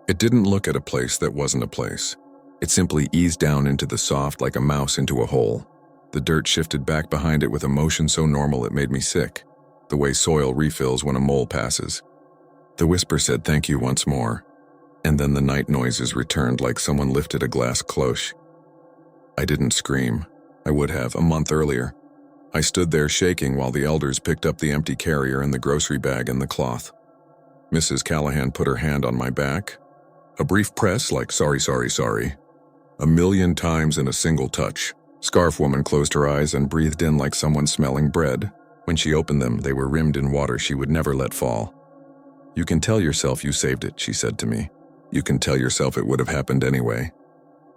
It didn't look at a place that wasn't a place. It simply eased down into the soft like a mouse into a hole. The dirt shifted back behind it with a motion so normal it made me sick, the way soil refills when a mole passes. The whisper said thank you once more, and then the night noises returned like someone lifted a glass cloche. I didn't scream. I would have, a month earlier. I stood there shaking while the elders picked up the empty carrier and the grocery bag and the cloth. Mrs. Callahan put her hand on my back. A brief press like sorry, sorry, sorry. 1,000,000 times in a single touch. Scarf Woman closed her eyes and breathed in like someone smelling bread. When she opened them, they were rimmed in water she would never let fall. You can tell yourself you saved it, she said to me. You can tell yourself it would have happened anyway.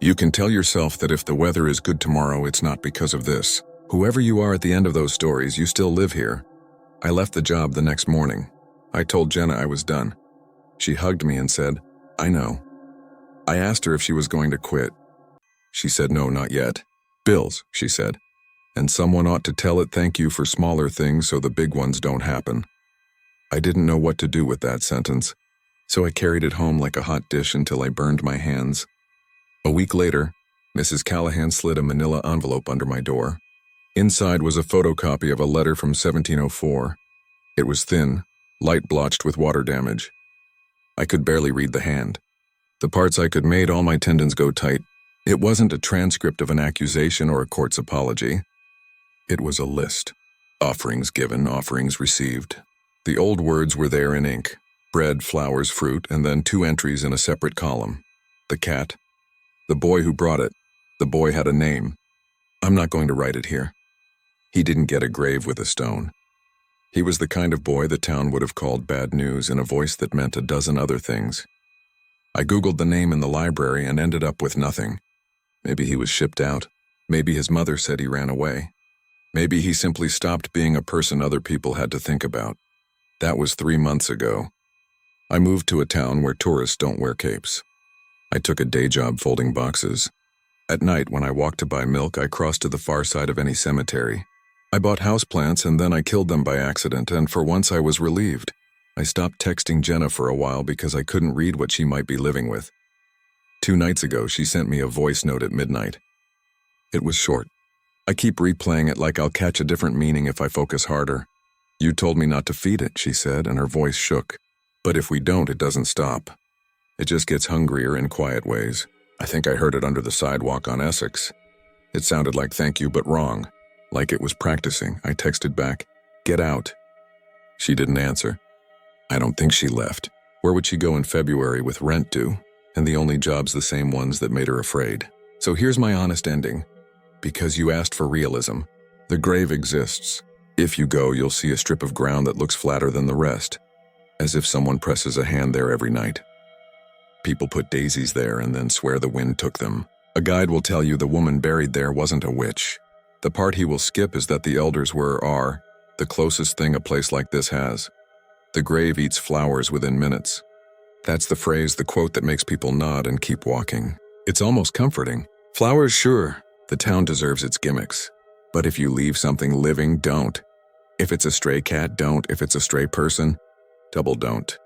You can tell yourself that if the weather is good tomorrow, it's not because of this. Whoever you are at the end of those stories, you still live here. I left the job the next morning. I told Jenna I was done. She hugged me and said, I know. I asked her if she was going to quit. She said no, not yet. Bills, she said. And someone ought to tell it thank you for smaller things so the big ones don't happen. I didn't know what to do with that sentence, so I carried it home like a hot dish until I burned my hands. A week later, Mrs. Callahan slid a manila envelope under my door. Inside was a photocopy of a letter from 1704. It was thin, light blotched with water damage. I could barely read the hand. The parts I could made all my tendons go tight. It wasn't a transcript of an accusation or a court's apology. It was a list. Offerings given, offerings received. The old words were there in ink. Bread, flowers, fruit, and then 2 entries in a separate column. The cat. The boy who brought it. The boy had a name. I'm not going to write it here. He didn't get a grave with a stone. He was the kind of boy the town would have called bad news in a voice that meant a dozen other things. I Googled the name in the library and ended up with nothing. Maybe he was shipped out. Maybe his mother said he ran away. Maybe he simply stopped being a person other people had to think about. That was 3 months ago. I moved to a town where tourists don't wear capes. I took a day job folding boxes. At night, when I walked to buy milk, I crossed to the far side of any cemetery. I bought houseplants and then I killed them by accident, and for once I was relieved. I stopped texting Jenna for a while because I couldn't read what she might be living with. 2 nights ago, she sent me a voice note at midnight. It was short. I keep replaying it like I'll catch a different meaning if I focus harder. You told me not to feed it, she said, and her voice shook. But if we don't, it doesn't stop. It just gets hungrier in quiet ways. I think I heard it under the sidewalk on Essex. It sounded like thank you, but wrong. Like it was practicing. I texted back, get out. She didn't answer. I don't think she left. Where would she go in February with rent due? And the only jobs the same ones that made her afraid. So here's my honest ending. Because you asked for realism. The grave exists. If you go, you'll see a strip of ground that looks flatter than the rest. As if someone presses a hand there every night. People put daisies there and then swear the wind took them. A guide will tell you the woman buried there wasn't a witch. The part he will skip is that the elders are the closest thing a place like this has. The grave eats flowers within minutes. That's the phrase, the quote that makes people nod and keep walking. It's almost comforting. Flowers, sure. The town deserves its gimmicks. But if you leave something living, don't. If it's a stray cat, don't. If it's a stray person, double don't.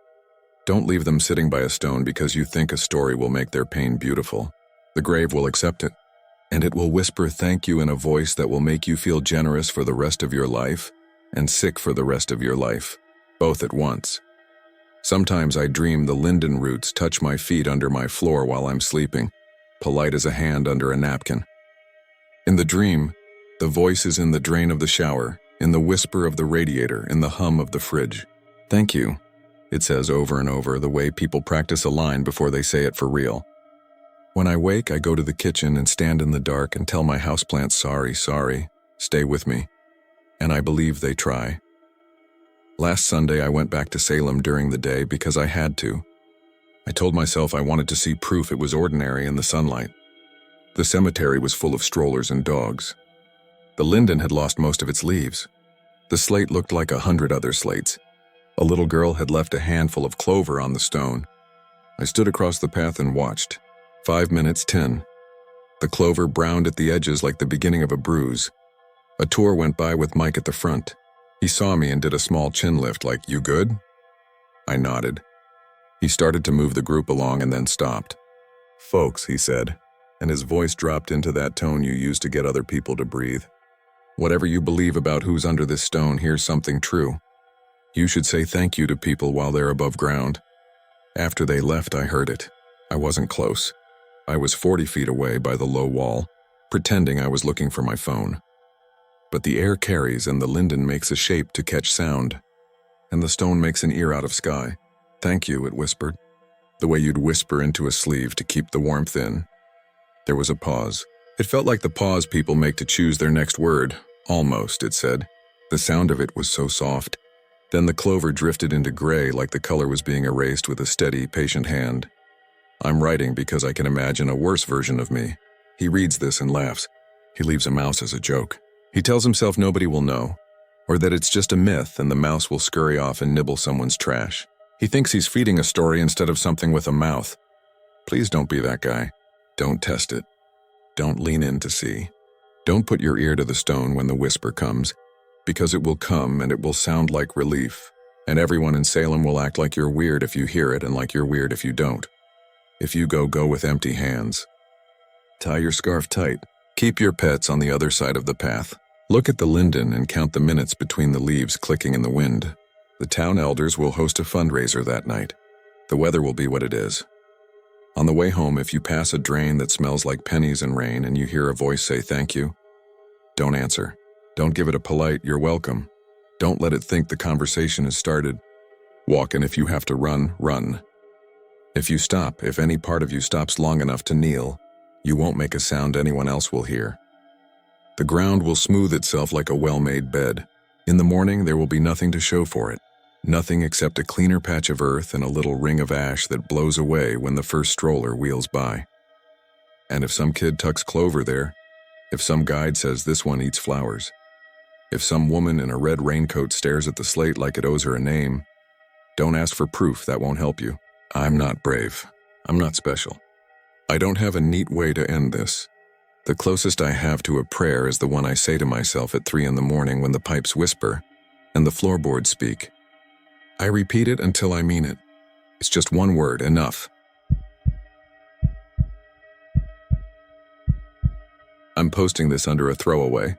Don't leave them sitting by a stone because you think a story will make their pain beautiful. The grave will accept it, and it will whisper thank you in a voice that will make you feel generous for the rest of your life and sick for the rest of your life, both at once. Sometimes I dream the linden roots touch my feet under my floor while I'm sleeping, polite as a hand under a napkin. In the dream, the voice is in the drain of the shower, in the whisper of the radiator, in the hum of the fridge. Thank you, it says over and over, the way people practice a line before they say it for real. When I wake, I go to the kitchen and stand in the dark and tell my houseplants sorry, sorry, stay with me. And I believe they try. Last Sunday, I went back to Salem during the day because I had to. I told myself I wanted to see proof it was ordinary in the sunlight. The cemetery was full of strollers and dogs. The linden had lost most of its leaves. The slate looked like 100 other slates. A little girl had left a handful of clover on the stone. I stood across the path and watched. 5 minutes, 10. The clover browned at the edges like the beginning of a bruise. A tour went by with Mike at the front. He saw me and did a small chin lift like, "You good?" I nodded. He started to move the group along and then stopped. "Folks," he said, and his voice dropped into that tone you use to get other people to breathe. "Whatever you believe about who's under this stone, here's something true. You should say thank you to people while they're above ground." After they left, I heard it. I wasn't close. I was 40 feet away by the low wall, pretending I was looking for my phone. But the air carries and the linden makes a shape to catch sound, and the stone makes an ear out of sky. "Thank you," it whispered, the way you'd whisper into a sleeve to keep the warmth in. There was a pause. It felt like the pause people make to choose their next word. "Almost," it said. The sound of it was so soft. Then the clover drifted into gray like the color was being erased with a steady, patient hand. I'm writing because I can imagine a worse version of me. He reads this and laughs. He leaves a mouse as a joke. He tells himself nobody will know, or that it's just a myth and the mouse will scurry off and nibble someone's trash. He thinks he's feeding a story instead of something with a mouth. Please don't be that guy. Don't test it. Don't lean in to see. Don't put your ear to the stone when the whisper comes, because it will come and it will sound like relief, and everyone in Salem will act like you're weird if you hear it and like you're weird if you don't. If you go with empty hands. Tie your scarf tight. Keep your pets on the other side of the path. Look at the linden and count the minutes between the leaves clicking in the wind. The town elders will host a fundraiser that night. The weather will be what it is. On the way home, if you pass a drain that smells like pennies and rain and you hear a voice say thank you, don't answer. Don't give it a polite "you're welcome." Don't let it think the conversation has started. Walk, and if you have to run, run. If you stop, if any part of you stops long enough to kneel, you won't make a sound anyone else will hear. The ground will smooth itself like a well-made bed. In the morning, there will be nothing to show for it. Nothing except a cleaner patch of earth and a little ring of ash that blows away when the first stroller wheels by. And if some kid tucks clover there, if some guide says this one eats flowers, if some woman in a red raincoat stares at the slate like it owes her a name, don't ask for proof, that won't help you. I'm not brave. I'm not special. I don't have a neat way to end this. The closest I have to a prayer is the one I say to myself at 3 a.m. when the pipes whisper and the floorboards speak. I repeat it until I mean it. It's just one word, enough. I'm posting this under a throwaway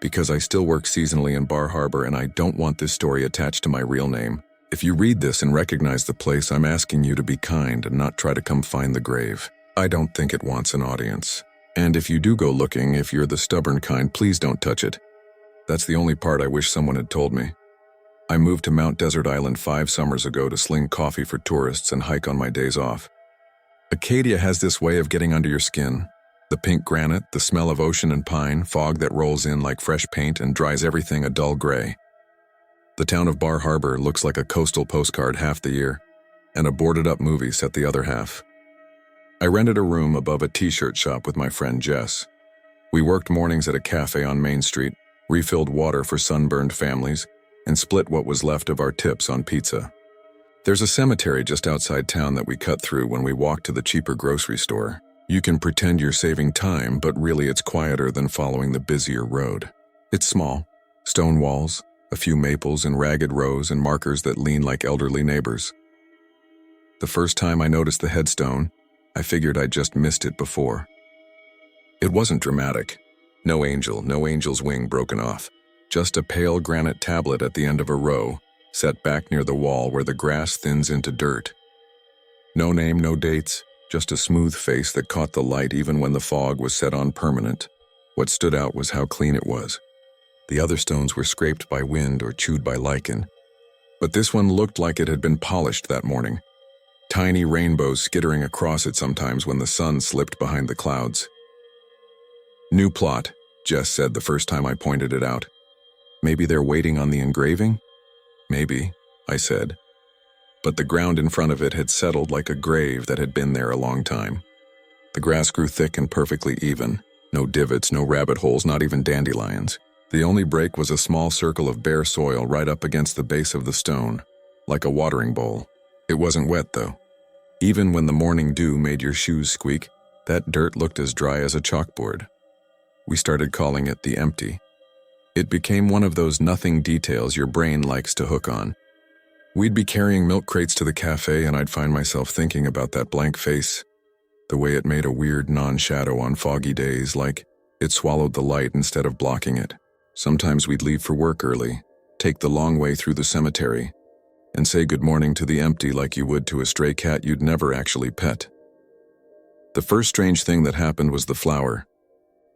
because I still work seasonally in Bar Harbor and I don't want this story attached to my real name. If you read this and recognize the place, I'm asking you to be kind and not try to come find the grave. I don't think it wants an audience. And if you do go looking, if you're the stubborn kind, please don't touch it. That's the only part I wish someone had told me. I moved to Mount Desert Island 5 summers ago to sling coffee for tourists and hike on my days off. Acadia has this way of getting under your skin. The pink granite, the smell of ocean and pine, fog that rolls in like fresh paint and dries everything a dull gray. The town of Bar Harbor looks like a coastal postcard half the year, and a boarded-up movie set the other half. I rented a room above a t-shirt shop with my friend Jess. We worked mornings at a cafe on Main Street, refilled water for sunburned families, and split what was left of our tips on pizza. There's a cemetery just outside town that we cut through when we walk to the cheaper grocery store. You can pretend you're saving time, but really it's quieter than following the busier road. It's small, stone walls, a few maples in ragged rows and markers that lean like elderly neighbors. The first time I noticed the headstone, I figured I'd just missed it before. It wasn't dramatic. No angel, no angel's wing broken off. Just a pale granite tablet at the end of a row, set back near the wall where the grass thins into dirt. No name, no dates, just a smooth face that caught the light even when the fog was set on permanent. What stood out was how clean it was. The other stones were scraped by wind or chewed by lichen. But this one looked like it had been polished that morning. Tiny rainbows skittering across it sometimes when the sun slipped behind the clouds. "New plot," Jess said the first time I pointed it out. "Maybe they're waiting on the engraving?" "Maybe," I said. But the ground in front of it had settled like a grave that had been there a long time. The grass grew thick and perfectly even, No divots, no rabbit holes, not even dandelions. The only break was a small circle of bare soil right up against the base of the stone, like a watering bowl. It wasn't wet, though. Even when the morning dew made your shoes squeak, that dirt looked as dry as a chalkboard. We started calling it the empty. It became one of those nothing details your brain likes to hook on. We'd be carrying milk crates to the cafe and I'd find myself thinking about that blank face, the way it made a weird non-shadow on foggy days, like it swallowed the light instead of blocking it. Sometimes we'd leave for work early, take the long way through the cemetery, and say good morning to the empty like you would to a stray cat you'd never actually pet. The first strange thing that happened was the flower.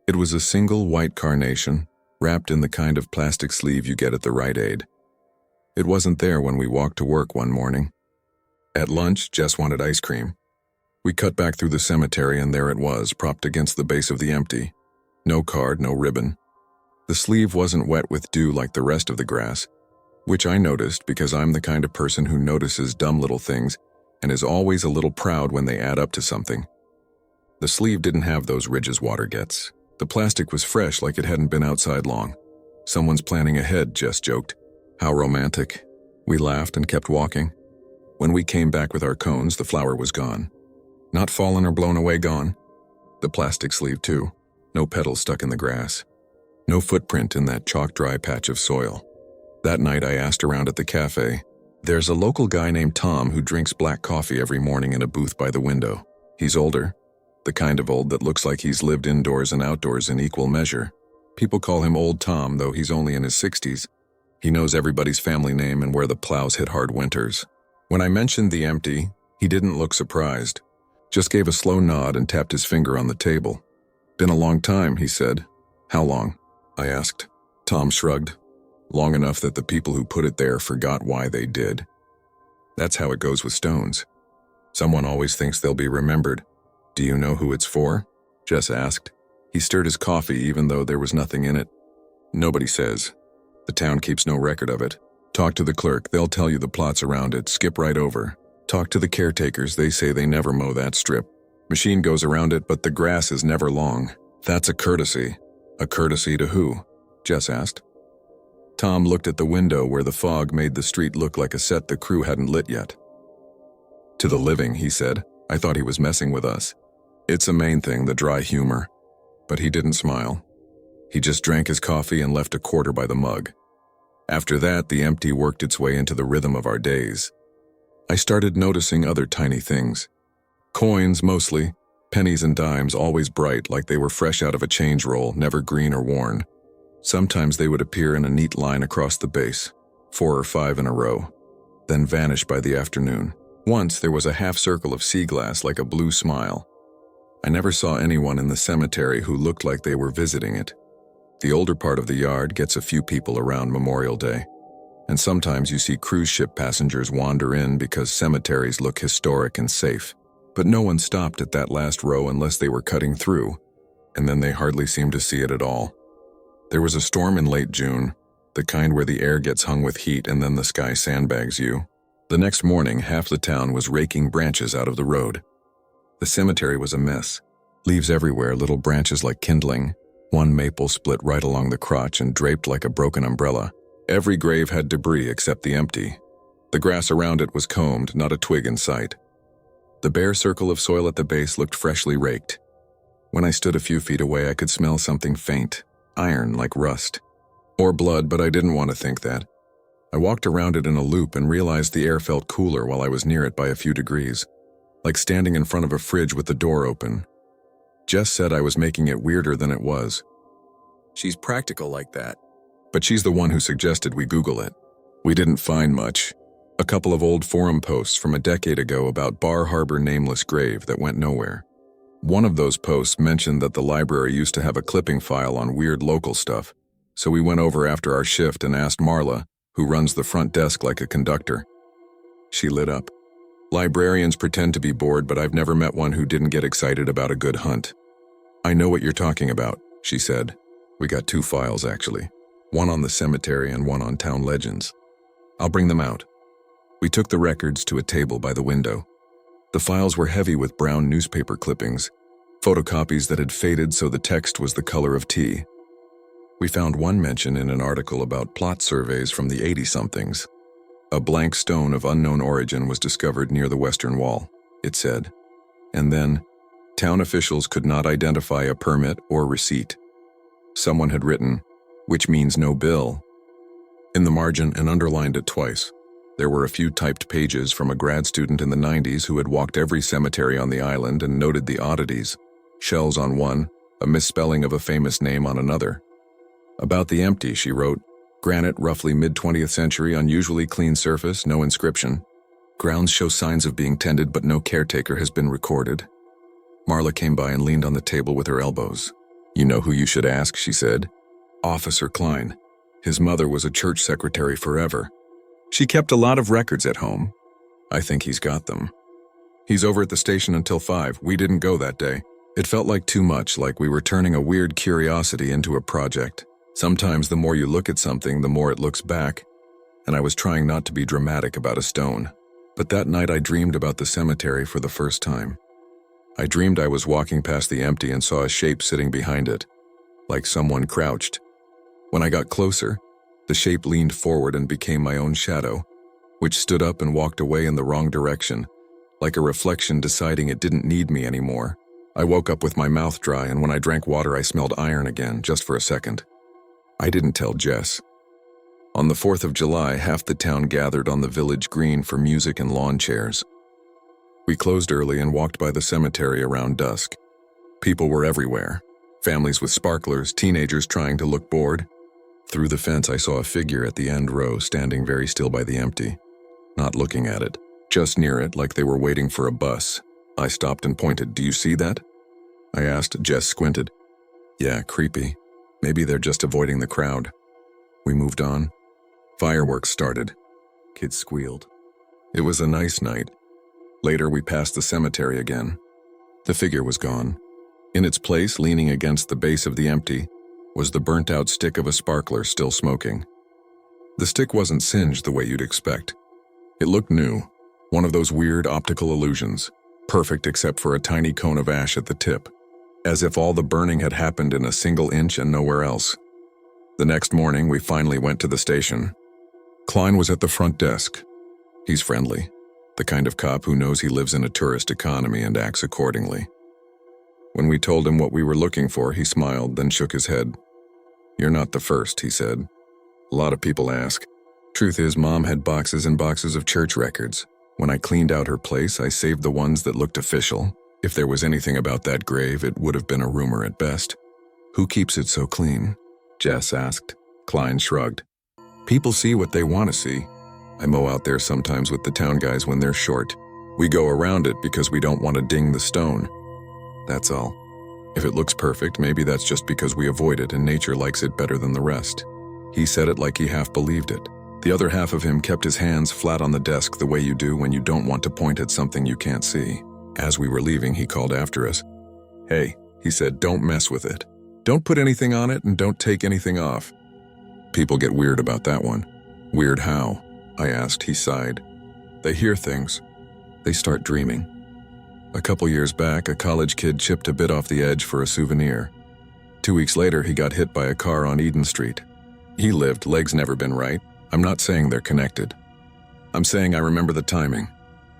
It was a single white carnation, wrapped in the kind of plastic sleeve you get at the Rite Aid. It wasn't there when we walked to work one morning. At lunch, Jess wanted ice cream. We cut back through the cemetery and there it was, propped against the base of the empty. No card, no ribbon. The sleeve wasn't wet with dew like the rest of the grass, which I noticed because I'm the kind of person who notices dumb little things and is always a little proud when they add up to something. The sleeve didn't have those ridges water gets. The plastic was fresh like it hadn't been outside long. Someone's planning ahead, Jess joked. How romantic. We laughed and kept walking. When we came back with our cones, the flower was gone. Not fallen or blown away, gone. The plastic sleeve too. No petals stuck in the grass. No footprint in that chalk-dry patch of soil. That night I asked around at the cafe. There's a local guy named Tom who drinks black coffee every morning in a booth by the window. He's older. The kind of old that looks like he's lived indoors and outdoors in equal measure. People call him Old Tom, though he's only in his 60s. He knows everybody's family name and where the plows hit hard winters. When I mentioned the empty, he didn't look surprised. Just gave a slow nod and tapped his finger on the table. Been a long time, he said. How long? I asked. Tom shrugged. Long enough that the people who put it there forgot why they did. That's how it goes with stones. Someone always thinks they'll be remembered. Do you know who it's for? Jess asked. He stirred his coffee even though there was nothing in it. Nobody says. The town keeps no record of it. Talk to the clerk, they'll tell you the plots around it, skip right over. Talk to the caretakers, they say they never mow that strip. Machine goes around it, but the grass is never long. That's a courtesy. A courtesy to who? Jess asked. Tom looked at the window where the fog made the street look like a set the crew hadn't lit yet. To the living, he said. I thought he was messing with us. It's a main thing, the dry humor. But he didn't smile. He just drank his coffee and left a quarter by the mug. After that, the empty worked its way into the rhythm of our days. I started noticing other tiny things. Coins, mostly. Pennies and dimes, always bright, like they were fresh out of a change roll, never green or worn. Sometimes they would appear in a neat line across the base, 4 or 5 in a row, then vanish by the afternoon. Once there was a half circle of sea glass like a blue smile. I never saw anyone in the cemetery who looked like they were visiting it. The older part of the yard gets a few people around Memorial Day, and sometimes you see cruise ship passengers wander in because cemeteries look historic and safe. But no one stopped at that last row unless they were cutting through, and then they hardly seemed to see it at all. There was a storm in late June, the kind where the air gets hung with heat and then the sky sandbags you. The next morning, half the town was raking branches out of the road. The cemetery was a mess. Leaves everywhere, little branches like kindling. One maple split right along the crotch and draped like a broken umbrella. Every grave had debris except the empty. The grass around it was combed, not a twig in sight. The bare circle of soil at the base looked freshly raked. When I stood a few feet away, I could smell something faint, iron like rust. Or blood, but I didn't want to think that. I walked around it in a loop and realized the air felt cooler while I was near it by a few degrees, like standing in front of a fridge with the door open. Jess said I was making it weirder than it was. She's practical like that. But she's the one who suggested we Google it. We didn't find much. A couple of old forum posts from a decade ago about Bar Harbor nameless grave that went nowhere. One of those posts mentioned that the library used to have a clipping file on weird local stuff, so we went over after our shift and asked Marla, who runs the front desk like a conductor. She lit up. Librarians pretend to be bored, but I've never met one who didn't get excited about a good hunt. I know what you're talking about, she said. We got 2 files, actually. One on the cemetery and one on town legends. I'll bring them out. We took the records to a table by the window. The files were heavy with brown newspaper clippings, photocopies that had faded so the text was the color of tea. We found one mention in an article about plot surveys from the 80-somethings. A blank stone of unknown origin was discovered near the western wall, it said. And then, town officials could not identify a permit or receipt. Someone had written, "which means no bill," in the margin and underlined it twice. There were a few typed pages from a grad student in the 90s who had walked every cemetery on the island and noted the oddities. Shells on one, a misspelling of a famous name on another. About the empty, she wrote, "Granite, roughly mid-20th century, unusually clean surface, no inscription. Grounds show signs of being tended, but no caretaker has been recorded." Marla came by and leaned on the table with her elbows. "You know who you should ask," she said. "Officer Klein. His mother was a church secretary forever. She kept a lot of records at home. I think he's got them. He's over at the station until 5. We didn't go that day. It felt like too much, like we were turning a weird curiosity into a project. Sometimes the more you look at something, the more it looks back, and I was trying not to be dramatic about a stone. But that night I dreamed about the cemetery for the first time. I dreamed I was walking past the empty and saw a shape sitting behind it, like someone crouched. When I got closer, the shape leaned forward and became my own shadow, which stood up and walked away in the wrong direction, like a reflection deciding it didn't need me anymore. I woke up with my mouth dry, and when I drank water I smelled iron again, just for a second. I didn't tell Jess. On the 4th of July, half the town gathered on the village green for music and lawn chairs. We closed early and walked by the cemetery around dusk. People were everywhere. Families with sparklers, teenagers trying to look bored. Through the fence I saw a figure at the end row standing very still by the empty, not looking at it, just near it like they were waiting for a bus. I stopped and pointed. "Do you see that?" I asked. Jess squinted. "Yeah, creepy. Maybe they're just avoiding the crowd." We moved on. Fireworks started. Kids squealed. It was a nice night. Later we passed the cemetery again. The figure was gone. In its place, leaning against the base of the empty, was the burnt-out stick of a sparkler still smoking. The stick wasn't singed the way you'd expect. It looked new, one of those weird optical illusions, perfect except for a tiny cone of ash at the tip, as if all the burning had happened in a single inch and nowhere else. The next morning, we finally went to the station. Klein was at the front desk. He's friendly, the kind of cop who knows he lives in a tourist economy and acts accordingly. When we told him what we were looking for, he smiled, then shook his head. "You're not the first," he said. "A lot of people ask. Truth is, Mom had boxes and boxes of church records. When I cleaned out her place, I saved the ones that looked official. If there was anything about that grave, it would have been a rumor at best." "Who keeps it so clean?" Jess asked. Klein shrugged. "People see what they want to see. I mow out there sometimes with the town guys when they're short. We go around it because we don't want to ding the stone. That's all. If it looks perfect, maybe that's just because we avoid it and nature likes it better than the rest." He said it like he half believed it. The other half of him kept his hands flat on the desk the way you do when you don't want to point at something you can't see. As we were leaving, he called after us. "Hey," he said, "don't mess with it. Don't put anything on it and don't take anything off." People get weird about that one. "Weird how?" I asked. He sighed. "They hear things. They start dreaming." A couple years back, a college kid chipped a bit off the edge for a souvenir. 2 weeks later, he got hit by a car on Eden Street. He lived, legs never been right. I'm not saying they're connected. I'm saying I remember the timing.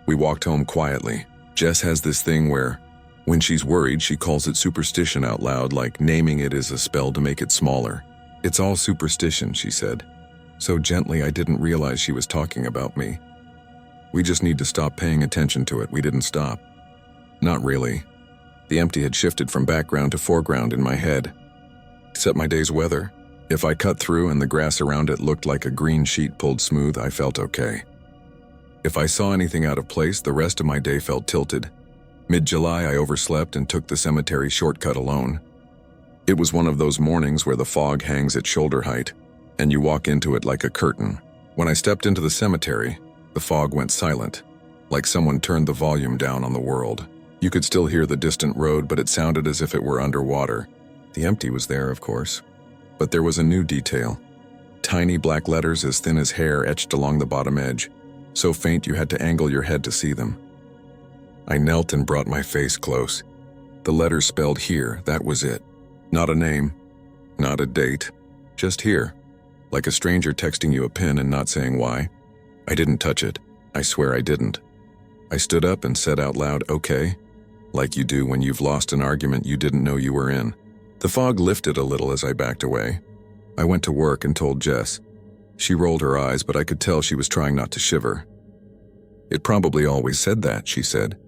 We walked home quietly. Jess has this thing where, when she's worried, she calls it superstition out loud, like naming it is a spell to make it smaller. "It's all superstition," she said. So gently I didn't realize she was talking about me. "We just need to stop paying attention to it." We didn't stop. Not really. The empty had shifted from background to foreground in my head. Except my day's weather. If I cut through and the grass around it looked like a green sheet pulled smooth, I felt okay. If I saw anything out of place, the rest of my day felt tilted. Mid-July, I overslept and took the cemetery shortcut alone. It was one of those mornings where the fog hangs at shoulder height, and you walk into it like a curtain. When I stepped into the cemetery, the fog went silent, like someone turned the volume down on the world. You could still hear the distant road, but it sounded as if it were underwater. The empty was there, of course. But there was a new detail. Tiny black letters as thin as hair etched along the bottom edge, so faint you had to angle your head to see them. I knelt and brought my face close. The letters spelled here, that was it. Not a name, not a date, just here. Like a stranger texting you a pin and not saying why. I didn't touch it. I swear I didn't. I stood up and said out loud, okay, like you do when you've lost an argument you didn't know you were in. The fog lifted a little as I backed away. I went to work and told Jess. She rolled her eyes, but I could tell she was trying not to shiver. It probably always said that, she said.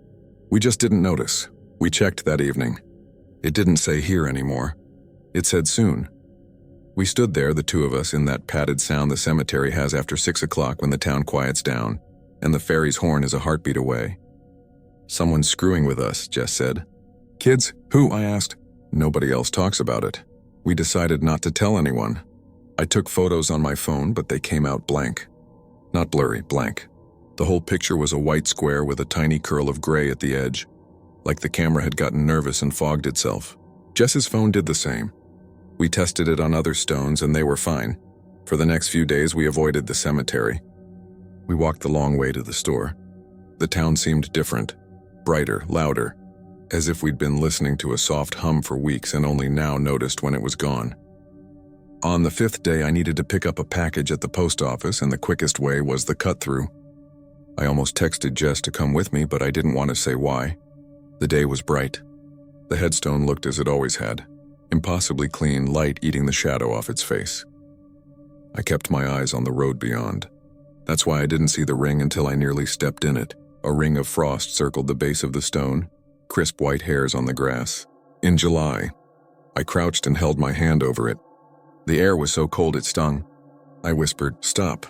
We just didn't notice. We checked that evening. It didn't say here anymore. It said soon. We stood there, the two of us, in that padded sound the cemetery has after 6 o'clock when the town quiets down, and the ferry's horn is a heartbeat away. Someone's screwing with us, Jess said. Kids? Who? I asked. Nobody else talks about it. We decided not to tell anyone. I took photos on my phone, but they came out blank. Not blurry, blank. The whole picture was a white square with a tiny curl of gray at the edge, like the camera had gotten nervous and fogged itself. Jess's phone did the same. We tested it on other stones and they were fine. For the next few days we avoided the cemetery. We walked the long way to the store. The town seemed different, brighter, louder, as if we'd been listening to a soft hum for weeks and only now noticed when it was gone. On the 5th day I needed to pick up a package at the post office and the quickest way was the cut-through. I almost texted Jess to come with me, but I didn't want to say why. The day was bright. The headstone looked as it always had, impossibly clean, light eating the shadow off its face. I kept my eyes on the road beyond. That's why I didn't see the ring until I nearly stepped in it. A ring of frost circled the base of the stone, crisp white hairs on the grass. In July, I crouched and held my hand over it. The air was so cold it stung. I whispered, "Stop,"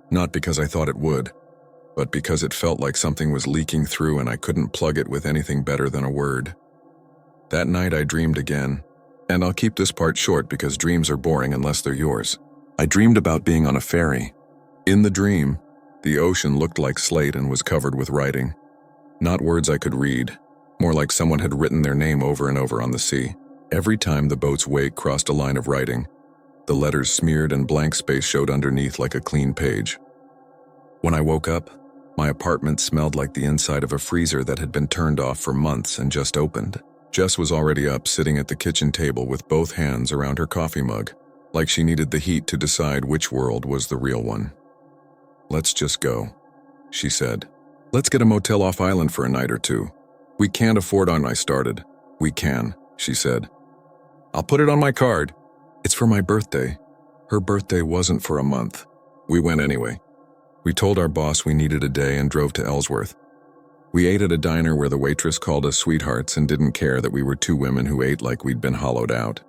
not because I thought it would, but because it felt like something was leaking through and I couldn't plug it with anything better than a word. That night I dreamed again, and I'll keep this part short because dreams are boring unless they're yours. I dreamed about being on a ferry. In the dream, the ocean looked like slate and was covered with writing. Not words I could read, more like someone had written their name over and over on the sea. Every time the boat's wake crossed a line of writing, the letters smeared and blank space showed underneath like a clean page. When I woke up, my apartment smelled like the inside of a freezer that had been turned off for months and just opened. Jess was already up, sitting at the kitchen table with both hands around her coffee mug, like she needed the heat to decide which world was the real one. "Let's just go," she said. "Let's get a motel off island for a night or two. We can't afford on," I started. "We can," she said. "I'll put it on my card." "It's for my birthday." Her birthday wasn't for a month. We went anyway. We told our boss we needed a day and drove to Ellsworth. We ate at a diner where the waitress called us sweethearts and didn't care that we were two women who ate like we'd been hollowed out.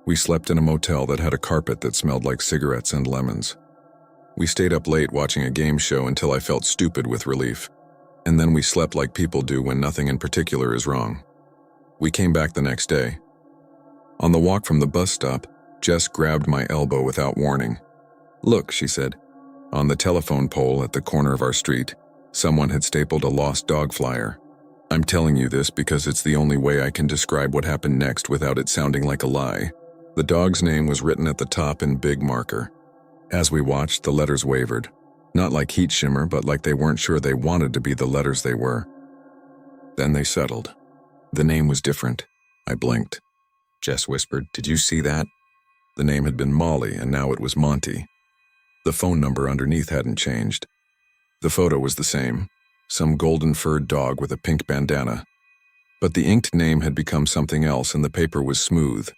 We slept in a motel that had a carpet that smelled like cigarettes and lemons. We stayed up late watching a game show until I felt stupid with relief, and then we slept like people do when nothing in particular is wrong. We came back the next day. On the walk from the bus stop, Jess grabbed my elbow without warning. "Look," she said. On the telephone pole at the corner of our street, someone had stapled a lost dog flyer. I'm telling you this because it's the only way I can describe what happened next without it sounding like a lie. The dog's name was written at the top in big marker. As we watched, the letters wavered. Not like heat shimmer, but like they weren't sure they wanted to be the letters they were. Then they settled. The name was different. I blinked. Jess whispered, "Did you see that?" The name had been Molly, and now it was Monty. The phone number underneath hadn't changed. The photo was the same, some golden-furred dog with a pink bandana. But the inked name had become something else, and the paper was smooth.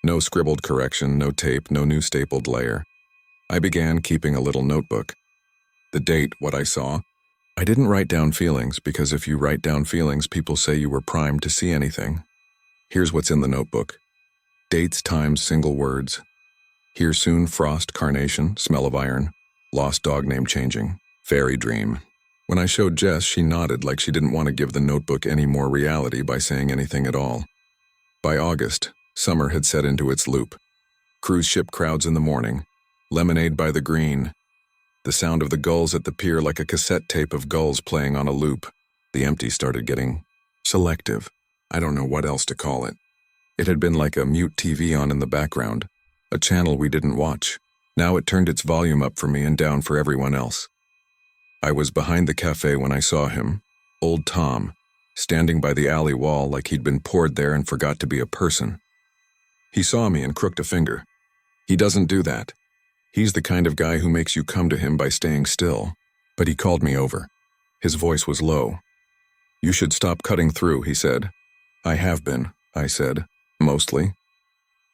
No scribbled correction, no tape, no new stapled layer. I began keeping a little notebook. The date, what I saw. I didn't write down feelings, because if you write down feelings, people say you were primed to see anything. Here's what's in the notebook. Dates, times, single words. Here soon, frost, carnation, smell of iron, lost dog name changing, fairy dream. When I showed Jess, she nodded like she didn't want to give the notebook any more reality by saying anything at all. By August, summer had set into its loop. Cruise ship crowds in the morning, lemonade by the green, the sound of the gulls at the pier like a cassette tape of gulls playing on a loop. The empty started getting selective. I don't know what else to call it. It had been like a mute TV on in the background, a channel we didn't watch. Now it turned its volume up for me and down for everyone else. I was behind the cafe when I saw him, old Tom, standing by the alley wall like he'd been poured there and forgot to be a person. He saw me and crooked a finger. He doesn't do that. He's the kind of guy who makes you come to him by staying still. But he called me over. His voice was low. "You should stop cutting through," he said. "I have been," I said. "Mostly."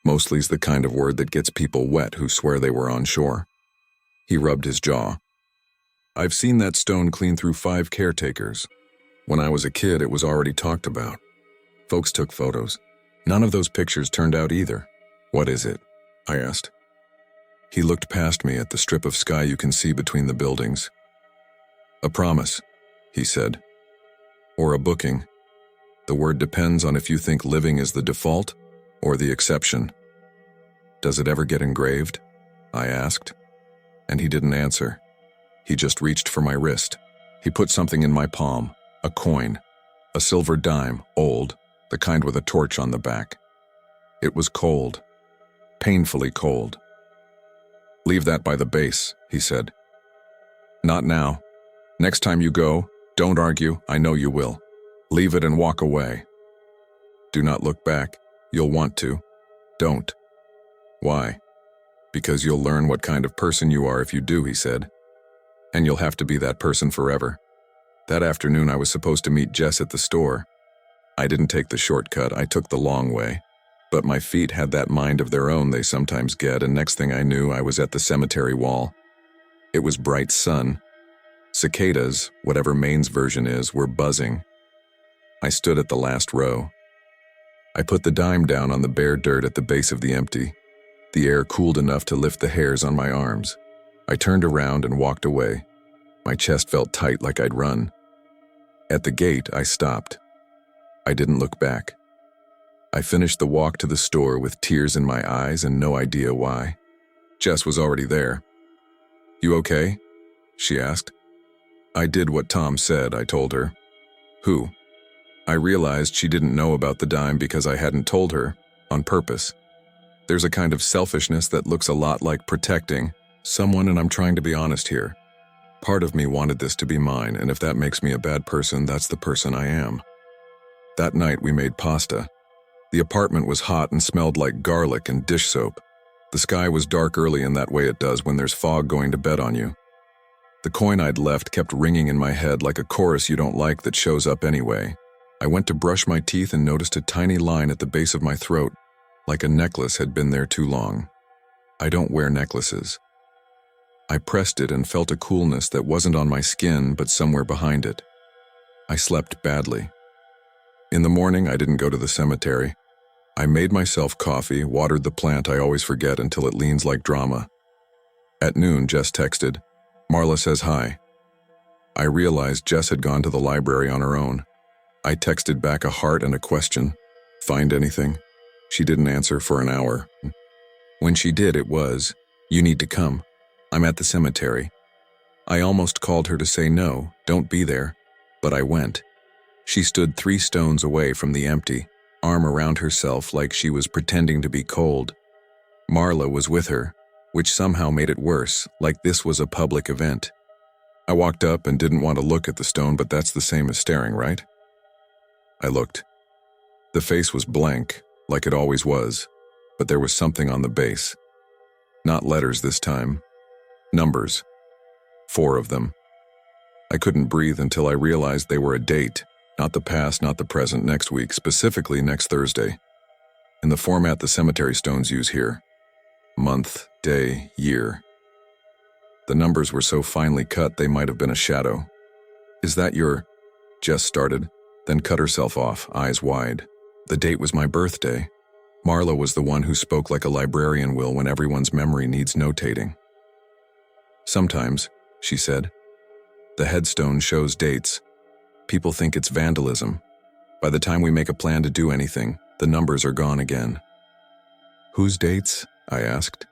Mostly's the kind of word that gets people wet who swear they were on shore. He rubbed his jaw. "I've seen that stone clean through 5 caretakers. When I was a kid, it was already talked about. Folks took photos. None of those pictures turned out either." "What is it?" I asked. He looked past me at the strip of sky you can see between the buildings. "A promise," he said. "Or a booking. The word depends on if you think living is the default or the exception." "Does it ever get engraved?" I asked. And he didn't answer. He just reached for my wrist. He put something in my palm, a coin, a silver dime, old, the kind with a torch on the back. It was cold, painfully cold. "Leave that by the base," he said. "Not now. Next time you go, don't argue, I know you will. Leave it and walk away. Do not look back. You'll want to. Don't." "Why?" "Because you'll learn what kind of person you are if you do," he said. "And you'll have to be that person forever." That afternoon I was supposed to meet Jess at the store. I didn't take the shortcut, I took the long way. But my feet had that mind of their own they sometimes get, and next thing I knew, I was at the cemetery wall. It was bright sun. Cicadas, whatever Maine's version is, were buzzing. I stood at the last row. I put the dime down on the bare dirt at the base of the empty. The air cooled enough to lift the hairs on my arms. I turned around and walked away. My chest felt tight like I'd run. At the gate, I stopped. I didn't look back. I finished the walk to the store with tears in my eyes and no idea why. Jess was already there. "You okay?" she asked. "I did what Tom said," I told her. "Who?" I realized she didn't know about the dime because I hadn't told her, on purpose. There's a kind of selfishness that looks a lot like protecting someone, and I'm trying to be honest here. Part of me wanted this to be mine, and if that makes me a bad person, that's the person I am. That night we made pasta. The apartment was hot and smelled like garlic and dish soap. The sky was dark early in that way it does when there's fog going to bed on you. The coin I'd left kept ringing in my head like a chorus you don't like that shows up anyway. I went to brush my teeth and noticed a tiny line at the base of my throat, like a necklace had been there too long. I don't wear necklaces. I pressed it and felt a coolness that wasn't on my skin but somewhere behind it. I slept badly. In the morning, I didn't go to the cemetery. I made myself coffee, watered the plant I always forget until it leans like drama. At noon, Jess texted, "Marla says hi." I realized Jess had gone to the library on her own. I texted back a heart and a question. "Find anything?" She didn't answer for an hour. When she did, it was, "You need to come. I'm at the cemetery." I almost called her to say no, don't be there, but I went. She stood 3 stones away from the empty, arm around herself like she was pretending to be cold. Marla was with her, which somehow made it worse, like this was a public event. I walked up and didn't want to look at the stone, but that's the same as staring, right? I looked. The face was blank, like it always was, but there was something on the base. Not letters this time. Numbers. 4 of them. I couldn't breathe until I realized they were a date, not the past, not the present, next week, specifically next Thursday. In the format the cemetery stones use here. Month, day, year. The numbers were so finely cut they might have been a shadow. "Is that your—" Jess started, then cut herself off, eyes wide. The date was my birthday. Marla was the one who spoke like a librarian will when everyone's memory needs notating. "Sometimes," she said. "The headstone shows dates. People think it's vandalism. By the time we make a plan to do anything, the numbers are gone again." "Whose dates?" I asked.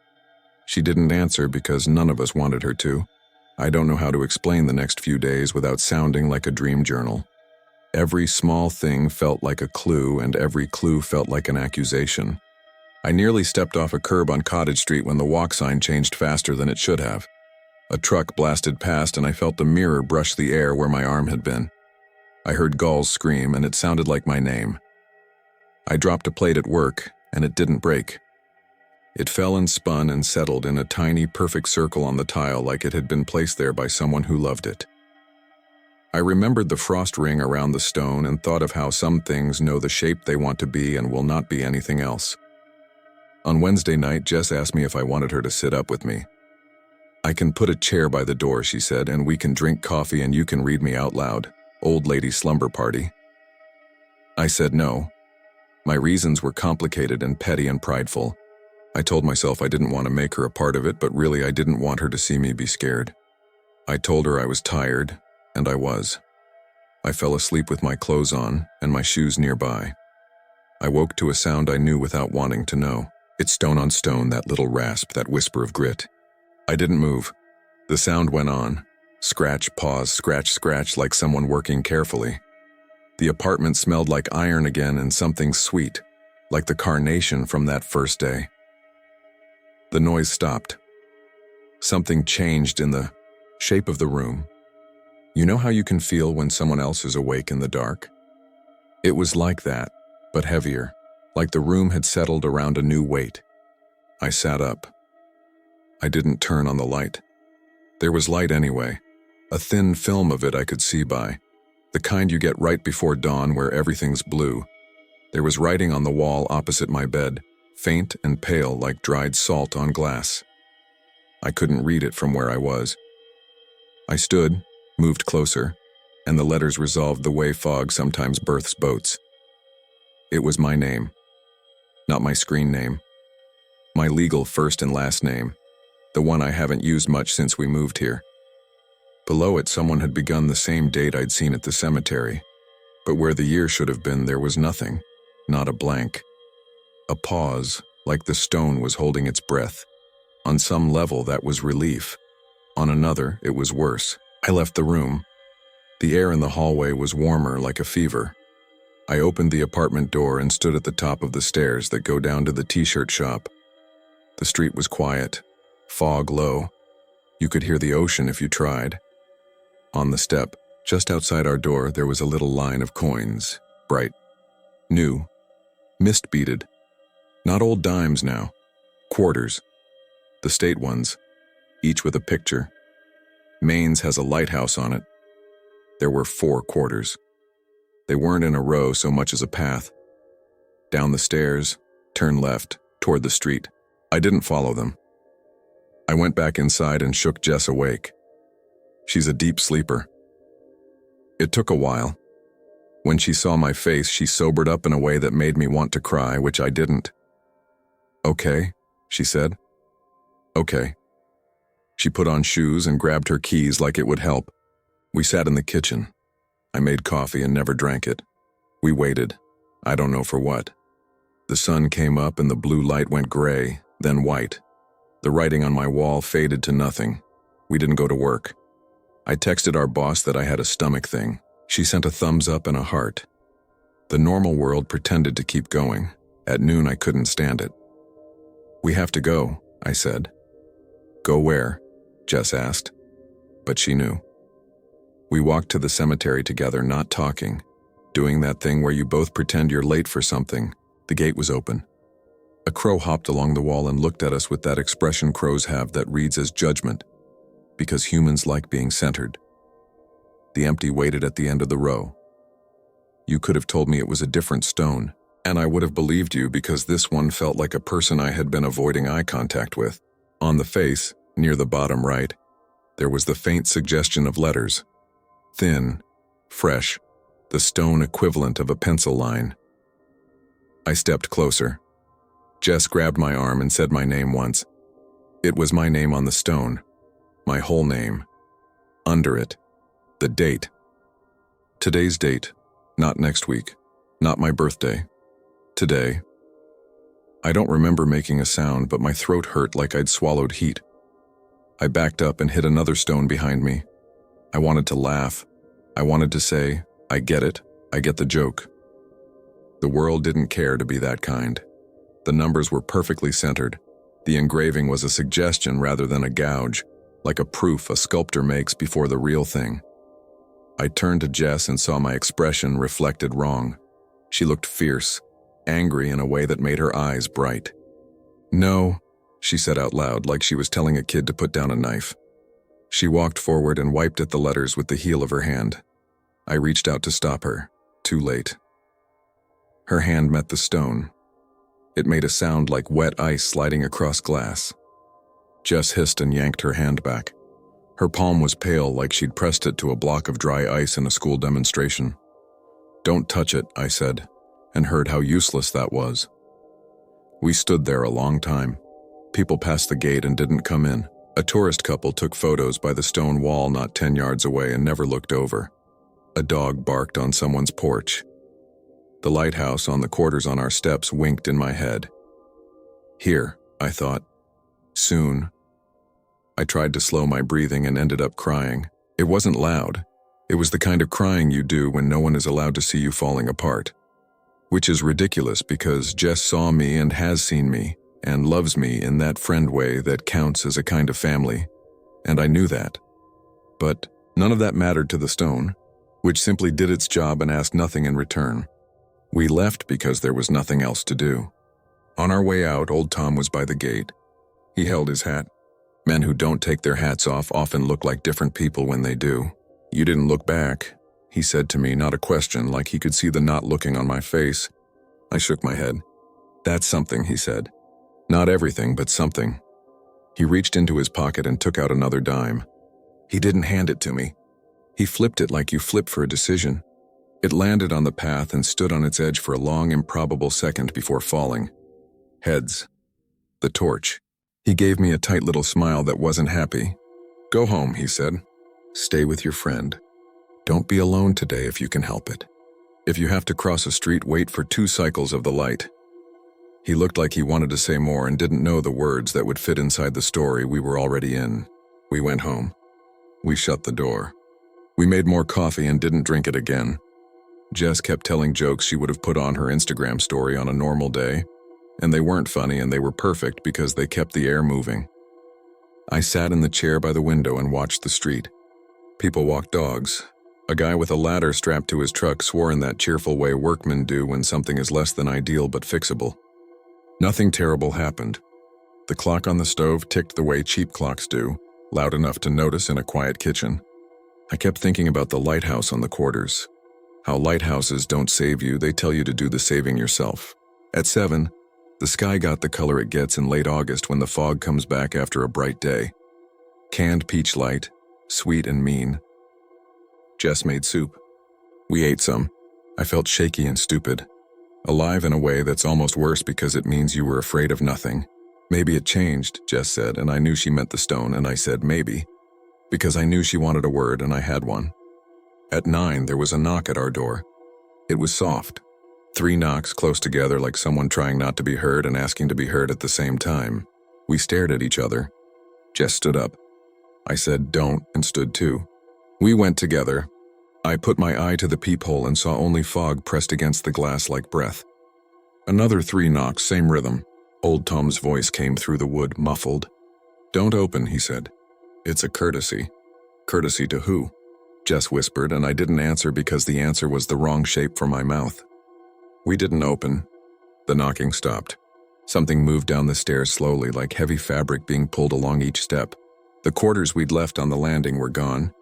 She didn't answer because none of us wanted her to. I don't know how to explain the next few days without sounding like a dream journal. Every small thing felt like a clue, and every clue felt like an accusation. I nearly stepped off a curb on Cottage Street when the walk sign changed faster than it should have. A truck blasted past and I felt the mirror brush the air where my arm had been. I heard gulls scream, and it sounded like my name. I dropped a plate at work, and it didn't break. It fell and spun and settled in a tiny, perfect circle on the tile like it had been placed there by someone who loved it. I remembered the frost ring around the stone and thought of how some things know the shape they want to be and will not be anything else. On Wednesday night, Jess asked me if I wanted her to sit up with me. "I can put a chair by the door," she said, "and we can drink coffee and you can read me out loud. Old lady slumber party." I said no. My reasons were complicated and petty and prideful. I told myself I didn't want to make her a part of it, but really I didn't want her to see me be scared. I told her I was tired, and I was. I fell asleep with my clothes on and my shoes nearby. I woke to a sound I knew without wanting to know. It's stone on stone, that little rasp, that whisper of grit. I didn't move. The sound went on. Scratch, pause, scratch, scratch, like someone working carefully. The apartment smelled like iron again and something sweet, like the carnation from that first day. The noise stopped. Something changed in the shape of the room. You know how you can feel when someone else is awake in the dark? It was like that, but heavier, like the room had settled around a new weight. I sat up. I didn't turn on the light. There was light anyway, a thin film of it I could see by, the kind you get right before dawn where everything's blue. There was writing on the wall opposite my bed, faint and pale like dried salt on glass. I couldn't read it from where I was. I stood, moved closer, and the letters resolved the way fog sometimes births boats. It was my name. Not my screen name. My legal first and last name. The one I haven't used much since we moved here. Below it, someone had begun the same date I'd seen at the cemetery. But where the year should have been, there was nothing. Not a blank. A pause, like the stone was holding its breath. On some level, that was relief. On another, it was worse. I left the room. The air in the hallway was warmer, like a fever. I opened the apartment door and stood at the top of the stairs that go down to the t-shirt shop. The street was quiet, fog low. You could hear the ocean if you tried. On the step, just outside our door, there was a little line of coins, bright, new, mist-beaded. Not old dimes now, quarters. The state ones, each with a picture. Maine's has a lighthouse on it. There were 4 quarters. They weren't in a row so much as a path. Down the stairs, turn left, toward the street. I didn't follow them. I went back inside and shook Jess awake. She's a deep sleeper. It took a while. When she saw my face, she sobered up in a way that made me want to cry, which I didn't. "Okay," she said. "Okay." She put on shoes and grabbed her keys like it would help. We sat in the kitchen. I made coffee and never drank it. We waited. I don't know for what. The sun came up and the blue light went gray, then white. The writing on my wall faded to nothing. We didn't go to work. I texted our boss that I had a stomach thing. She sent a thumbs up and a heart. The normal world pretended to keep going. At noon, I couldn't stand it. "We have to go," I said. "Go where?" Jess asked. But she knew. We walked to the cemetery together, not talking, doing that thing where you both pretend you're late for something. The gate was open. A crow hopped along the wall and looked at us with that expression crows have that reads as judgment, because humans like being centered. The empty waited at the end of the row. You could have told me it was a different stone, and I would have believed you because this one felt like a person I had been avoiding eye contact with. On the face, near the bottom right, there was the faint suggestion of letters. Thin, fresh, the stone equivalent of a pencil line. I stepped closer. Jess grabbed my arm and said my name once. It was my name on the stone, my whole name. Under it, the date. Today's date, not next week, not my birthday. Today. I don't remember making a sound, but my throat hurt like I'd swallowed heat. I backed up and hit another stone behind me. I wanted to laugh. I wanted to say, I get it, I get the joke. The world didn't care to be that kind. The numbers were perfectly centered. The engraving was a suggestion rather than a gouge, like a proof a sculptor makes before the real thing. I turned to Jess and saw my expression reflected wrong. She looked fierce, angry in a way that made her eyes bright. "No," she said out loud like she was telling a kid to put down a knife. She walked forward and wiped at the letters with the heel of her hand. I reached out to stop her, too late. Her hand met the stone. It made a sound like wet ice sliding across glass. Jess hissed and yanked her hand back. Her palm was pale like she'd pressed it to a block of dry ice in a school demonstration. "Don't touch it," I said, and heard how useless that was. We stood there a long time. People passed the gate and didn't come in. A tourist couple took photos by the stone wall not 10 yards away and never looked over. A dog barked on someone's porch. The lighthouse on the quarters on our steps winked in my head. Here, I thought. Soon. I tried to slow my breathing and ended up crying. It wasn't loud. It was the kind of crying you do when no one is allowed to see you falling apart. Which is ridiculous because Jess saw me and has seen me and loves me in that friend way that counts as a kind of family. And I knew that. But none of that mattered to the stone, which simply did its job and asked nothing in return. We left because there was nothing else to do. On our way out, old Tom was by the gate. He held his hat. Men who don't take their hats off often look like different people when they do. "You didn't look back," he said to me, not a question, like he could see the not looking on my face. I shook my head. "That's something," he said. "Not everything, but something." He reached into his pocket and took out another dime. He didn't hand it to me. He flipped it like you flip for a decision. It landed on the path and stood on its edge for a long, improbable second before falling. Heads. The torch. He gave me a tight little smile that wasn't happy. "Go home," he said. "Stay with your friend. Don't be alone today if you can help it. If you have to cross a street, wait for 2 cycles of the light." He looked like he wanted to say more and didn't know the words that would fit inside the story we were already in. We went home. We shut the door. We made more coffee and didn't drink it again. Jess kept telling jokes she would have put on her Instagram story on a normal day, and they weren't funny and they were perfect because they kept the air moving. I sat in the chair by the window and watched the street. People walked dogs. A guy with a ladder strapped to his truck swore in that cheerful way workmen do when something is less than ideal but fixable. Nothing terrible happened. The clock on the stove ticked the way cheap clocks do, loud enough to notice in a quiet kitchen. I kept thinking about the lighthouse on the quarters. How lighthouses don't save you, they tell you to do the saving yourself. At 7, the sky got the color it gets in late August when the fog comes back after a bright day. Canned peach light, sweet and mean. Jess made soup. We ate some. I felt shaky and stupid. Alive in a way that's almost worse because it means you were afraid of nothing. "Maybe it changed," Jess said, and I knew she meant the stone, and I said maybe, because I knew she wanted a word and I had one. At 9, there was a knock at our door. It was soft. 3 knocks close together like someone trying not to be heard and asking to be heard at the same time. We stared at each other. Jess stood up. I said don't and stood too. We went together. I put my eye to the peephole and saw only fog pressed against the glass like breath. Another 3 knocks, same rhythm. Old Tom's voice came through the wood, muffled. "Don't open," he said. "It's a courtesy." "Courtesy to who?" Jess whispered, and I didn't answer because the answer was the wrong shape for my mouth. We didn't open. The knocking stopped. Something moved down the stairs slowly, like heavy fabric being pulled along each step. The quarters we'd left on the landing were gone.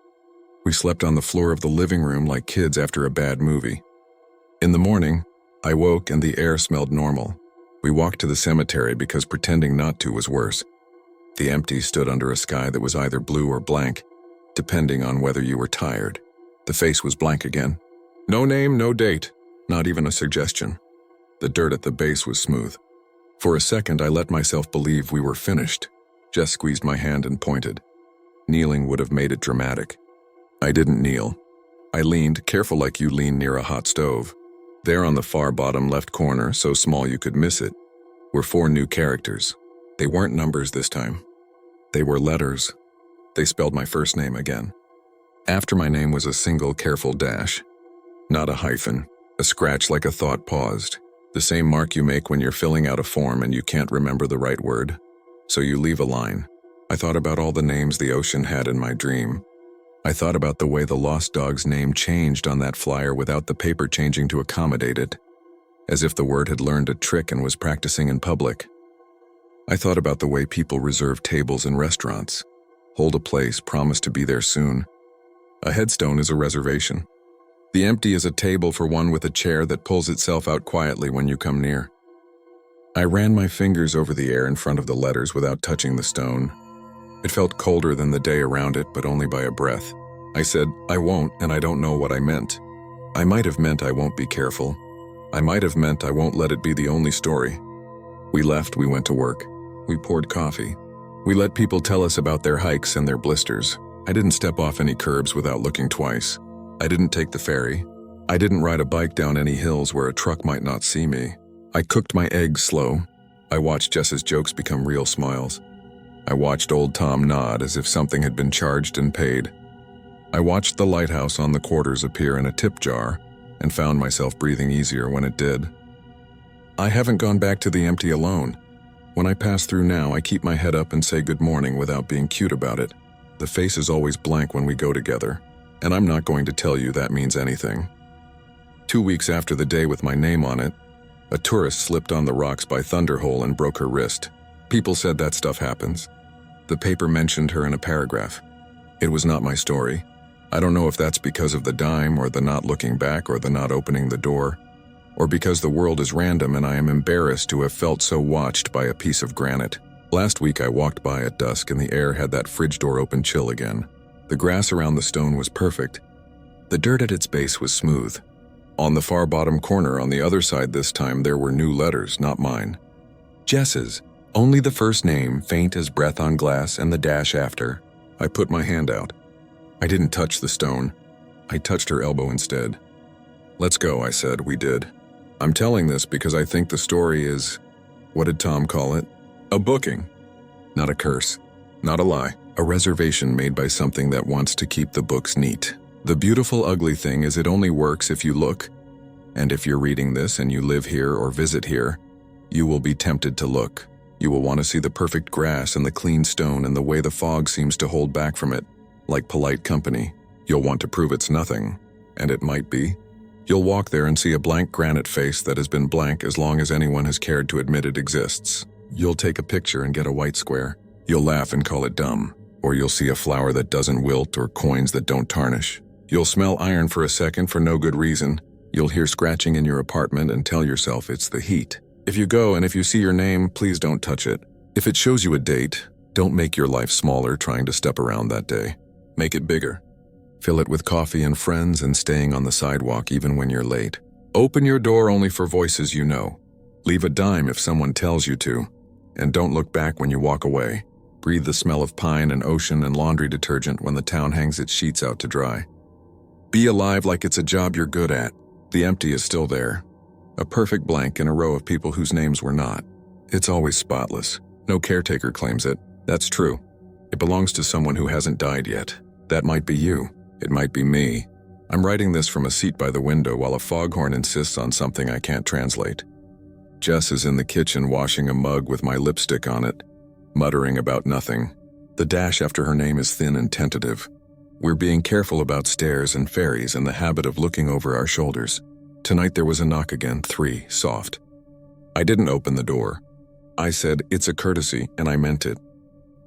We slept on the floor of the living room like kids after a bad movie. In the morning, I woke and the air smelled normal. We walked to the cemetery because pretending not to was worse. The empty stood under a sky that was either blue or blank, depending on whether you were tired. The face was blank again. No name, no date, not even a suggestion. The dirt at the base was smooth. For a second, I let myself believe we were finished. Jess squeezed my hand and pointed. Kneeling would have made it dramatic. I didn't kneel. I leaned, careful like you lean near a hot stove. There on the far bottom left corner, so small you could miss it, were 4 new characters. They weren't numbers this time. They were letters. They spelled my first name again. After my name was a single careful dash. Not a hyphen, a scratch like a thought paused. The same mark you make when you're filling out a form and you can't remember the right word. So you leave a line. I thought about all the names the ocean had in my dream. I thought about the way the lost dog's name changed on that flyer without the paper changing to accommodate it, as if the word had learned a trick and was practicing in public. I thought about the way people reserve tables in restaurants, hold a place, promise to be there soon. A headstone is a reservation. The empty is a table for one with a chair that pulls itself out quietly when you come near. I ran my fingers over the air in front of the letters without touching the stone. It felt colder than the day around it, but only by a breath. I said, I won't, and I don't know what I meant. I might have meant I won't be careful. I might have meant I won't let it be the only story. We left, we went to work. We poured coffee. We let people tell us about their hikes and their blisters. I didn't step off any curbs without looking twice. I didn't take the ferry. I didn't ride a bike down any hills where a truck might not see me. I cooked my eggs slow. I watched Jess's jokes become real smiles. I watched old Tom nod as if something had been charged and paid. I watched the lighthouse on the quarters appear in a tip jar and found myself breathing easier when it did. I haven't gone back to the empty alone. When I pass through now, I keep my head up and say good morning without being cute about it. The face is always blank when we go together, and I'm not going to tell you that means anything. 2 weeks after the day with my name on it, a tourist slipped on the rocks by Thunderhole and broke her wrist. People said that stuff happens. The paper mentioned her in a paragraph. It was not my story. I don't know if that's because of the dime or the not looking back or the not opening the door, or because the world is random and I am embarrassed to have felt so watched by a piece of granite. Last week I walked by at dusk and the air had that fridge door open chill again. The grass around the stone was perfect. The dirt at its base was smooth. On the far bottom corner on the other side this time there were new letters, not mine. Jess's, only the first name, faint as breath on glass, and the dash after. I put my hand out. I didn't touch the stone. I touched her elbow instead. Let's go, I said. We did. I'm telling this because I think the story is, what did Tom call it? A booking. Not a curse. Not a lie. A reservation made by something that wants to keep the books neat. The beautiful ugly thing is it only works if you look. And if you're reading this and you live here or visit here, you will be tempted to look. You will want to see the perfect grass and the clean stone and the way the fog seems to hold back from it, like polite company. You'll want to prove it's nothing, and it might be. You'll walk there and see a blank granite face that has been blank as long as anyone has cared to admit it exists. You'll take a picture and get a white square. You'll laugh and call it dumb. Or you'll see a flower that doesn't wilt or coins that don't tarnish. You'll smell iron for a second for no good reason. You'll hear scratching in your apartment and tell yourself it's the heat. If you go and if you see your name, please don't touch it. If it shows you a date, don't make your life smaller trying to step around that day. Make it bigger. Fill it with coffee and friends and staying on the sidewalk even when you're late. Open your door only for voices you know. Leave a dime if someone tells you to. And don't look back when you walk away. Breathe the smell of pine and ocean and laundry detergent when the town hangs its sheets out to dry. Be alive like it's a job you're good at. The empty is still there. A perfect blank in a row of people whose names were not. It's always spotless. No caretaker claims it. That's true. It belongs to someone who hasn't died yet. That might be you. It might be me. I'm writing this from a seat by the window while a foghorn insists on something I can't translate. Jess is in the kitchen washing a mug with my lipstick on it, muttering about nothing. The dash after her name is thin and tentative. We're being careful about stairs and ferries and the habit of looking over our shoulders. Tonight there was a knock again, 3, soft. I didn't open the door. I said, it's a courtesy, and I meant it.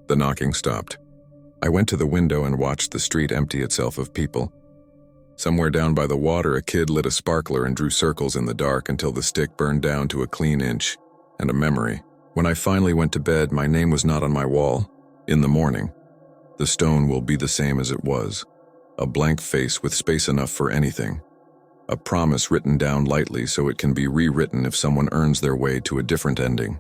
The knocking stopped. I went to the window and watched the street empty itself of people. Somewhere down by the water, a kid lit a sparkler and drew circles in the dark until the stick burned down to a clean inch, and a memory. When I finally went to bed, my name was not on my wall. In the morning, the stone will be the same as it was. A blank face with space enough for anything. A promise written down lightly so it can be rewritten if someone earns their way to a different ending.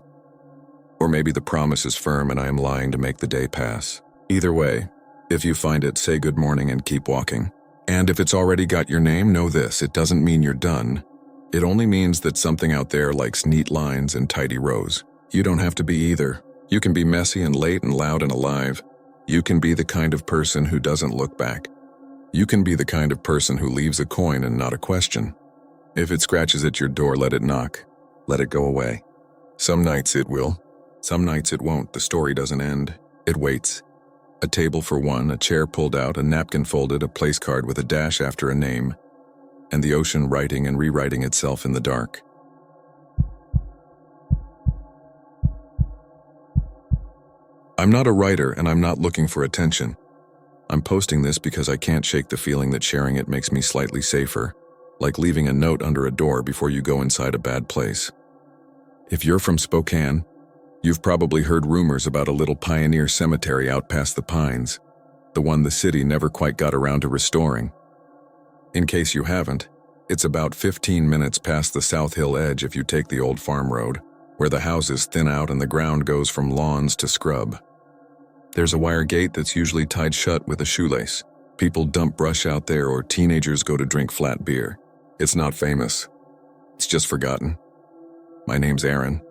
Or maybe the promise is firm and I am lying to make the day pass. Either way, if you find it, say good morning and keep walking. And if it's already got your name, know this, it doesn't mean you're done. It only means that something out there likes neat lines and tidy rows. You don't have to be either. You can be messy and late and loud and alive. You can be the kind of person who doesn't look back. You can be the kind of person who leaves a coin and not a question. If it scratches at your door, let it knock. Let it go away. Some nights it will. Some nights it won't. The story doesn't end. It waits. A table for one, a chair pulled out, a napkin folded, a place card with a dash after a name, and the ocean writing and rewriting itself in the dark. I'm not a writer and I'm not looking for attention. I'm posting this because I can't shake the feeling that sharing it makes me slightly safer, like leaving a note under a door before you go inside a bad place. If you're from Spokane, you've probably heard rumors about a little pioneer cemetery out past the pines, the one the city never quite got around to restoring. In case you haven't, it's about 15 minutes past the South Hill edge if you take the old farm road, where the houses thin out and the ground goes from lawns to scrub. There's a wire gate that's usually tied shut with a shoelace. People dump brush out there or teenagers go to drink flat beer. It's not famous. It's just forgotten. My name's Aaron.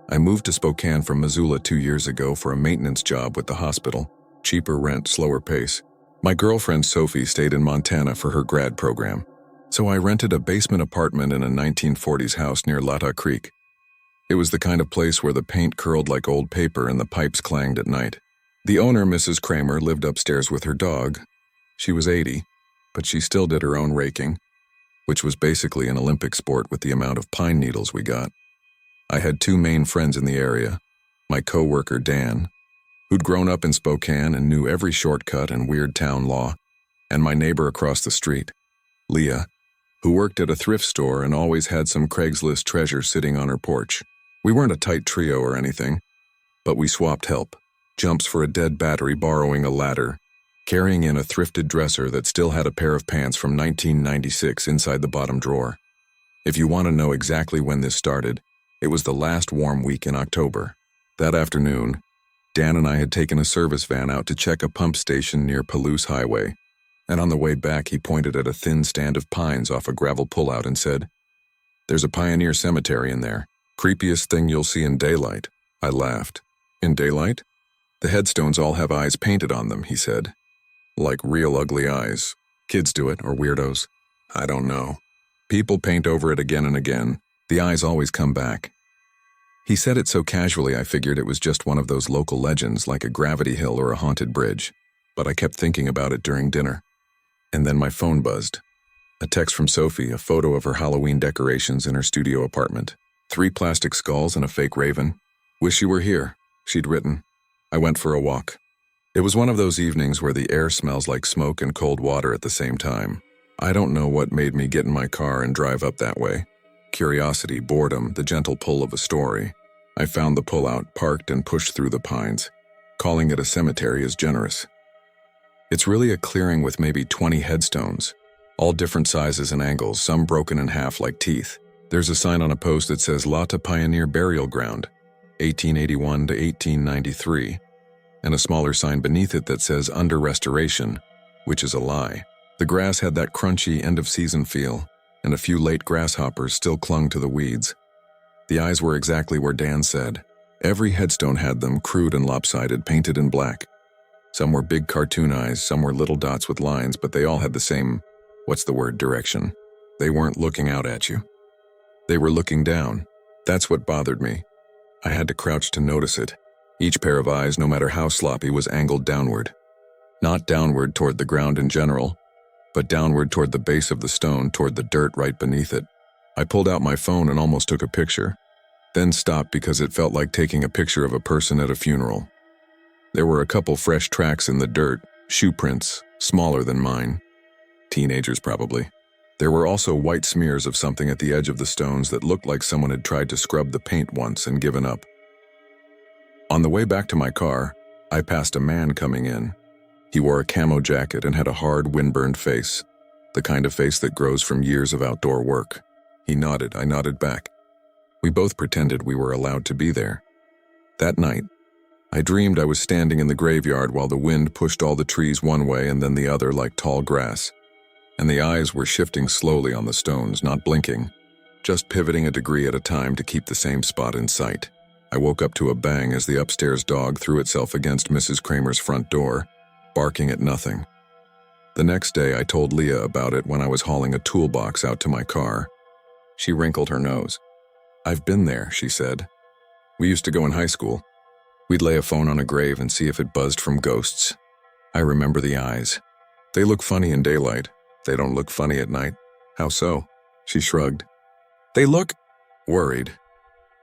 I moved to Spokane from Missoula 2 years ago for a maintenance job with the hospital. Cheaper rent, slower pace. My girlfriend Sophie stayed in Montana for her grad program, so I rented a basement apartment in a 1940s house near Latta Creek. It was the kind of place where the paint curled like old paper and the pipes clanged at night. The owner, Mrs. Kramer, lived upstairs with her dog. She was 80, but she still did her own raking, which was basically an Olympic sport with the amount of pine needles we got. I had 2 main friends in the area, my co-worker Dan, who'd grown up in Spokane and knew every shortcut and weird town law, and my neighbor across the street, Leah, who worked at a thrift store and always had some Craigslist treasure sitting on her porch. We weren't a tight trio or anything, but we swapped help. Jumps for a dead battery, borrowing a ladder, carrying in a thrifted dresser that still had a pair of pants from 1996 inside the bottom drawer. If you want to know exactly when this started, it was the last warm week in October. That afternoon, Dan and I had taken a service van out to check a pump station near Palouse Highway, and on the way back he pointed at a thin stand of pines off a gravel pullout and said, "There's a pioneer cemetery in there. Creepiest thing you'll see in daylight." I laughed. "In daylight? The headstones all have eyes painted on them," he said. "Like real ugly eyes. Kids do it, or weirdos. I don't know. People paint over it again and again. The eyes always come back." He said it so casually I figured it was just one of those local legends like a gravity hill or a haunted bridge. But I kept thinking about it during dinner. And then my phone buzzed. A text from Sophie, a photo of her Halloween decorations in her studio apartment. 3 plastic skulls and a fake raven. "Wish you were here," she'd written. I went for a walk. It was one of those evenings where the air smells like smoke and cold water at the same time. I don't know what made me get in my car and drive up that way. Curiosity, boredom, the gentle pull of a story. I found the pullout, parked and pushed through the pines. Calling it a cemetery is generous. It's really a clearing with maybe 20 headstones, all different sizes and angles, some broken in half like teeth. There's a sign on a post that says Latta Pioneer Burial Ground, 1881 to 1893, and a smaller sign beneath it that says Under Restoration, which is a lie. The grass had that crunchy end-of-season feel, and a few late grasshoppers still clung to the weeds. The eyes were exactly where Dan said. Every headstone had them, crude and lopsided, painted in black. Some were big cartoon eyes, some were little dots with lines, but they all had the same, direction. They weren't looking out at you. They were looking down. That's what bothered me. I had to crouch to notice it. Each pair of eyes, no matter how sloppy, was angled downward. Not downward toward the ground in general, but downward toward the base of the stone, toward the dirt right beneath it. I pulled out my phone and almost took a picture, then stopped because it felt like taking a picture of a person at a funeral. There were a couple fresh tracks in the dirt, shoe prints, smaller than mine. Teenagers probably. There were also white smears of something at the edge of the stones that looked like someone had tried to scrub the paint once and given up. On the way back to my car, I passed a man coming in. He wore a camo jacket and had a hard, windburned face, the kind of face that grows from years of outdoor work. He nodded, I nodded back. We both pretended we were allowed to be there. That night, I dreamed I was standing in the graveyard while the wind pushed all the trees one way and then the other like tall grass. And the eyes were shifting slowly on the stones, not blinking, just pivoting a degree at a time to keep the same spot in sight. I woke up to a bang as the upstairs dog threw itself against Mrs. Kramer's front door, barking at nothing. The next day I told Leah about it when I was hauling a toolbox out to my car. She wrinkled her nose. "I've been there," she said. "We used to go in high school. We'd lay a phone on a grave and see if it buzzed from ghosts. I remember the eyes. They look funny in daylight. They don't look funny at night. How so? She shrugged. They look worried.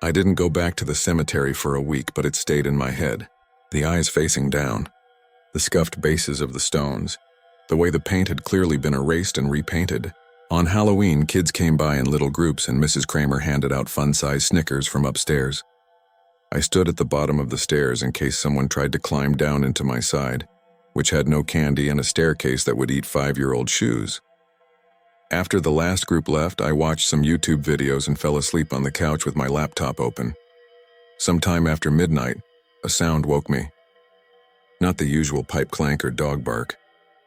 I didn't go back to the cemetery for a week, but it stayed in my head. The eyes facing down. The scuffed bases of the stones. The way the paint had clearly been erased and repainted. On Halloween, kids came by in little groups and Mrs. Kramer handed out fun-sized Snickers from upstairs. I stood at the bottom of the stairs in case someone tried to climb down into my side, which had no candy and a staircase that would eat 5-year-old shoes. After the last group left, I watched some YouTube videos and fell asleep on the couch with my laptop open. Sometime after midnight, a sound woke me. Not the usual pipe clank or dog bark.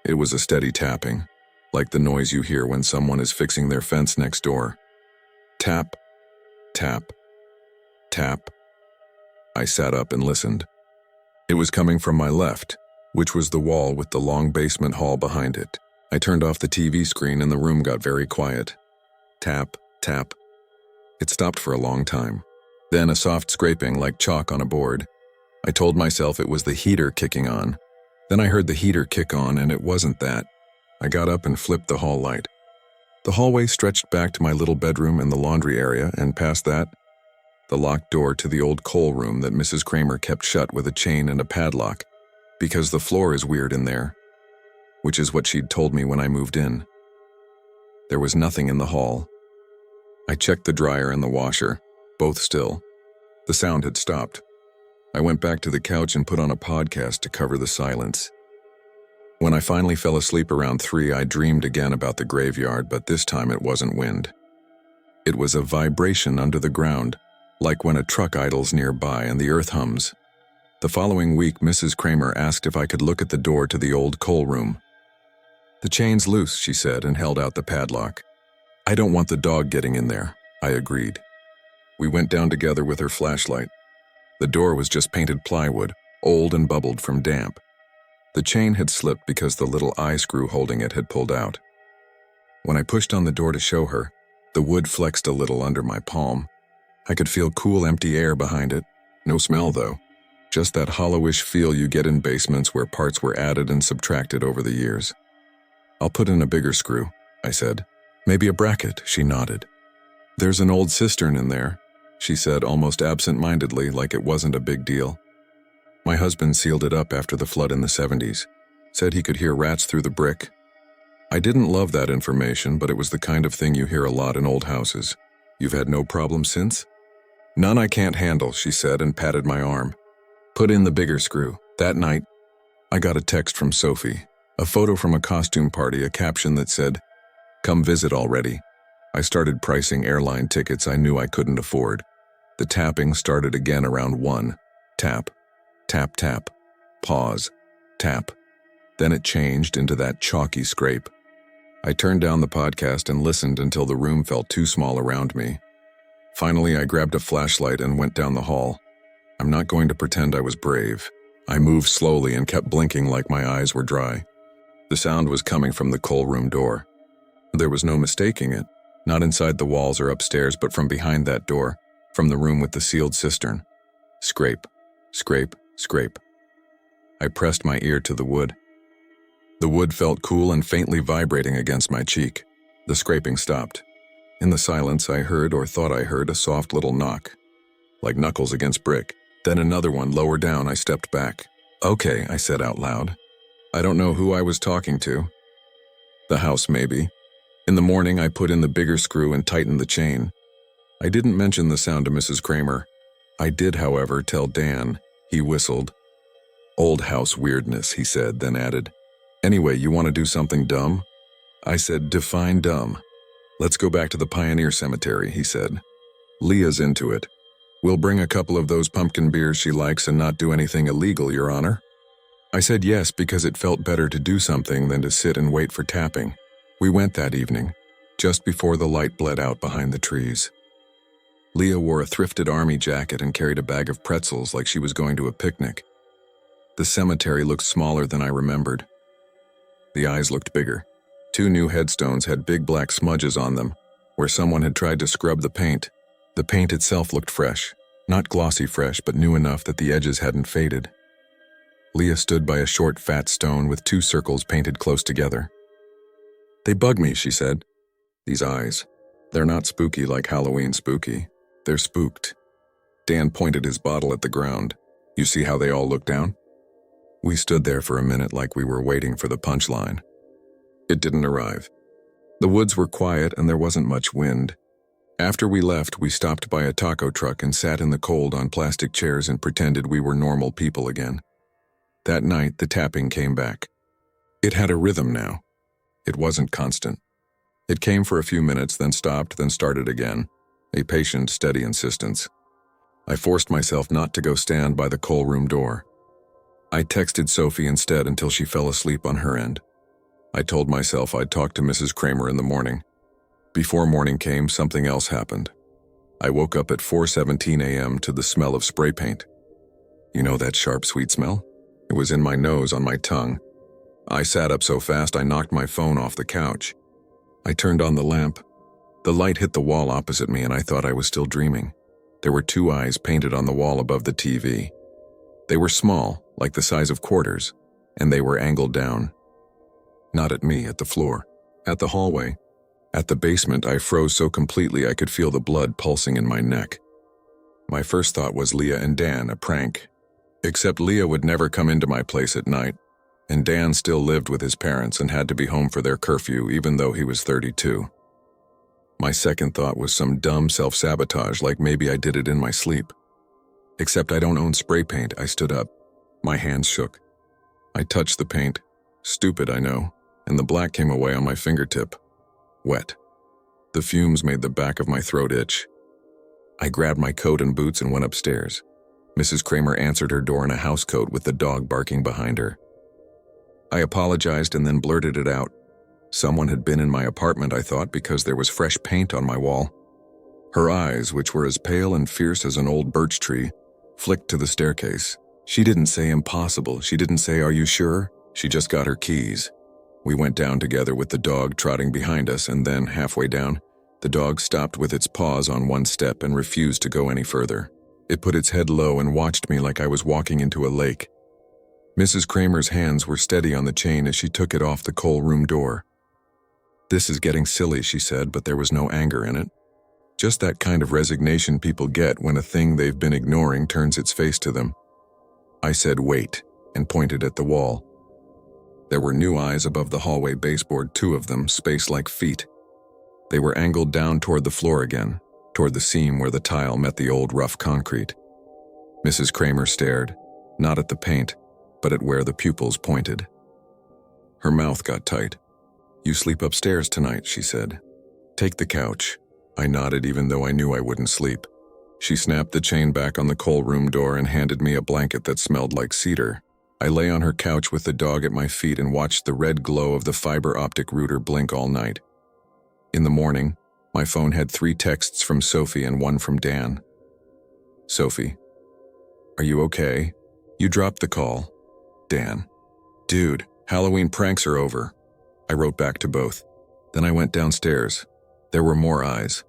It was a steady tapping, like the noise you hear when someone is fixing their fence next door. Tap, tap, tap. I sat up and listened. It was coming from my left, which was the wall with the long basement hall behind it. I turned off the TV screen and the room got very quiet. Tap, tap. It stopped for a long time. Then a soft scraping like chalk on a board. I told myself it was the heater kicking on. Then I heard the heater kick on and it wasn't that. I got up and flipped the hall light. The hallway stretched back to my little bedroom and the laundry area, and past that, the locked door to the old coal room that Mrs. Kramer kept shut with a chain and a padlock, because the floor is weird in there, which is what she'd told me when I moved in. There was nothing in the hall. I checked the dryer and the washer, both still. The sound had stopped. I went back to the couch and put on a podcast to cover the silence. When I finally fell asleep around 3, I dreamed again about the graveyard, but this time it wasn't wind. It was a vibration under the ground, like when a truck idles nearby and the earth hums. The following week, Mrs. Kramer asked if I could look at the door to the old coal room. The chain's loose, she said, and held out the padlock. I don't want the dog getting in there, I agreed. We went down together with her flashlight. The door was just painted plywood, old and bubbled from damp. The chain had slipped because the little eye screw holding it had pulled out. When I pushed on the door to show her, the wood flexed a little under my palm. I could feel cool, empty air behind it. No smell, though. Just that hollowish feel you get in basements where parts were added and subtracted over the years. I'll put in a bigger screw, I said. Maybe a bracket, she nodded. There's an old cistern in there, she said almost absent-mindedly, like it wasn't a big deal. My husband sealed it up after the flood in the 70s, said he could hear rats through the brick. I didn't love that information, but it was the kind of thing you hear a lot in old houses. You've had no problem since? None I can't handle, she said and patted my arm. Put in the bigger screw. That night, I got a text from Sophie, a photo from a costume party, a caption that said, "Come visit already." I started pricing airline tickets I knew I couldn't afford. The tapping started again around 1. Tap. Tap, tap, pause, tap. Then it changed into that chalky scrape. I turned down the podcast and listened until the room felt too small around me. Finally, I grabbed a flashlight and went down the hall. I'm not going to pretend I was brave. I moved slowly and kept blinking like my eyes were dry. The sound was coming from the coal room door. There was no mistaking it, not inside the walls or upstairs, but from behind that door, from the room with the sealed cistern. Scrape, scrape, scrape. I pressed my ear to the wood. The wood felt cool and faintly vibrating against my cheek. The scraping stopped. In the silence, I heard, or thought I heard, a soft little knock, like knuckles against brick. Then another one lower down. I stepped back. Okay, I said out loud. I don't know who I was talking to. The house, maybe. In the morning, I put in the bigger screw and tightened the chain. I didn't mention the sound to Mrs. Kramer. I did, however, tell Dan. He whistled. Old house weirdness, he said, then added, Anyway, you want to do something dumb? I said, define dumb. Let's go back to the Pioneer Cemetery, he said. Leah's into it. We'll bring a couple of those pumpkin beers she likes and not do anything illegal, Your Honor. I said yes because it felt better to do something than to sit and wait for tapping. We went that evening, just before the light bled out behind the trees. Leah wore a thrifted army jacket and carried a bag of pretzels like she was going to a picnic. The cemetery looked smaller than I remembered. The eyes looked bigger. 2 new headstones had big black smudges on them, where someone had tried to scrub the paint. The paint itself looked fresh, Not glossy fresh, but new enough that the edges hadn't faded. Leah stood by a short, fat stone with 2 circles painted close together. "They bug me," she said. "These eyes. They're not spooky like Halloween spooky. They're spooked." Dan pointed his bottle at the ground. "You see how they all look down?" We stood there for a minute like we were waiting for the punchline. It didn't arrive. The woods were quiet and there wasn't much wind. After we left, we stopped by a taco truck and sat in the cold on plastic chairs and pretended we were normal people again. That night, the tapping came back. It had a rhythm now. It wasn't constant. It came for a few minutes, then stopped, then started again. A patient, steady insistence. I forced myself not to go stand by the coal room door. I texted Sophie instead until she fell asleep on her end. I told myself I'd talk to Mrs. Kramer in the morning. Before morning came, something else happened. I woke up at 4:17 a.m. to the smell of spray paint. You know that sharp, sweet smell? It was in my nose, on my tongue. I sat up so fast I knocked my phone off the couch. I turned on the lamp. The light hit the wall opposite me and I thought I was still dreaming. There were 2 eyes painted on the wall above the TV. They were small, like the size of quarters, and they were angled down. Not at me, at the floor, at the hallway. At the basement, I froze so completely I could feel the blood pulsing in my neck. My first thought was Leah and Dan, a prank. Except Leah would never come into my place at night, and Dan still lived with his parents and had to be home for their curfew even though he was 32. My second thought was some dumb self-sabotage, like maybe I did it in my sleep. Except I don't own spray paint. I stood up. My hands shook. I touched the paint. Stupid, I know, and the black came away on my fingertip. Wet. The fumes made the back of my throat itch. I grabbed my coat and boots and went upstairs. Mrs. Kramer answered her door in a housecoat with the dog barking behind her. I apologized and then blurted it out. Someone had been in my apartment, I thought, because there was fresh paint on my wall. Her eyes, which were as pale and fierce as an old birch tree, flicked to the staircase. She didn't say impossible. She didn't say, "Are you sure?" She just got her keys. We went down together with the dog trotting behind us, and then, halfway down, the dog stopped with its paws on one step and refused to go any further. It put its head low and watched me like I was walking into a lake. Mrs. Kramer's hands were steady on the chain as she took it off the coal room door. "This is getting silly," she said, but there was no anger in it. Just that kind of resignation people get when a thing they've been ignoring turns its face to them. I said, "Wait," and pointed at the wall. There were new eyes above the hallway baseboard, 2 of them, spaced like feet. They were angled down toward the floor again, toward the seam where the tile met the old rough concrete. Mrs. Kramer stared, not at the paint, but at where the pupils pointed. Her mouth got tight. "You sleep upstairs tonight," she said. "Take the couch." I nodded even though I knew I wouldn't sleep. She snapped the chain back on the coal room door and handed me a blanket that smelled like cedar. I lay on her couch with the dog at my feet and watched the red glow of the fiber optic router blink all night. In the morning, my phone had 3 texts from Sophie and 1 from Dan. Sophie: "Are you okay? You dropped the call." Dan: "Dude, Halloween pranks are over." I wrote back to both. Then I went downstairs. There were more eyes.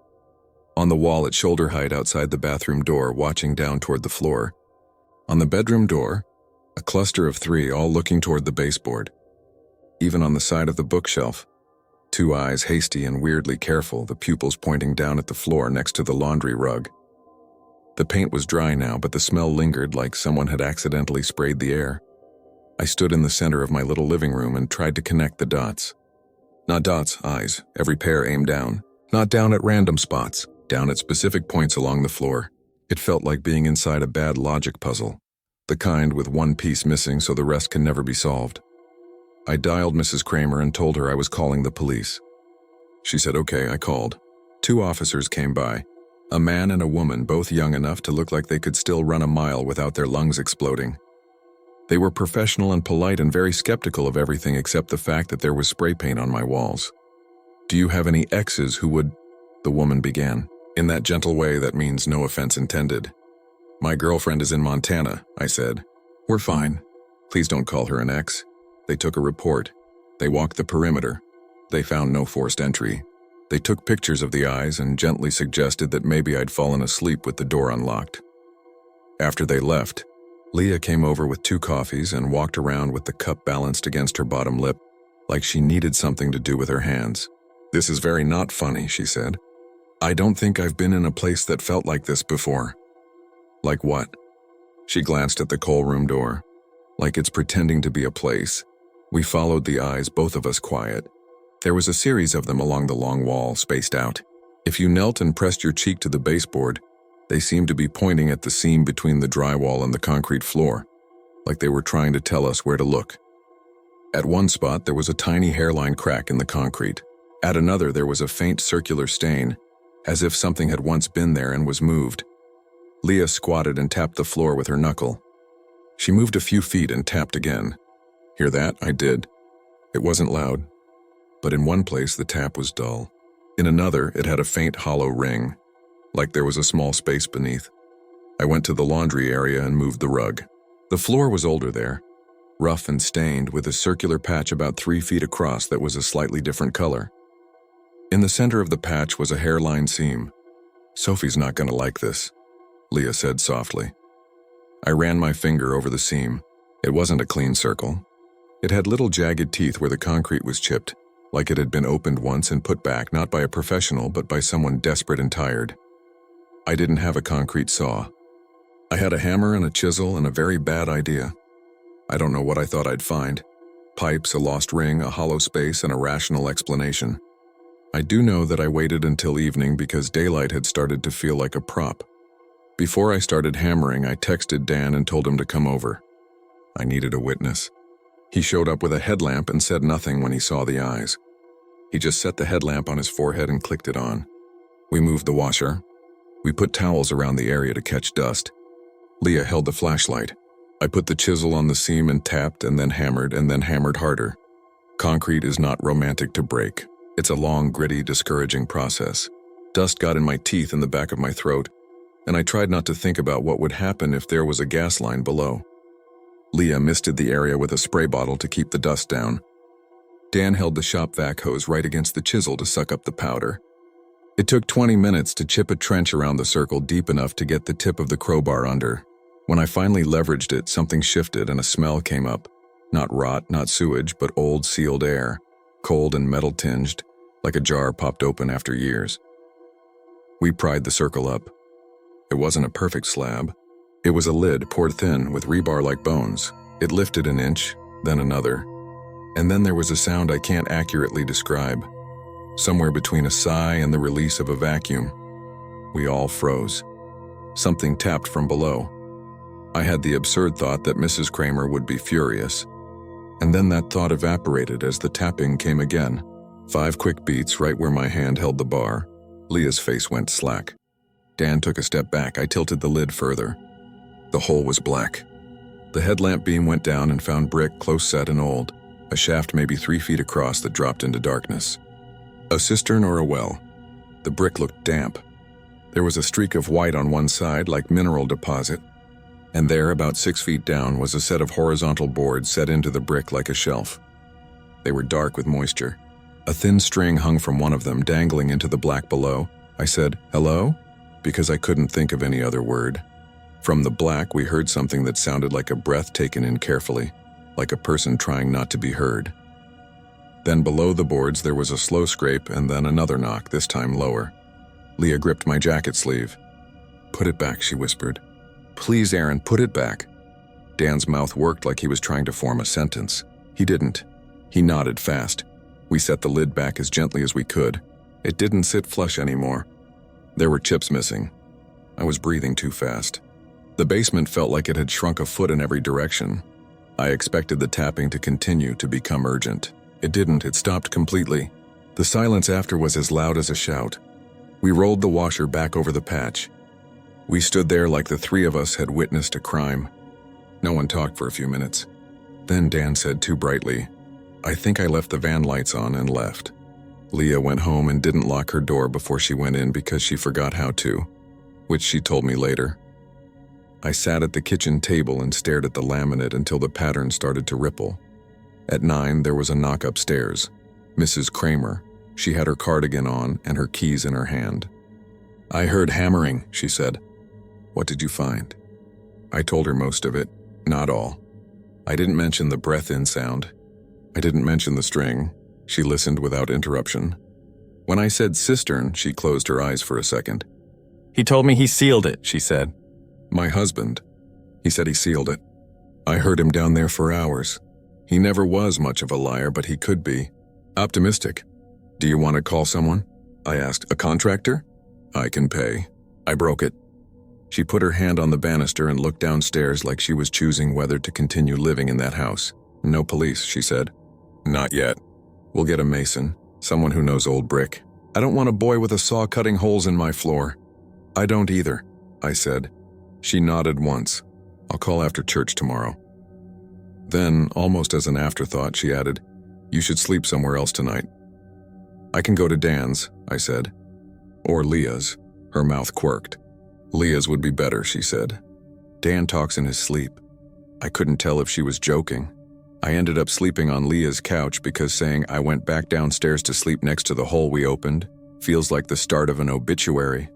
On the wall at shoulder height outside the bathroom door, watching down toward the floor. On the bedroom door, a cluster of 3 all looking toward the baseboard. Even on the side of the bookshelf, 2 eyes hasty and weirdly careful, the pupils pointing down at the floor next to the laundry rug. The paint was dry now, but the smell lingered like someone had accidentally sprayed the air. I stood in the center of my little living room and tried to connect the dots. Not dots, eyes, every pair aimed down. Not down at random spots, down at specific points along the floor. It felt like being inside a bad logic puzzle. The kind with 1 piece missing so the rest can never be solved. I dialed Mrs. Kramer and told her I was calling the police. She said, "Okay," I called. 2 officers came by. A man and a woman, both young enough to look like they could still run a mile without their lungs exploding. They were professional and polite and very skeptical of everything except the fact that there was spray paint on my walls. "Do you have any exes who would—" the woman began. In that gentle way that means no offense intended. "My girlfriend is in Montana," I said. "We're fine. Please don't call her an ex." They took a report. They walked the perimeter. They found no forced entry. They took pictures of the eyes and gently suggested that maybe I'd fallen asleep with the door unlocked. After they left, Leah came over with 2 coffees and walked around with the cup balanced against her bottom lip, like she needed something to do with her hands. "This is very not funny," she said. "I don't think I've been in a place that felt like this before." "Like what?" She glanced at the coal room door. "Like it's pretending to be a place." We followed the eyes, both of us quiet. There was a series of them along the long wall, spaced out. If you knelt and pressed your cheek to the baseboard, they seemed to be pointing at the seam between the drywall and the concrete floor, like they were trying to tell us where to look. At one spot, there was a tiny hairline crack in the concrete. At another, there was a faint circular stain, as if something had once been there and was moved. Leah squatted and tapped the floor with her knuckle. She moved a few feet and tapped again. "Hear that?" I did. It wasn't loud, but in one place the tap was dull. In another, it had a faint hollow ring, like there was a small space beneath. I went to the laundry area and moved the rug. The floor was older there, rough and stained, with a circular patch about 3 feet across that was a slightly different color. In the center of the patch was a hairline seam. "Sophie's not going to like this," Leah said softly. I ran my finger over the seam. It wasn't a clean circle. It had little jagged teeth where the concrete was chipped, like it had been opened once and put back, not by a professional, but by someone desperate and tired. I didn't have a concrete saw. I had a hammer and a chisel and a very bad idea. I don't know what I thought I'd find. Pipes, a lost ring, a hollow space, and a rational explanation. I do know that I waited until evening because daylight had started to feel like a prop. Before I started hammering, I texted Dan and told him to come over. I needed a witness. He showed up with a headlamp and said nothing when he saw the eyes. He just set the headlamp on his forehead and clicked it on. We moved the washer. We put towels around the area to catch dust. Leah held the flashlight. I put the chisel on the seam and tapped and then hammered harder. Concrete is not romantic to break. It's a long, gritty, discouraging process. Dust got in my teeth and the back of my throat, and I tried not to think about what would happen if there was a gas line below. Leah misted the area with a spray bottle to keep the dust down. Dan held the shop vac hose right against the chisel to suck up the powder. It took 20 minutes to chip a trench around the circle deep enough to get the tip of the crowbar under. When I finally leveraged it, something shifted and a smell came up. Not rot, not sewage, but old sealed air, cold and metal-tinged, like a jar popped open after years. We pried the circle up. It wasn't a perfect slab. It was a lid poured thin with rebar like bones. It lifted an inch, then another. And then there was a sound I can't accurately describe. Somewhere between a sigh and the release of a vacuum. We all froze. Something tapped from below. I had the absurd thought that Mrs. Kramer would be furious. And then that thought evaporated as the tapping came again. 5 quick beats right where my hand held the bar. Leah's face went slack. Dan took a step back. I tilted the lid further. The hole was black. The headlamp beam went down and found brick close set and old, a shaft maybe 3 feet across that dropped into darkness. A cistern or a well. The brick looked damp. There was a streak of white on one side like mineral deposit, and there, about 6 feet down, was a set of horizontal boards set into the brick like a shelf. They were dark with moisture. A thin string hung from one of them, dangling into the black below. I said, "Hello?" because I couldn't think of any other word. From the black, we heard something that sounded like a breath taken in carefully, like a person trying not to be heard. Then below the boards, there was a slow scrape and then another knock, this time lower. Leah gripped my jacket sleeve. "Put it back," she whispered. "Please, Aaron, put it back." Dan's mouth worked like he was trying to form a sentence. He didn't. He nodded fast. We set the lid back as gently as we could. It didn't sit flush anymore. There were chips missing. I was breathing too fast. The basement felt like it had shrunk a foot in every direction. I expected the tapping to continue, to become urgent. It didn't. It stopped completely. The silence after was as loud as a shout. We rolled the washer back over the patch. We stood there like the 3 of us had witnessed a crime. No one talked for a few minutes. Then Dan said too brightly, "I think I left the van lights on," and left. Leah went home and didn't lock her door before she went in because she forgot how to, which she told me later. I sat at the kitchen table and stared at the laminate until the pattern started to ripple. At 9, there was a knock upstairs. Mrs. Kramer. She had her cardigan on and her keys in her hand. "I heard hammering," she said. "What did you find?" I told her most of it, not all. I didn't mention the breath-in sound. I didn't mention the string. She listened without interruption. When I said cistern, she closed her eyes for a second. He told me he sealed it, she said. My husband. He said he sealed it. I heard him down there for hours. He never was much of a liar, but he could be. Optimistic. Do you want to call someone? I asked. A contractor? I can pay. I broke it. She put her hand on the banister and looked downstairs like she was choosing whether to continue living in that house. No police, she said. Not yet. We'll get a mason, someone who knows old brick. I don't want a boy with a saw cutting holes in my floor. I don't either, I said. She nodded once. I'll call after church tomorrow. Then, almost as an afterthought, she added, You should sleep somewhere else tonight. I can go to Dan's, I said. Or Leah's. Her mouth quirked. Leah's would be better, she said. Dan talks in his sleep. I couldn't tell if she was joking. I ended up sleeping on Leah's couch because saying I went back downstairs to sleep next to the hole we opened feels like the start of an obituary.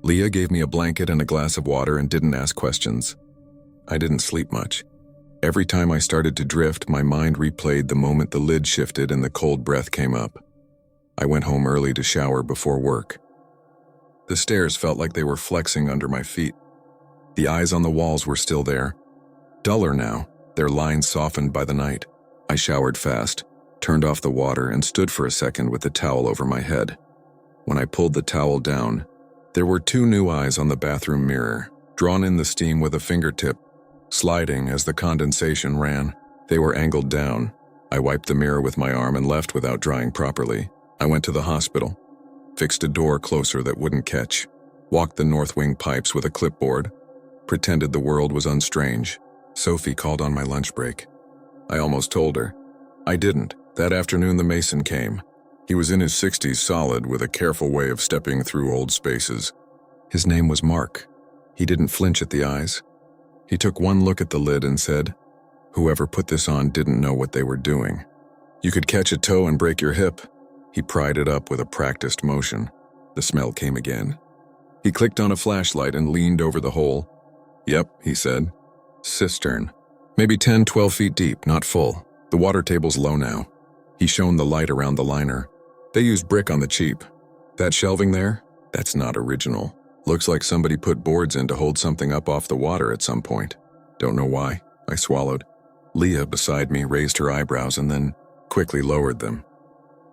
Leah gave me a blanket and a glass of water and didn't ask questions. I didn't sleep much. Every time I started to drift, my mind replayed the moment the lid shifted and the cold breath came up. I went home early to shower before work. The stairs felt like they were flexing under my feet. The eyes on the walls were still there. Duller now, their lines softened by the night. I showered fast, turned off the water, and stood for a second with the towel over my head. When I pulled the towel down, there were 2 new eyes on the bathroom mirror, drawn in the steam with a fingertip, sliding as the condensation ran. They were angled down. I wiped the mirror with my arm and left without drying properly. I went to the hospital, fixed a door closer that wouldn't catch, walked the north wing pipes with a clipboard, pretended the world was unstrange. Sophie called on my lunch break. I almost told her. I didn't. That afternoon the mason came. He was in his 60s solid with a careful way of stepping through old spaces. His name was Mark. He didn't flinch at the eyes. He took one look at the lid and said, Whoever put this on didn't know what they were doing. You could catch a toe and break your hip. He pried it up with a practiced motion. The smell came again. He clicked on a flashlight and leaned over the hole. Yep, he said. Cistern. Maybe 10, 12 feet deep, not full. The water table's low now. He shone the light around the liner. They used brick on the cheap. That shelving there? That's not original. Looks like somebody put boards in to hold something up off the water at some point. Don't know why. I swallowed. Leah, beside me, raised her eyebrows and then quickly lowered them.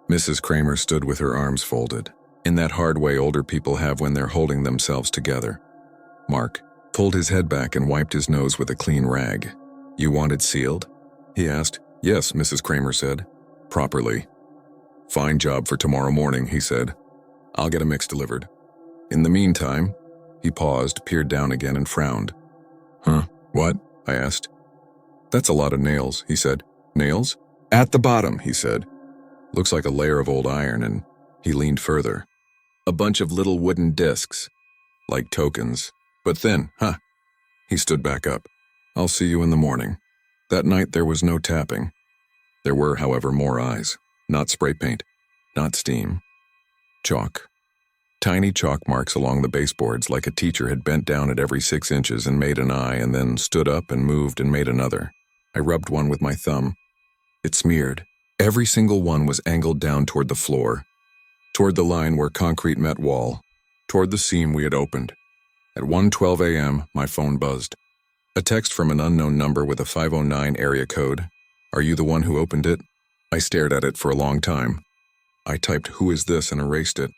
Mrs. Kramer stood with her arms folded, in that hard way older people have when they're holding themselves together. Mark pulled his head back and wiped his nose with a clean rag. You want it sealed? He asked. Yes, Mrs. Kramer said. Properly. Fine job for tomorrow morning, he said. I'll get a mix delivered. In the meantime, he paused, peered down again and frowned. Huh, what? I asked. That's a lot of nails, he said. Nails? At the bottom, he said. Looks like a layer of old iron, and he leaned further. A bunch of little wooden discs, like tokens, but thin, huh? He stood back up. I'll see you in the morning. That night there was no tapping. There were, however, more eyes. Not spray paint, not steam. Chalk. Tiny chalk marks along the baseboards like a teacher had bent down at every 6 inches and made an eye and then stood up and moved and made another. I rubbed one with my thumb. It smeared. Every single one was angled down toward the floor, toward the line where concrete met wall, toward the seam we had opened. At 1:12 a.m., my phone buzzed. A text from an unknown number with a 509 area code. Are you the one who opened it? I stared at it for a long time. I typed "Who is this?" and erased it.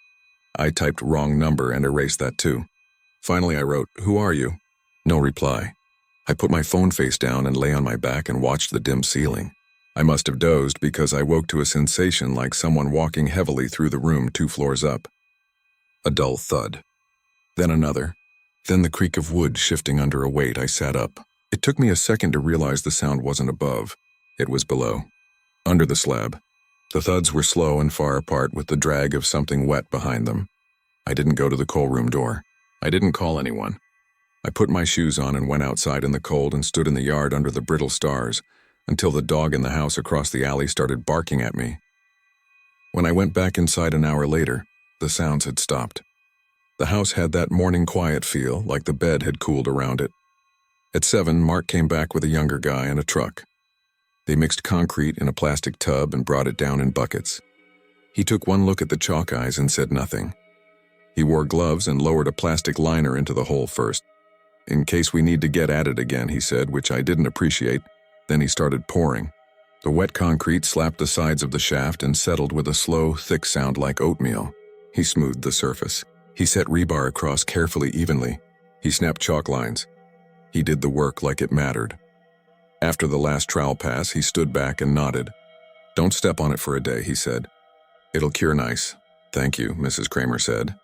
I typed "wrong number" and erased that too. Finally I wrote, "Who are you?" No reply. I put my phone face down and lay on my back and watched the dim ceiling. I must have dozed because I woke to a sensation like someone walking heavily through the room 2 floors up. A dull thud. Then another. Then the creak of wood shifting under a weight. I sat up. It took me a second to realize the sound wasn't above. It was below. Under the slab. The thuds were slow and far apart with the drag of something wet behind them. I didn't go to the coal room door. I didn't call anyone. I put my shoes on and went outside in the cold and stood in the yard under the brittle stars until the dog in the house across the alley started barking at me. When I went back inside an hour later, the sounds had stopped. The house had that morning quiet feel, like the bed had cooled around it. At 7, Mark came back with a younger guy and a truck. They mixed concrete in a plastic tub and brought it down in buckets. He took one look at the chalk eyes and said nothing. He wore gloves and lowered a plastic liner into the hole first. In case we need to get at it again, he said, which I didn't appreciate. Then he started pouring. The wet concrete slapped the sides of the shaft and settled with a slow, thick sound like oatmeal. He smoothed the surface. He set rebar across carefully, evenly. He snapped chalk lines. He did the work like it mattered. After the last trowel pass, he stood back and nodded. "Don't step on it for a day," he said. "It'll cure nice." "Thank you," Mrs. Kramer said.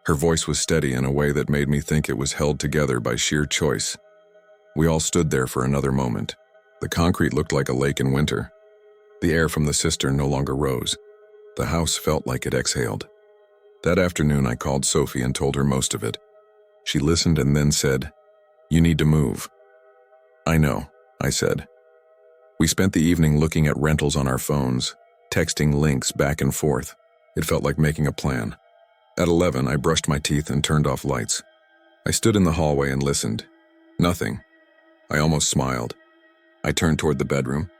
Her voice was steady in a way that made me think it was held together by sheer choice. We all stood there for another moment. The concrete looked like a lake in winter. The air from the cistern no longer rose. The house felt like it exhaled. That afternoon, I called Sophie and told her most of it. She listened and then said, "You need to move." "I know," I said. We spent the evening looking at rentals on our phones, texting links back and forth. It felt like making a plan. At 11, I brushed my teeth and turned off lights. I stood in the hallway and listened. Nothing. I almost smiled. I turned toward the bedroom.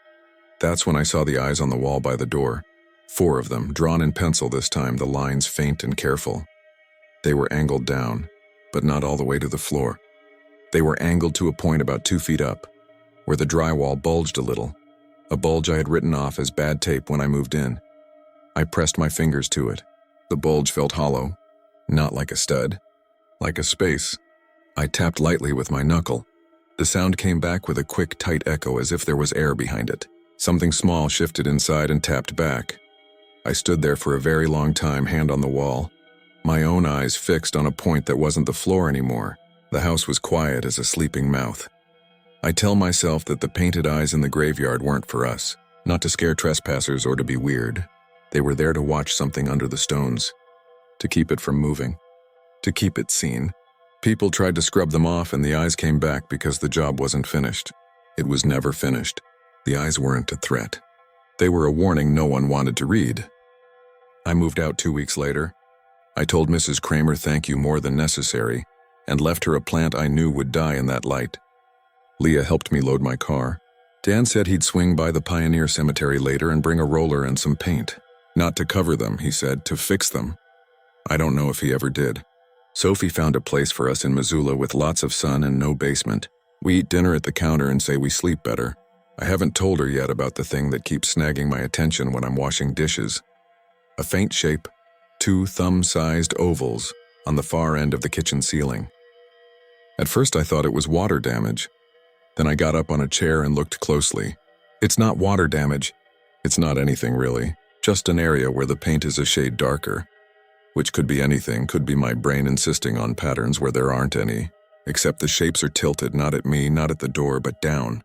That's when I saw the eyes on the wall by the door. 4 of them, drawn in pencil this time, the lines faint and careful. They were angled down, but not all the way to the floor. They were angled to a point about 2 feet up, where the drywall bulged a little, a bulge I had written off as bad tape when I moved in. I pressed my fingers to it. The bulge felt hollow, not like a stud, like a space. I tapped lightly with my knuckle. The sound came back with a quick, tight echo as if there was air behind it. Something small shifted inside and tapped back. I stood there for a very long time, hand on the wall, my own eyes fixed on a point that wasn't the floor anymore. The house was quiet as a sleeping mouth. I tell myself that the painted eyes in the graveyard weren't for us, not to scare trespassers or to be weird. They were there to watch something under the stones, to keep it from moving, to keep it seen. People tried to scrub them off and the eyes came back because the job wasn't finished. It was never finished. The eyes weren't a threat. They were a warning no one wanted to read. I moved out 2 weeks later. I told Mrs. Kramer thank you more than necessary and left her a plant I knew would die in that light. Leah helped me load my car. Dan said he'd swing by the Pioneer Cemetery later and bring a roller and some paint. Not to cover them, he said, to fix them. I don't know if he ever did. Sophie found a place for us in Missoula with lots of sun and no basement. We eat dinner at the counter and say we sleep better. I haven't told her yet about the thing that keeps snagging my attention when I'm washing dishes. A faint shape, 2 thumb-sized ovals on the far end of the kitchen ceiling. At first I thought it was water damage. Then I got up on a chair and looked closely. It's not water damage. It's not anything really. Just an area where the paint is a shade darker. Which could be anything, could be my brain insisting on patterns where there aren't any. Except the shapes are tilted, not at me, not at the door, but down.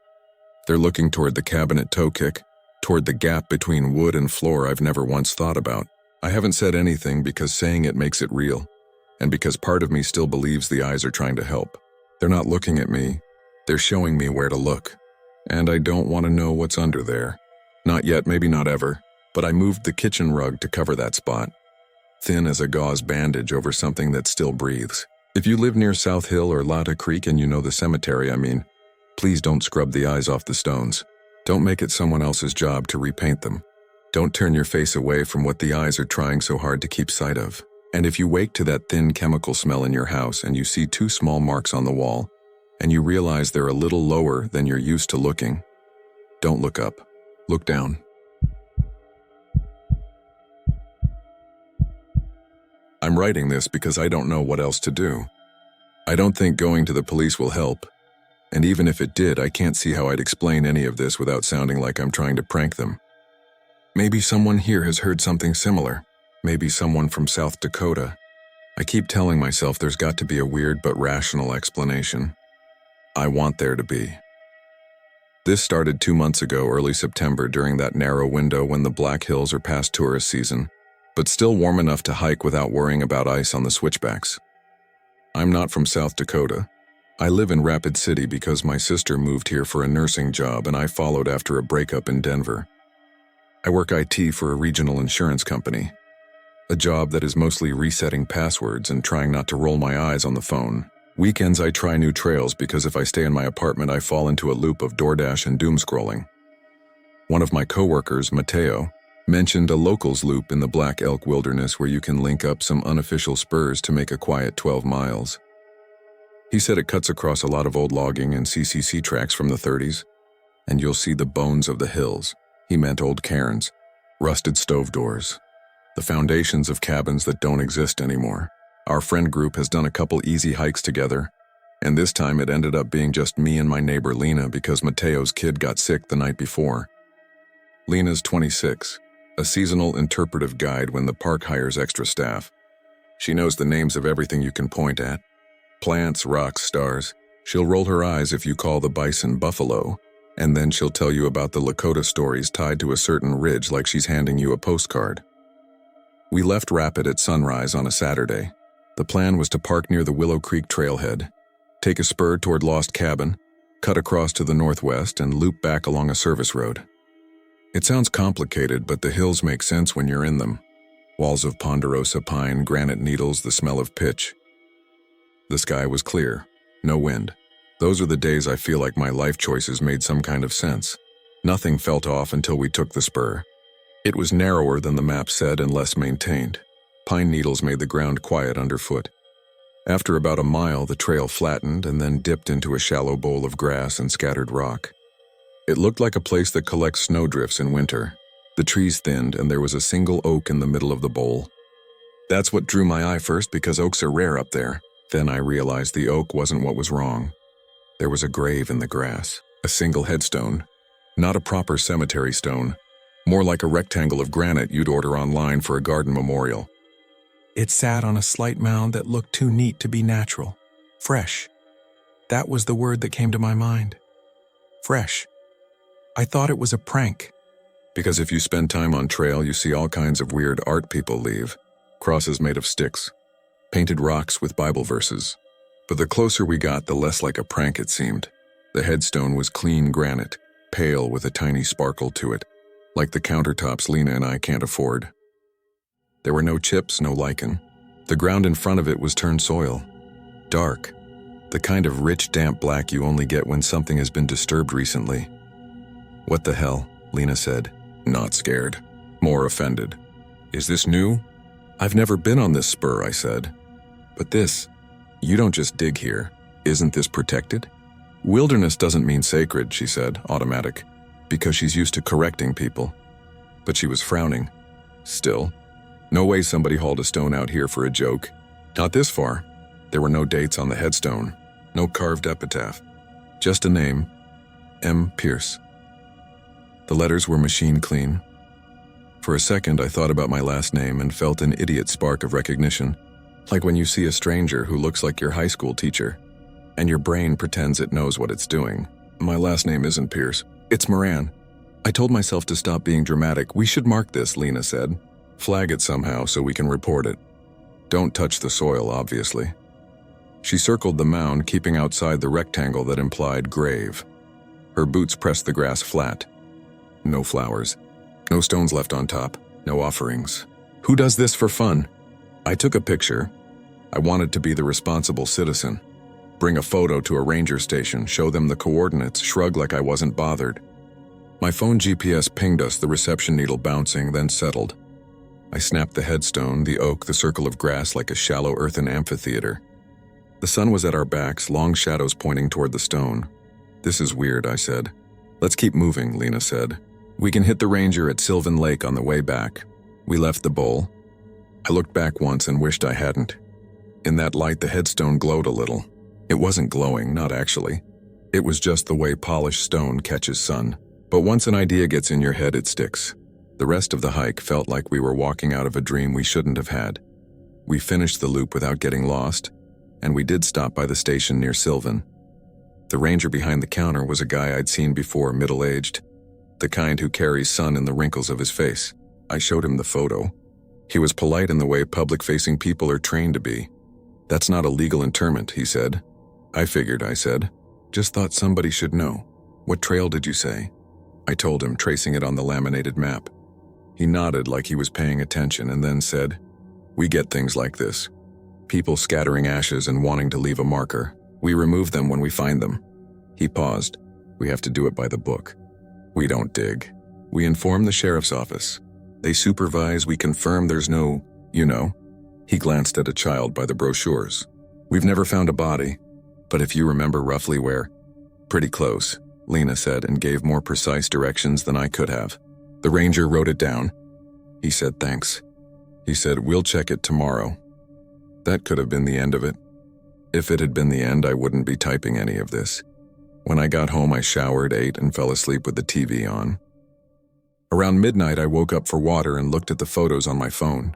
They're looking toward the cabinet toe kick, toward the gap between wood and floor I've never once thought about. I haven't said anything because saying it makes it real, and because part of me still believes the eyes are trying to help. They're not looking at me, they're showing me where to look. And I don't want to know what's under there. Not yet, maybe not ever. But I moved the kitchen rug to cover that spot, thin as a gauze bandage over something that still breathes. If you live near South Hill or Lotta Creek and you know the cemetery, please don't scrub the eyes off the stones. Don't make it someone else's job to repaint them. Don't turn your face away from what the eyes are trying so hard to keep sight of. And if you wake to that thin chemical smell in your house and you see 2 small marks on the wall, and you realize they're a little lower than you're used to looking, don't look up. Look down. I'm writing this because I don't know what else to do. I don't think going to the police will help, and even if it did, I can't see how I'd explain any of this without sounding like I'm trying to prank them. Maybe someone here has heard something similar. Maybe someone from South Dakota. I keep telling myself there's got to be a weird but rational explanation. I want there to be. This started 2 months ago, early September, during that narrow window when the Black Hills are past tourist season, but still warm enough to hike without worrying about ice on the switchbacks. I'm not from South Dakota. I live in Rapid City because my sister moved here for a nursing job and I followed after a breakup in Denver. I work IT for a regional insurance company, a job that is mostly resetting passwords and trying not to roll my eyes on the phone. Weekends I try new trails because if I stay in my apartment I fall into a loop of DoorDash and doom scrolling. One of my coworkers, Mateo, mentioned a locals loop in the Black Elk Wilderness where you can link up some unofficial spurs to make a quiet 12 miles. He said it cuts across a lot of old logging and CCC tracks from the 30s, and you'll see the bones of the hills. He meant old cairns, rusted stove doors, the foundations of cabins that don't exist anymore. Our friend group has done a couple easy hikes together, and this time it ended up being just me and my neighbor Lena because Mateo's kid got sick the night before. Lena's 26, a seasonal interpretive guide when the park hires extra staff. She knows the names of everything you can point at. Plants, rocks, stars. She'll roll her eyes if you call the bison buffalo, and then she'll tell you about the Lakota stories tied to a certain ridge like she's handing you a postcard. We left Rapid at sunrise on a Saturday. The plan was to park near the Willow Creek trailhead, take a spur toward Lost Cabin, cut across to the northwest, and loop back along a service road. It sounds complicated, but the hills make sense when you're in them. Walls of ponderosa pine, granite needles, the smell of pitch. The sky was clear, no wind. Those are the days I feel like my life choices made some kind of sense. Nothing felt off until we took the spur. It was narrower than the map said and less maintained. Pine needles made the ground quiet underfoot. After about a mile, the trail flattened and then dipped into a shallow bowl of grass and scattered rock. It looked like a place that collects snowdrifts in winter. The trees thinned and there was a single oak in the middle of the bowl. That's what drew my eye first because oaks are rare up there. Then I realized the oak wasn't what was wrong. There was a grave in the grass, a single headstone. Not a proper cemetery stone, more like a rectangle of granite you'd order online for a garden memorial. It sat on a slight mound that looked too neat to be natural. Fresh. That was the word that came to my mind. Fresh. I thought it was a prank. Because if you spend time on trail, you see all kinds of weird art people leave. Crosses made of sticks. Painted rocks with Bible verses. But the closer we got, the less like a prank it seemed. The headstone was clean granite, pale with a tiny sparkle to it, like the countertops Lena and I can't afford. There were no chips, no lichen. The ground in front of it was turned soil. Dark. The kind of rich, damp black you only get when something has been disturbed recently. "What the hell?" Lena said. Not scared. More offended. "Is this new?" "I've never been on this spur," I said. "But this, you don't just dig here. Isn't this protected?" "Wilderness doesn't mean sacred," she said, automatic, because she's used to correcting people. But she was frowning. Still, no way somebody hauled a stone out here for a joke. Not this far. There were no dates on the headstone, no carved epitaph. Just a name, M. Pierce. The letters were machine clean. For a second, I thought about my last name and felt an idiot spark of recognition, like when you see a stranger who looks like your high school teacher, and your brain pretends it knows what it's doing. My last name isn't Pierce. It's Moran. I told myself to stop being dramatic. "We should mark this," Lena said. "Flag it somehow so we can report it. Don't touch the soil, obviously." She circled the mound, keeping outside the rectangle that implied grave. Her boots pressed the grass flat. No flowers. No stones left on top. No offerings. Who does this for fun? I took a picture. I wanted to be the responsible citizen. Bring a photo to a ranger station, show them the coordinates, shrug like I wasn't bothered. My phone GPS pinged us, the reception needle bouncing, then settled. I snapped the headstone, the oak, the circle of grass like a shallow earthen amphitheater. The sun was at our backs, long shadows pointing toward the stone. "This is weird," I said. "Let's keep moving," Lena said. "We can hit the ranger at Sylvan Lake on the way back." We left the bowl. I looked back once and wished I hadn't. In that light, the headstone glowed a little. It wasn't glowing, not actually. It was just the way polished stone catches sun. But once an idea gets in your head, it sticks. The rest of the hike felt like we were walking out of a dream we shouldn't have had. We finished the loop without getting lost, and we did stop by the station near Sylvan. The ranger behind the counter was a guy I'd seen before, middle-aged. The kind who carries sun in the wrinkles of his face. I showed him the photo. He was polite in the way public-facing people are trained to be. "That's not a legal interment," he said. "I figured," I said. "Just thought somebody should know." "What trail did you say?" I told him, tracing it on the laminated map. He nodded like he was paying attention and then said, "We get things like this. People scattering ashes and wanting to leave a marker. We remove them when we find them. He paused. We have to do it by the book. We don't dig. We inform the sheriff's office. They supervise, we confirm there's no, He glanced at a child by the brochures. We've never found a body, but if you remember roughly where. Pretty close, Lena said and gave more precise directions than I could have. The ranger wrote it down. He said thanks. He said, we'll check it tomorrow. That could have been the end of it. If it had been the end, I wouldn't be typing any of this. When I got home, I showered, ate, and fell asleep with the TV on. Around midnight, I woke up for water and looked at the photos on my phone.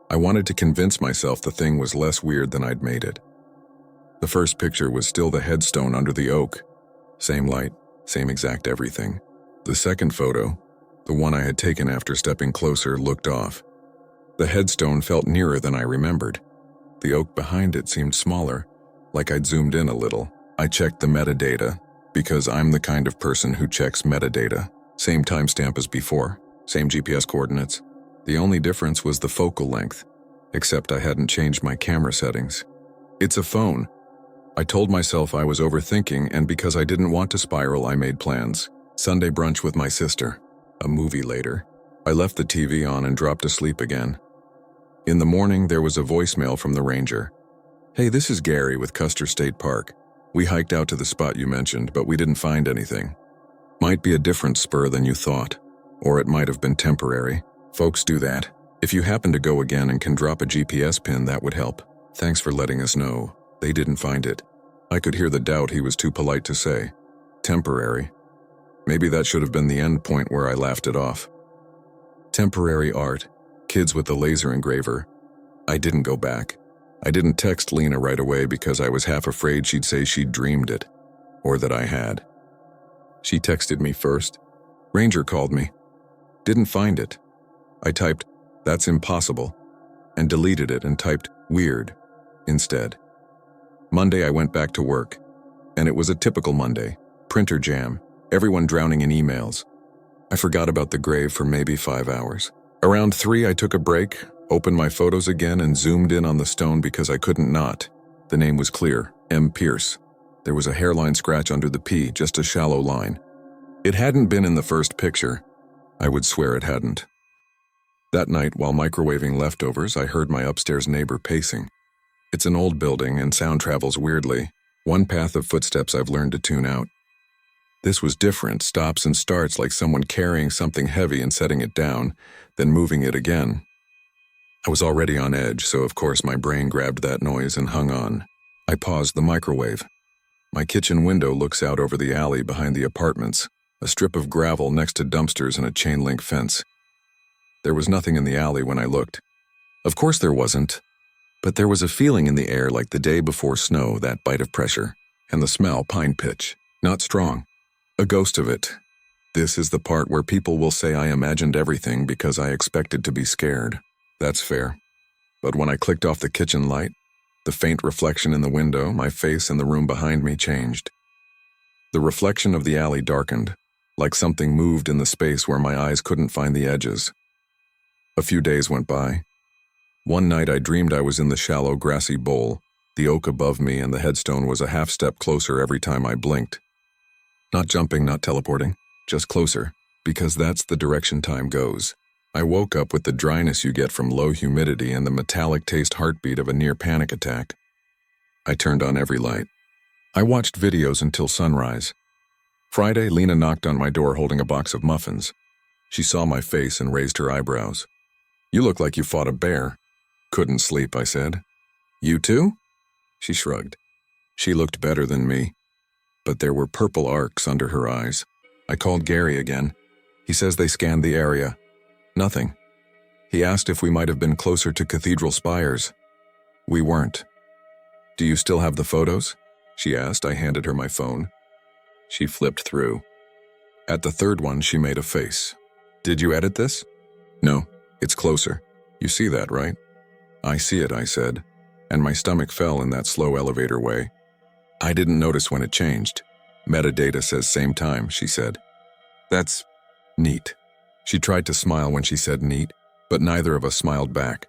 I wanted to convince myself the thing was less weird than I'd made it. The first picture was still the headstone under the oak. Same light, same exact everything. The second photo, the one I had taken after stepping closer, looked off. The headstone felt nearer than I remembered. The oak behind it seemed smaller, like I'd zoomed in a little. I checked the metadata, because I'm the kind of person who checks metadata. Same timestamp as before, same GPS coordinates. The only difference was the focal length, except I hadn't changed my camera settings. It's a phone. I told myself I was overthinking, and because I didn't want to spiral, I made plans. Sunday brunch with my sister, a movie later. I left the TV on and dropped asleep again. In the morning, there was a voicemail from the ranger. Hey, this is Gary with Custer State Park. We hiked out to the spot you mentioned, but we didn't find anything. Might be a different spur than you thought, or it might have been temporary. Folks do that. If you happen to go again and can drop a GPS pin, that would help. Thanks for letting us know. They didn't find it. I could hear the doubt he was too polite to say. Temporary. Maybe that should have been the end point where I laughed it off. Temporary art. Kids with the laser engraver. I didn't go back. I didn't text Lena right away because I was half afraid she'd say she'd dreamed it, or that I had. She texted me first. Ranger called me. Didn't find it. I typed, that's impossible, and deleted it and typed, weird, instead. Monday I went back to work, and it was a typical Monday. Printer jam, everyone drowning in emails. I forgot about the grave for maybe 5 hours. Around 3 I took a break, opened my photos again and zoomed in on the stone because I couldn't not. The name was clear, M. Pierce. There was a hairline scratch under the P, just a shallow line. It hadn't been in the first picture. I would swear it hadn't. That night, while microwaving leftovers, I heard my upstairs neighbor pacing. It's an old building and sound travels weirdly. One path of footsteps I've learned to tune out. This was different, stops and starts like someone carrying something heavy and setting it down, then moving it again. I was already on edge, so of course my brain grabbed that noise and hung on. I paused the microwave. My kitchen window looks out over the alley behind the apartments, a strip of gravel next to dumpsters and a chain-link fence. There was nothing in the alley when I looked. Of course there wasn't, but there was a feeling in the air like the day before snow, that bite of pressure, and the smell, pine pitch, not strong. A ghost of it. This is the part where people will say I imagined everything because I expected to be scared. That's fair. But when I clicked off the kitchen light, the faint reflection in the window, my face and the room behind me changed. The reflection of the alley darkened, like something moved in the space where my eyes couldn't find the edges. A few days went by. One night I dreamed I was in the shallow grassy bowl, the oak above me, and the headstone was a half step closer every time I blinked. Not jumping, not teleporting, just closer, because that's the direction time goes. I woke up with the dryness you get from low humidity and the metallic taste heartbeat of a near panic attack. I turned on every light. I watched videos until sunrise. Friday, Lena knocked on my door holding a box of muffins. She saw my face and raised her eyebrows. You look like you fought a bear. Couldn't sleep, I said. You too? She shrugged. She looked better than me, but there were purple arcs under her eyes. I called Gary again. He says they scanned the area. Nothing. He asked if we might have been closer to cathedral spires. We weren't. Do you still have the photos? She asked. I handed her my phone. She flipped through. At the third one, she made a face. Did you edit this? No, it's closer. You see that, right? I see it, I said, and my stomach fell in that slow elevator way. I didn't notice when it changed. Metadata says same time, she said. That's neat. She tried to smile when she said neat, but neither of us smiled back.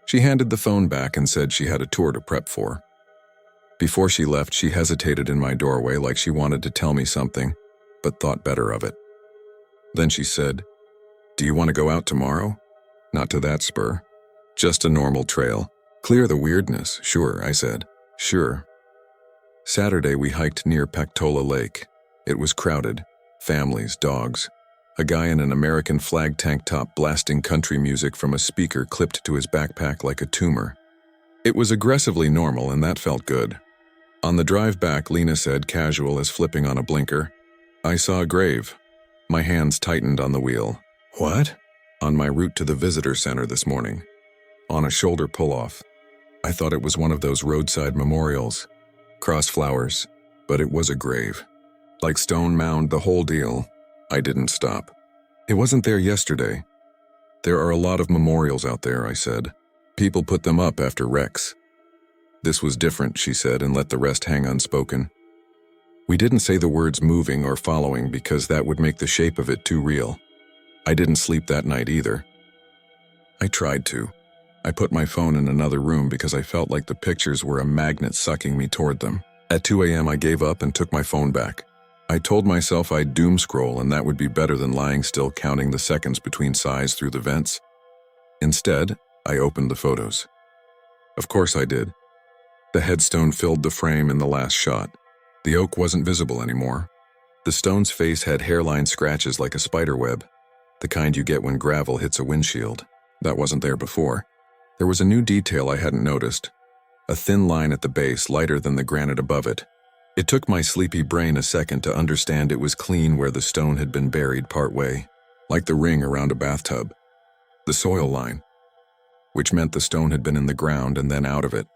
She handed the phone back and said she had a tour to prep for. Before she left, she hesitated in my doorway like she wanted to tell me something, but thought better of it. Then she said, "Do you want to go out tomorrow?" Not to that spur. Just a normal trail. Clear the weirdness, sure, I said. Sure. Saturday we hiked near Pactola Lake. It was crowded. Families, dogs. A guy in an American flag tank top blasting country music from a speaker clipped to his backpack like a tumor. It was aggressively normal and that felt good. On the drive back, Lena said, casual as flipping on a blinker, "I saw a grave." My hands tightened on the wheel. What? On my route to the visitor center this morning. On a shoulder pull-off. I thought it was one of those roadside memorials. Cross flowers, but it was a grave. Like stone mound, the whole deal. I didn't stop. It wasn't there yesterday. There are a lot of memorials out there, I said. People put them up after wrecks. This was different, she said, and let the rest hang unspoken. We didn't say the words moving or following because that would make the shape of it too real. I didn't sleep that night either. I tried to. I put my phone in another room because I felt like the pictures were a magnet sucking me toward them. At 2 a.m. I gave up and took my phone back. I told myself I'd doom scroll and that would be better than lying still counting the seconds between sighs through the vents. Instead, I opened the photos. Of course I did. The headstone filled the frame in the last shot. The oak wasn't visible anymore. The stone's face had hairline scratches like a spider web, the kind you get when gravel hits a windshield. That wasn't there before. There was a new detail I hadn't noticed. A thin line at the base, lighter than the granite above it. It took my sleepy brain a second to understand it was clean where the stone had been buried partway, like the ring around a bathtub. The soil line, which meant the stone had been in the ground and then out of it.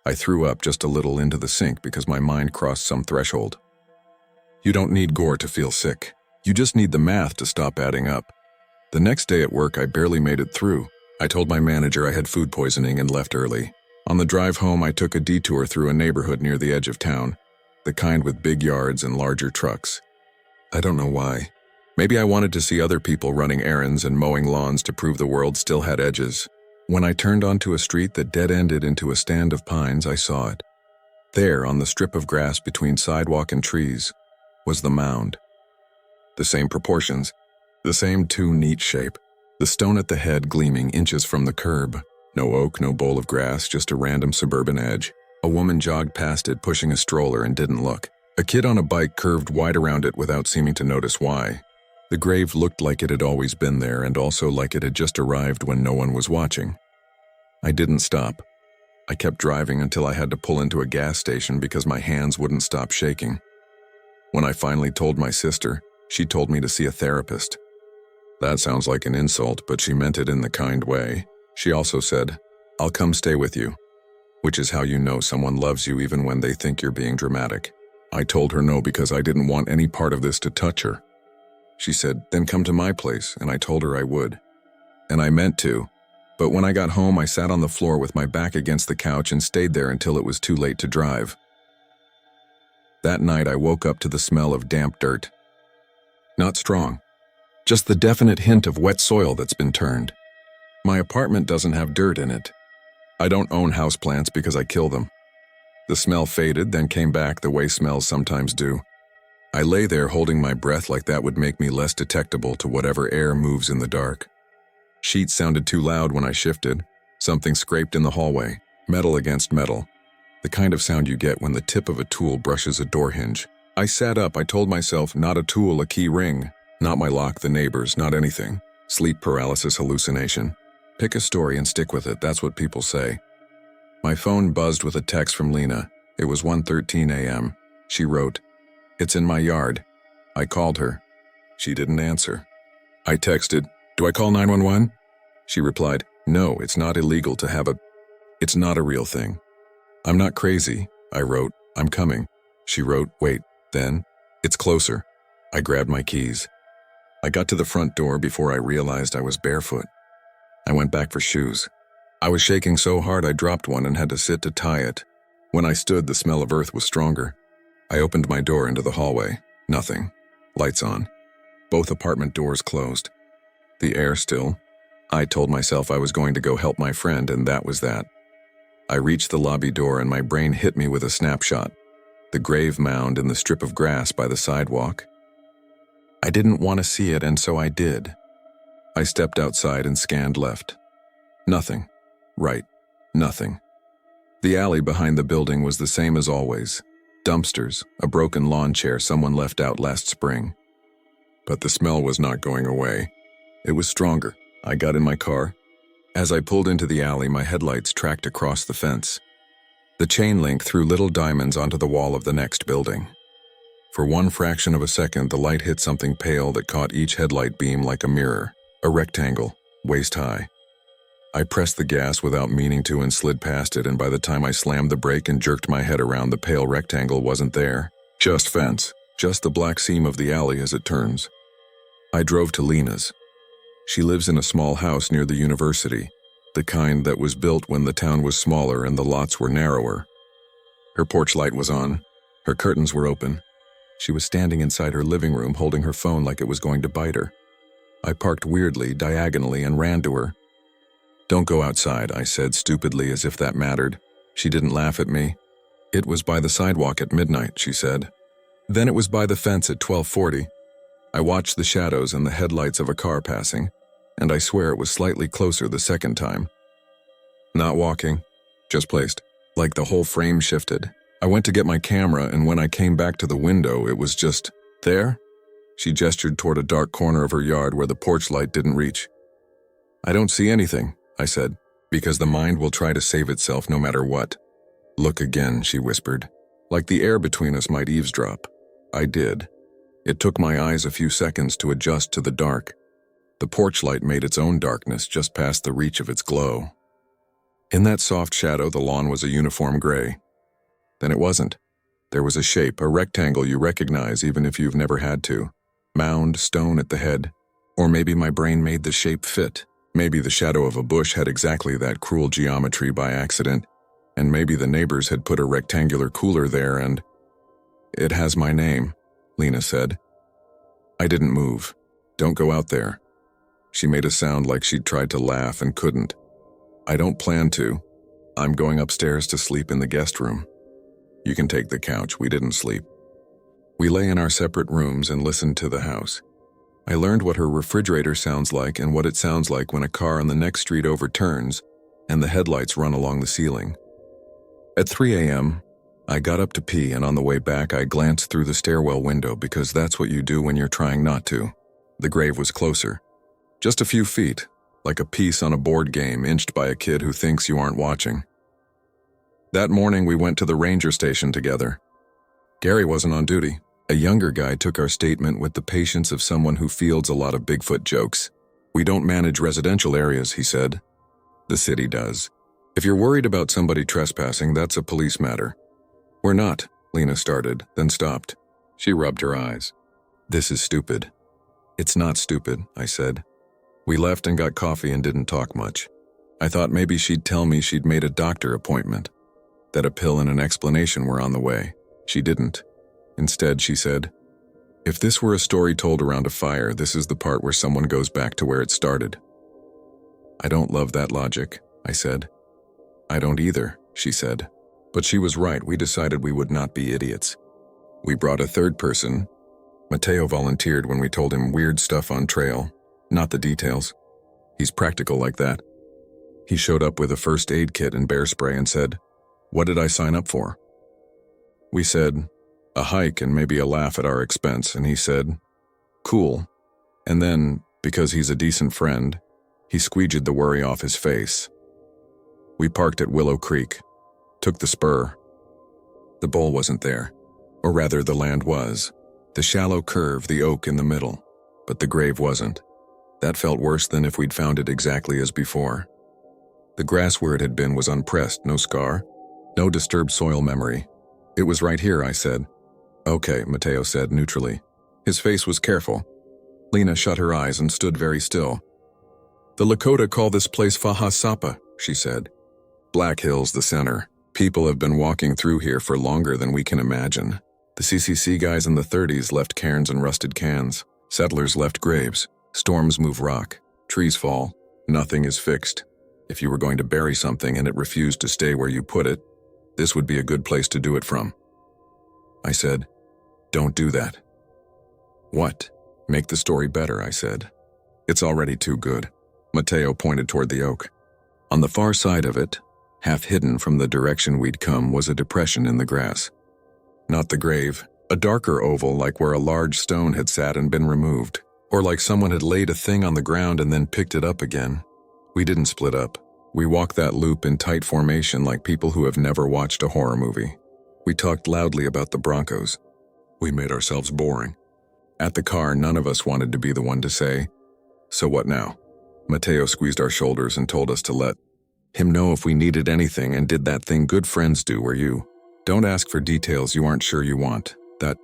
I threw up just a little into the sink because my mind crossed some threshold. You don't need gore to feel sick. You just need the math to stop adding up. The next day at work, I barely made it through. I told my manager I had food poisoning and left early. On the drive home, I took a detour through a neighborhood near the edge of town, the kind with big yards and larger trucks. I don't know why. Maybe I wanted to see other people running errands and mowing lawns to prove the world still had edges. When I turned onto a street that dead-ended into a stand of pines, I saw it. There, on the strip of grass between sidewalk and trees, was the mound. The same proportions, the same two-neat shape, the stone at the head gleaming inches from the curb. No oak, no bowl of grass, just a random suburban edge. A woman jogged past it pushing a stroller and didn't look. A kid on a bike curved wide around it without seeming to notice why. The grave looked like it had always been there and also like it had just arrived when no one was watching. I didn't stop. I kept driving until I had to pull into a gas station because my hands wouldn't stop shaking. When I finally told my sister, she told me to see a therapist. That sounds like an insult, but she meant it in the kind way. She also said, "I'll come stay with you," which is how you know someone loves you even when they think you're being dramatic. I told her no because I didn't want any part of this to touch her. She said, "Then come to my place," and I told her I would. And I meant to. But when I got home, I sat on the floor with my back against the couch and stayed there until it was too late to drive. That night, I woke up to the smell of damp dirt. Not strong, just the definite hint of wet soil that's been turned. My apartment doesn't have dirt in it. I don't own houseplants because I kill them. The smell faded, then came back the way smells sometimes do. I lay there holding my breath like that would make me less detectable to whatever air moves in the dark. Sheets sounded too loud when I shifted. Something scraped in the hallway, metal against metal. The kind of sound you get when the tip of a tool brushes a door hinge. I sat up, I told myself, not a tool, a key ring. Not my lock, the neighbors, not anything. Sleep paralysis hallucination. Pick a story and stick with it, that's what people say. My phone buzzed with a text from Lena. It was 1:13 a.m. She wrote, "It's in my yard." I called her. She didn't answer. I texted, "Do I call 911? She replied, "No, it's not illegal to have a... It's not a real thing." "I'm not crazy," I wrote. "I'm coming." She wrote, "Wait, then, it's closer." I grabbed my keys. I got to the front door before I realized I was barefoot. I went back for shoes. I was shaking so hard I dropped one and had to sit to tie it. When I stood, the smell of earth was stronger. I opened my door into the hallway. Nothing. Lights on. Both apartment doors closed. The air still. I told myself I was going to go help my friend, and that was that. I reached the lobby door and my brain hit me with a snapshot. The grave mound in the strip of grass by the sidewalk. I didn't want to see it, and so I did. I stepped outside and scanned left. Nothing. Right. Nothing. The alley behind the building was the same as always. Dumpsters, a broken lawn chair someone left out last spring. But the smell was not going away. It was stronger. I got in my car. As I pulled into the alley, my headlights tracked across the fence. The chain link threw little diamonds onto the wall of the next building. For one fraction of a second, the light hit something pale that caught each headlight beam like a mirror, a rectangle, waist high. I pressed the gas without meaning to and slid past it, and by the time I slammed the brake and jerked my head around, the pale rectangle wasn't there. Just fence, just the black seam of the alley as it turns. I drove to Lena's. She lives in a small house near the university, the kind that was built when the town was smaller and the lots were narrower. Her porch light was on. Her curtains were open. She was standing inside her living room holding her phone like it was going to bite her. I parked weirdly, diagonally, and ran to her. "Don't go outside," I said stupidly as if that mattered. She didn't laugh at me. "It was by the sidewalk at midnight," she said. "Then it was by the fence at 12:40. I watched the shadows and the headlights of a car passing, and I swear it was slightly closer the second time. Not walking, just placed, like the whole frame shifted. I went to get my camera, and when I came back to the window, it was just there." She gestured toward a dark corner of her yard where the porch light didn't reach. "I don't see anything," I said, "because the mind will try to save itself no matter what." "Look again," she whispered, like the air between us might eavesdrop. I did. It took my eyes a few seconds to adjust to the dark. The porch light made its own darkness just past the reach of its glow. In that soft shadow, the lawn was a uniform gray. Then it wasn't. There was a shape, a rectangle you recognize even if you've never had to. Mound, stone at the head. Or maybe my brain made the shape fit. Maybe the shadow of a bush had exactly that cruel geometry by accident, and maybe the neighbors had put a rectangular cooler there and... "It has my name," Lena said. I didn't move. "Don't go out there." She made a sound like she'd tried to laugh and couldn't. "I don't plan to. I'm going upstairs to sleep in the guest room. You can take the couch. We didn't sleep." We lay in our separate rooms and listened to the house. I learned what her refrigerator sounds like and what it sounds like when a car on the next street overturns and the headlights run along the ceiling. At 3 a.m., I got up to pee, and on the way back I glanced through the stairwell window because that's what you do when you're trying not to. The grave was closer. Just a few feet, like a piece on a board game inched by a kid who thinks you aren't watching. That morning we went to the ranger station together. Gary wasn't on duty. A younger guy took our statement with the patience of someone who fields a lot of Bigfoot jokes. "We don't manage residential areas," he said. "The city does. If you're worried about somebody trespassing, that's a police matter." "We're not," Lena started, then stopped. She rubbed her eyes. "This is stupid." "It's not stupid," I said. We left and got coffee and didn't talk much. I thought maybe she'd tell me she'd made a doctor appointment, that a pill and an explanation were on the way. She didn't. Instead, she said, "If this were a story told around a fire, this is the part where someone goes back to where it started." "I don't love that logic," I said. "I don't either," she said. But she was right. We decided we would not be idiots. We brought a third person. Mateo volunteered when we told him weird stuff on trail, not the details. He's practical like that. He showed up with a first aid kit and bear spray and said, "What did I sign up for?" We said, "A hike and maybe a laugh at our expense," and he said, "Cool." And then, because he's a decent friend, he squeegeed the worry off his face. We parked at Willow Creek, took the spur. The bowl wasn't there, or rather the land was. The shallow curve, the oak in the middle, but the grave wasn't. That felt worse than if we'd found it exactly as before. The grass where it had been was unpressed, no scar, no disturbed soil memory. "It was right here," I said. "Okay," Mateo said neutrally. His face was careful. Lena shut her eyes and stood very still. "The Lakota call this place Faha Sapa," she said. "Black Hill's the center. People have been walking through here for longer than we can imagine. The CCC guys in the 30s left cairns and rusted cans. Settlers left graves. Storms move rock. Trees fall. Nothing is fixed. If you were going to bury something and it refused to stay where you put it, this would be a good place to do it from. I said, "Don't do that." "What?" "Make the story better," I said. "It's already too good." Mateo pointed toward the oak. On the far side of it, half hidden from the direction we'd come, was a depression in the grass. Not the grave, a darker oval like where a large stone had sat and been removed, or like someone had laid a thing on the ground and then picked it up again. We didn't split up. We walked that loop in tight formation like people who have never watched a horror movie. We talked loudly about the Broncos. We made ourselves boring. At the car, none of us wanted to be the one to say, "So what now?" Mateo squeezed our shoulders and told us to let him know if we needed anything, and did that thing good friends do where you don't ask for details you aren't sure you want. That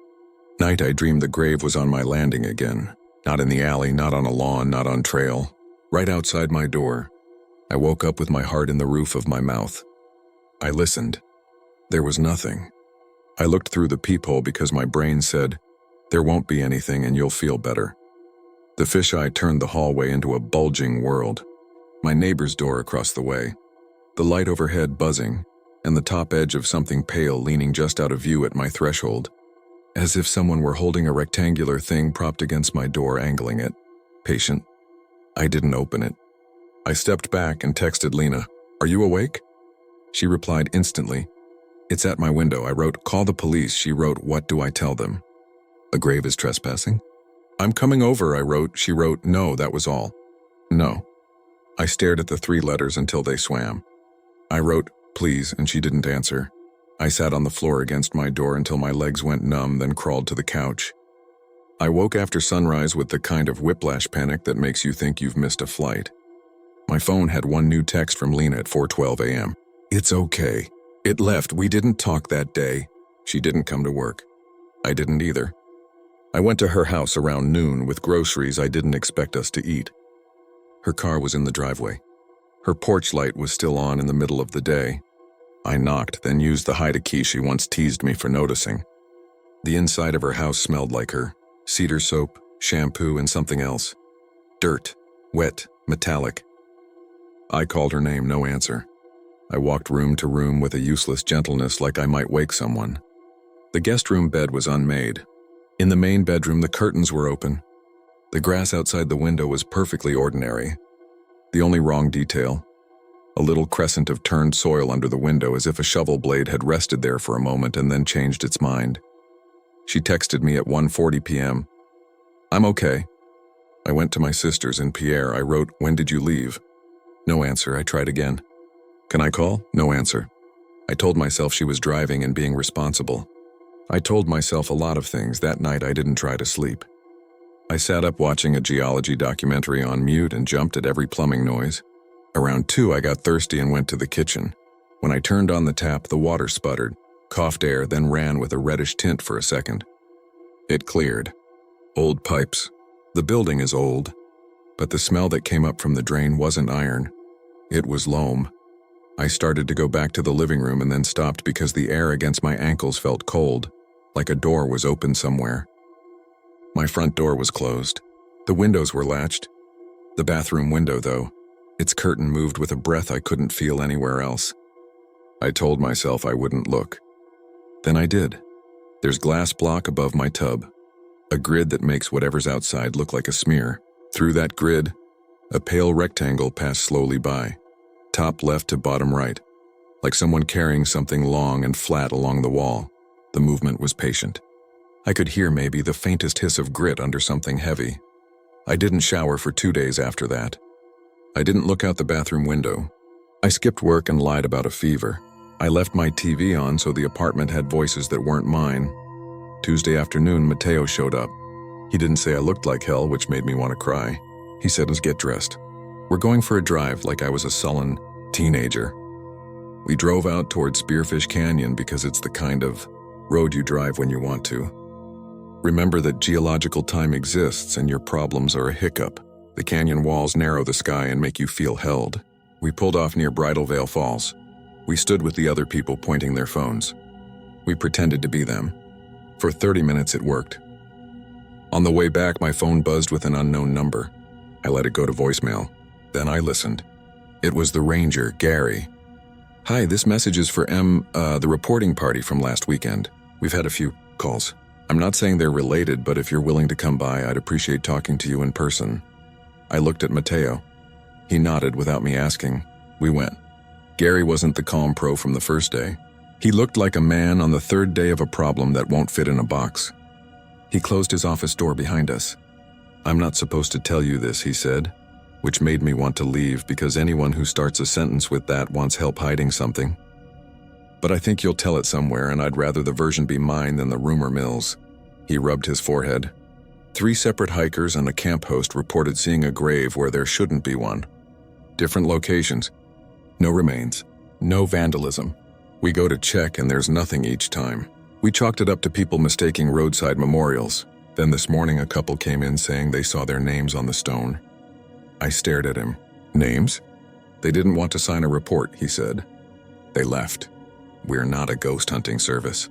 night I dreamed the grave was on my landing again. Not in the alley, not on a lawn, not on trail. Right outside my door. I woke up with my heart in the roof of my mouth. I listened. There was nothing. I looked through the peephole because my brain said, "There won't be anything and you'll feel better." The fisheye turned the hallway into a bulging world. My neighbor's door across the way. The light overhead buzzing, and the top edge of something pale leaning just out of view at my threshold. As if someone were holding a rectangular thing propped against my door, angling it. Patient. I didn't open it. I stepped back and texted Lena, "Are you awake?" She replied instantly, "It's at my window." I wrote, "Call the police." She wrote, "What do I tell them? A grave is trespassing?" "I'm coming over," I wrote. She wrote, "No, that was all." "No." I stared at the 3 letters until they swam. I wrote, "Please," and she didn't answer. I sat on the floor against my door until my legs went numb, then crawled to the couch. I woke after sunrise with the kind of whiplash panic that makes you think you've missed a flight. My phone had one new text from Lena at 4:12 a.m. "It's okay. It left. We didn't talk that day." She didn't come to work. I didn't either. I went to her house around noon with groceries I didn't expect us to eat. Her car was in the driveway. Her porch light was still on in the middle of the day. I knocked, then used the hide-a-key she once teased me for noticing. The inside of her house smelled like her. Cedar soap, shampoo, and something else. Dirt, wet, metallic. I called her name, no answer. I walked room to room with a useless gentleness like I might wake someone. The guest room bed was unmade. In the main bedroom, the curtains were open. The grass outside the window was perfectly ordinary. The only wrong detail, a little crescent of turned soil under the window, as if a shovel blade had rested there for a moment and then changed its mind. She texted me at 1:40 p.m. "I'm okay." I went to my sister's in Pierre. I wrote, "When did you leave?" No answer. I tried again. "Can I call?" No answer. I told myself she was driving and being responsible. I told myself a lot of things. That night I didn't try to sleep. I sat up watching a geology documentary on mute and jumped at every plumbing noise. Around 2, I got thirsty and went to the kitchen. When I turned on the tap, the water sputtered, coughed air, then ran with a reddish tint for a second. It cleared. Old pipes. The building is old, but the smell that came up from the drain wasn't iron. It was loam. I started to go back to the living room and then stopped because the air against my ankles felt cold, like a door was open somewhere. My front door was closed. The windows were latched. The bathroom window, though, its curtain moved with a breath I couldn't feel anywhere else. I told myself I wouldn't look. Then I did. There's glass block above my tub, a grid that makes whatever's outside look like a smear. Through that grid, a pale rectangle passed slowly by, top left to bottom right, like someone carrying something long and flat along the wall. The movement was patient. I could hear maybe the faintest hiss of grit under something heavy. I didn't shower for 2 days after that. I didn't look out the bathroom window. I skipped work and lied about a fever. I left my TV on so the apartment had voices that weren't mine. Tuesday afternoon, Mateo showed up. He didn't say I looked like hell, which made me want to cry. He said, "Let's get dressed. We're going for a drive," like I was a sullen teenager. We drove out toward Spearfish Canyon because it's the kind of road you drive when you want to. Remember that geological time exists and your problems are a hiccup. The canyon walls narrow the sky and make you feel held. We pulled off near Bridal Veil Falls. We stood with the other people pointing their phones. We pretended to be them. For 30 minutes it worked. On the way back, my phone buzzed with an unknown number. I let it go to voicemail. Then I listened. It was the ranger, Gary. "Hi, this message is for the reporting party from last weekend. We've had a few calls. I'm not saying they're related, but if you're willing to come by, I'd appreciate talking to you in person." I looked at Mateo. He nodded without me asking. We went. Gary wasn't the calm pro from the first day. He looked like a man on the third day of a problem that won't fit in a box. He closed his office door behind us. "I'm not supposed to tell you this," he said, which made me want to leave because anyone who starts a sentence with that wants help hiding something. "But I think you'll tell it somewhere, and I'd rather the version be mine than the rumor mill's." He rubbed his forehead. 3 separate hikers and a camp host reported seeing a grave where there shouldn't be one. Different locations. No remains. No vandalism. We go to check and there's nothing each time. We chalked it up to people mistaking roadside memorials. Then this morning a couple came in saying they saw their names on the stone. I stared at him. "Names?" "They didn't want to sign a report," he said. "They left. We're not a ghost hunting service.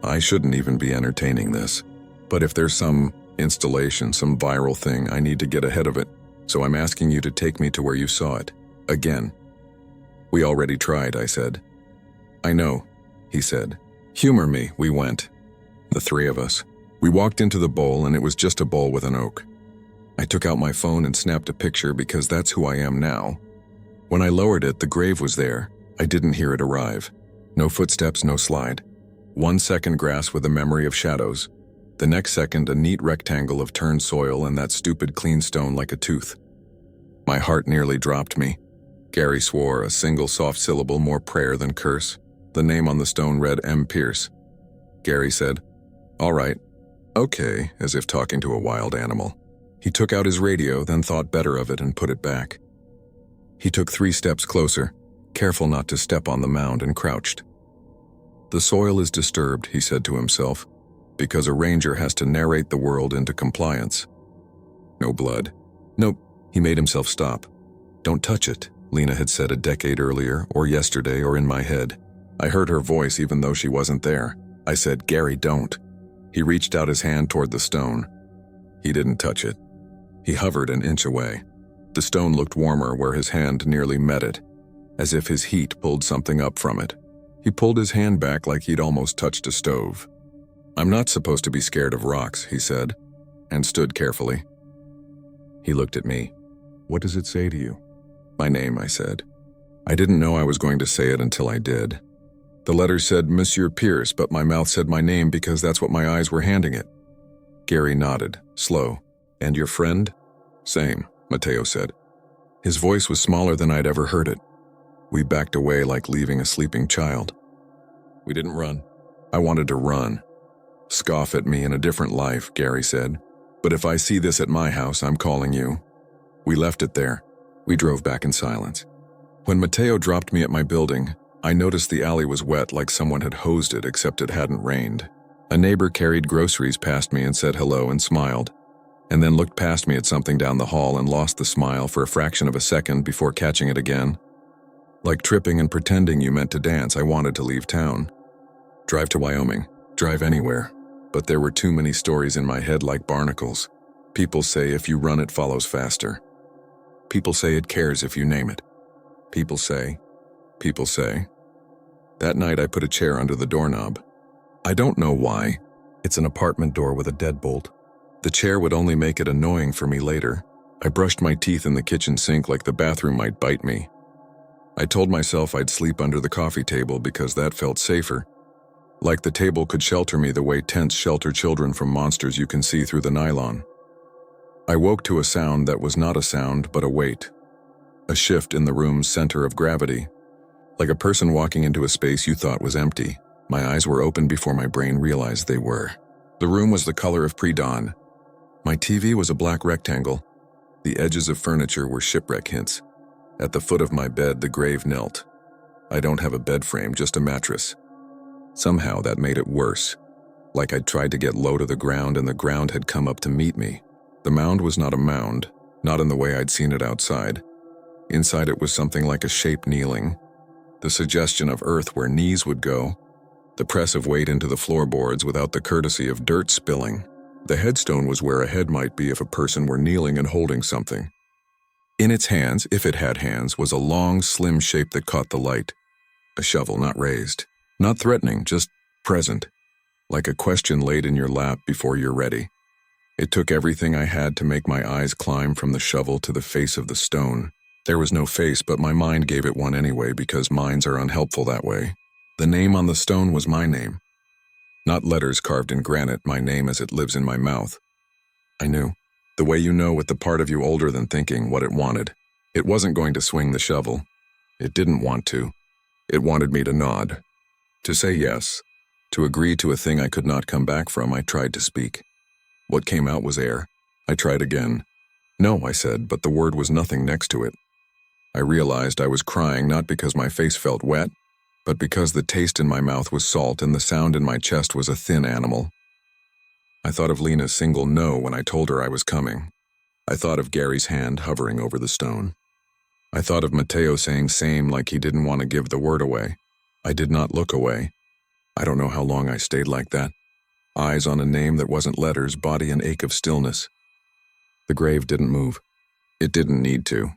I shouldn't even be entertaining this. But if there's some installation, some viral thing, I need to get ahead of it. So I'm asking you to take me to where you saw it. Again." "We already tried," I said. "I know," he said. "Humor me." We went. The 3 of us. We walked into the bowl and it was just a bowl with an oak. I took out my phone and snapped a picture because that's who I am now. When I lowered it, the grave was there. I didn't hear it arrive. No footsteps, no slide. 1 second grass with a memory of shadows. The next second, a neat rectangle of turned soil and that stupid clean stone like a tooth. My heart nearly dropped me. Gary swore, a single soft syllable, more prayer than curse. The name on the stone read M. Pierce. Gary said, "All right, okay," as if talking to a wild animal. He took out his radio, then thought better of it and put it back. He took 3 steps closer, careful not to step on the mound, and crouched. "The soil is disturbed," he said to himself, "because a ranger has to narrate the world into compliance." No blood. Nope. He made himself stop. "Don't touch it," Lena had said a decade earlier, or yesterday, or in my head. I heard her voice even though she wasn't there. I said, "Gary, don't." He reached out his hand toward the stone. He didn't touch it. He hovered an inch away. The stone looked warmer where his hand nearly met it, as if his heat pulled something up from it. He pulled his hand back like he'd almost touched a stove. "I'm not supposed to be scared of rocks," he said, and stood carefully. He looked at me. "What does it say to you?" "My name," I said. I didn't know I was going to say it until I did. The letter said Monsieur Pierce, but my mouth said my name because that's what my eyes were handing it. Gary nodded, slow. "And your friend?" "Same," Mateo said. His voice was smaller than I'd ever heard it. We backed away like leaving a sleeping child. We didn't run. I wanted to run. "Scoff at me in a different life," Gary said. "But if I see this at my house, I'm calling you." We left it there. We drove back in silence. When Mateo dropped me at my building, I noticed the alley was wet like someone had hosed it, except it hadn't rained. A neighbor carried groceries past me and said hello and smiled, and then looked past me at something down the hall and lost the smile for a fraction of a second before catching it again. Like tripping and pretending you meant to dance, I wanted to leave town. Drive to Wyoming. Drive anywhere. But there were too many stories in my head like barnacles. People say if you run it follows faster. People say it cares if you name it. People say. That night I put a chair under the doorknob. I don't know why. It's an apartment door with a deadbolt. The chair would only make it annoying for me later. I brushed my teeth in the kitchen sink like the bathroom might bite me. I told myself I'd sleep under the coffee table because that felt safer. Like the table could shelter me the way tents shelter children from monsters you can see through the nylon. I woke to a sound that was not a sound but a weight. A shift in the room's center of gravity. Like a person walking into a space you thought was empty. My eyes were open before my brain realized they were. The room was the color of pre-dawn. My TV was a black rectangle. The edges of furniture were shipwreck hints. At the foot of my bed, the grave knelt. I don't have a bed frame, just a mattress. Somehow that made it worse. Like I'd tried to get low to the ground and the ground had come up to meet me. The mound was not a mound, not in the way I'd seen it outside. Inside it was something like a shape kneeling. The suggestion of earth where knees would go. The press of weight into the floorboards without the courtesy of dirt spilling. The headstone was where a head might be if a person were kneeling and holding something. In its hands, if it had hands, was a long, slim shape that caught the light. A shovel, not raised. Not threatening, just present. Like a question laid in your lap before you're ready. It took everything I had to make my eyes climb from the shovel to the face of the stone. There was no face, but my mind gave it one anyway because minds are unhelpful that way. The name on the stone was my name. Not letters carved in granite, my name as it lives in my mouth. I knew. The way you know with the part of you older than thinking what it wanted. It wasn't going to swing the shovel. It didn't want to. It wanted me to nod. To say yes. To agree to a thing I could not come back from. I tried to speak. What came out was air. I tried again. No, I said, but the word was nothing next to it. I realized I was crying not because my face felt wet, but because the taste in my mouth was salt and the sound in my chest was a thin animal. I thought of Lena's single no when I told her I was coming. I thought of Gary's hand hovering over the stone. I thought of Mateo saying same like he didn't want to give the word away. I did not look away. I don't know how long I stayed like that. Eyes on a name that wasn't letters, body an ache of stillness. The grave didn't move. It didn't need to.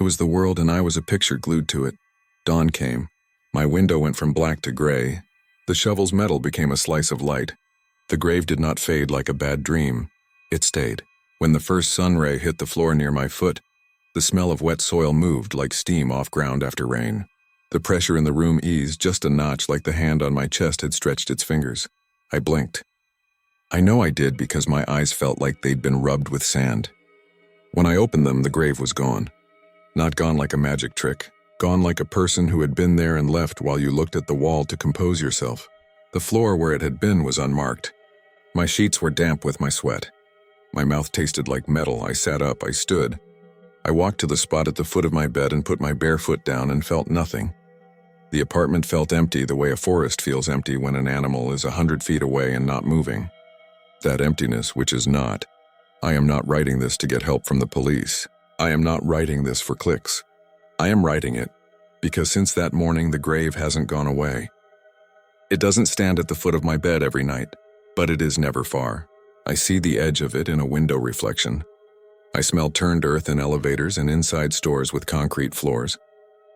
It was the world and I was a picture glued to it. Dawn came. My window went from black to gray. The shovel's metal became a slice of light. The grave did not fade like a bad dream. It stayed. When the first sun ray hit the floor near my foot, the smell of wet soil moved like steam off ground after rain. The pressure in the room eased just a notch like the hand on my chest had stretched its fingers. I blinked. I know I did because my eyes felt like they'd been rubbed with sand. When I opened them, the grave was gone. Not gone like a magic trick. Gone like a person who had been there and left while you looked at the wall to compose yourself. The floor where it had been was unmarked. My sheets were damp with my sweat. My mouth tasted like metal. I sat up, I stood. I walked to the spot at the foot of my bed and put my bare foot down and felt nothing. The apartment felt empty the way a forest feels empty when an animal is 100 feet away and not moving. That emptiness, which is not. I am not writing this to get help from the police. I am not writing this for clicks. I am writing it because since that morning the grave hasn't gone away. It doesn't stand at the foot of my bed every night, but it is never far. I see the edge of it in a window reflection. I smell turned earth in elevators and inside stores with concrete floors.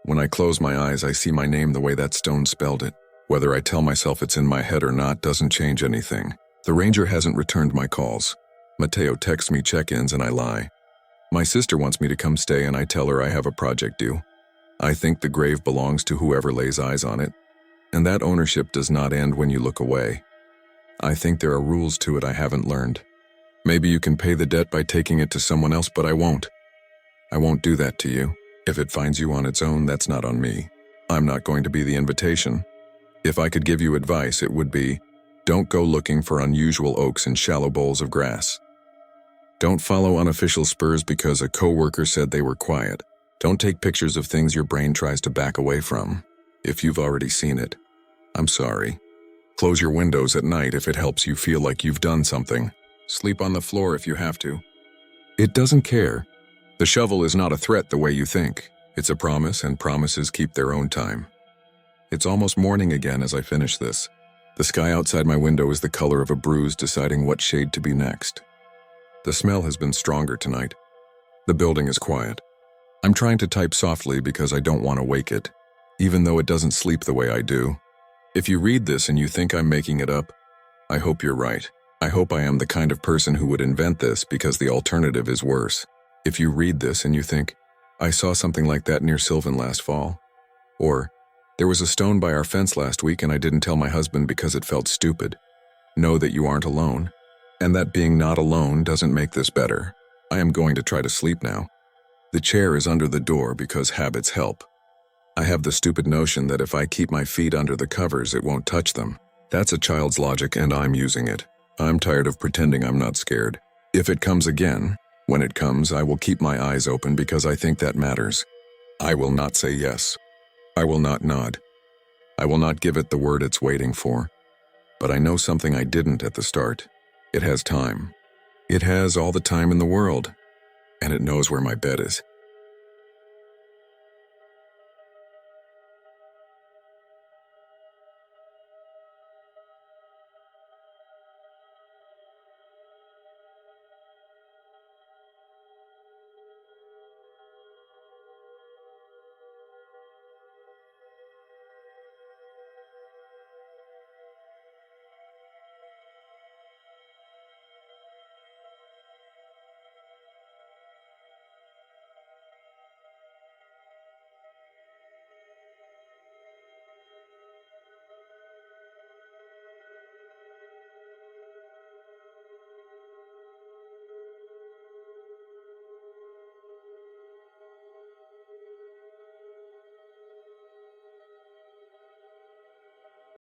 When I close my eyes, I see my name the way that stone spelled it. Whether I tell myself it's in my head or not doesn't change anything. The ranger hasn't returned my calls. Mateo texts me check-ins and I lie. My sister wants me to come stay and I tell her I have a project due. I think the grave belongs to whoever lays eyes on it, and that ownership does not end when you look away. I think there are rules to it I haven't learned. Maybe you can pay the debt by taking it to someone else, but I won't. I won't do that to you. If it finds you on its own, that's not on me. I'm not going to be the invitation. If I could give you advice, it would be, don't go looking for unusual oaks in shallow bowls of grass. Don't follow unofficial spurs because a coworker said they were quiet. Don't take pictures of things your brain tries to back away from. If you've already seen it, I'm sorry. Close your windows at night if it helps you feel like you've done something. Sleep on the floor if you have to. It doesn't care. The shovel is not a threat the way you think. It's a promise, and promises keep their own time. It's almost morning again as I finish this. The sky outside my window is the color of a bruise deciding what shade to be next. The smell has been stronger tonight. The building is quiet. I'm trying to type softly because I don't want to wake it, even though it doesn't sleep the way I do. If you read this and you think I'm making it up, I hope you're right. I hope I am the kind of person who would invent this because the alternative is worse. If you read this and you think, I saw something like that near Sylvan last fall, or there was a stone by our fence last week and I didn't tell my husband because it felt stupid, know that you aren't alone. And that being not alone doesn't make this better. I am going to try to sleep now. The chair is under the door because habits help. I have the stupid notion that if I keep my feet under the covers, it won't touch them. That's a child's logic and I'm using it. I'm tired of pretending I'm not scared. If it comes again, when it comes, I will keep my eyes open because I think that matters. I will not say yes. I will not nod. I will not give it the word it's waiting for. But I know something I didn't at the start. It has time. It has all the time in the world. And it knows where my bed is.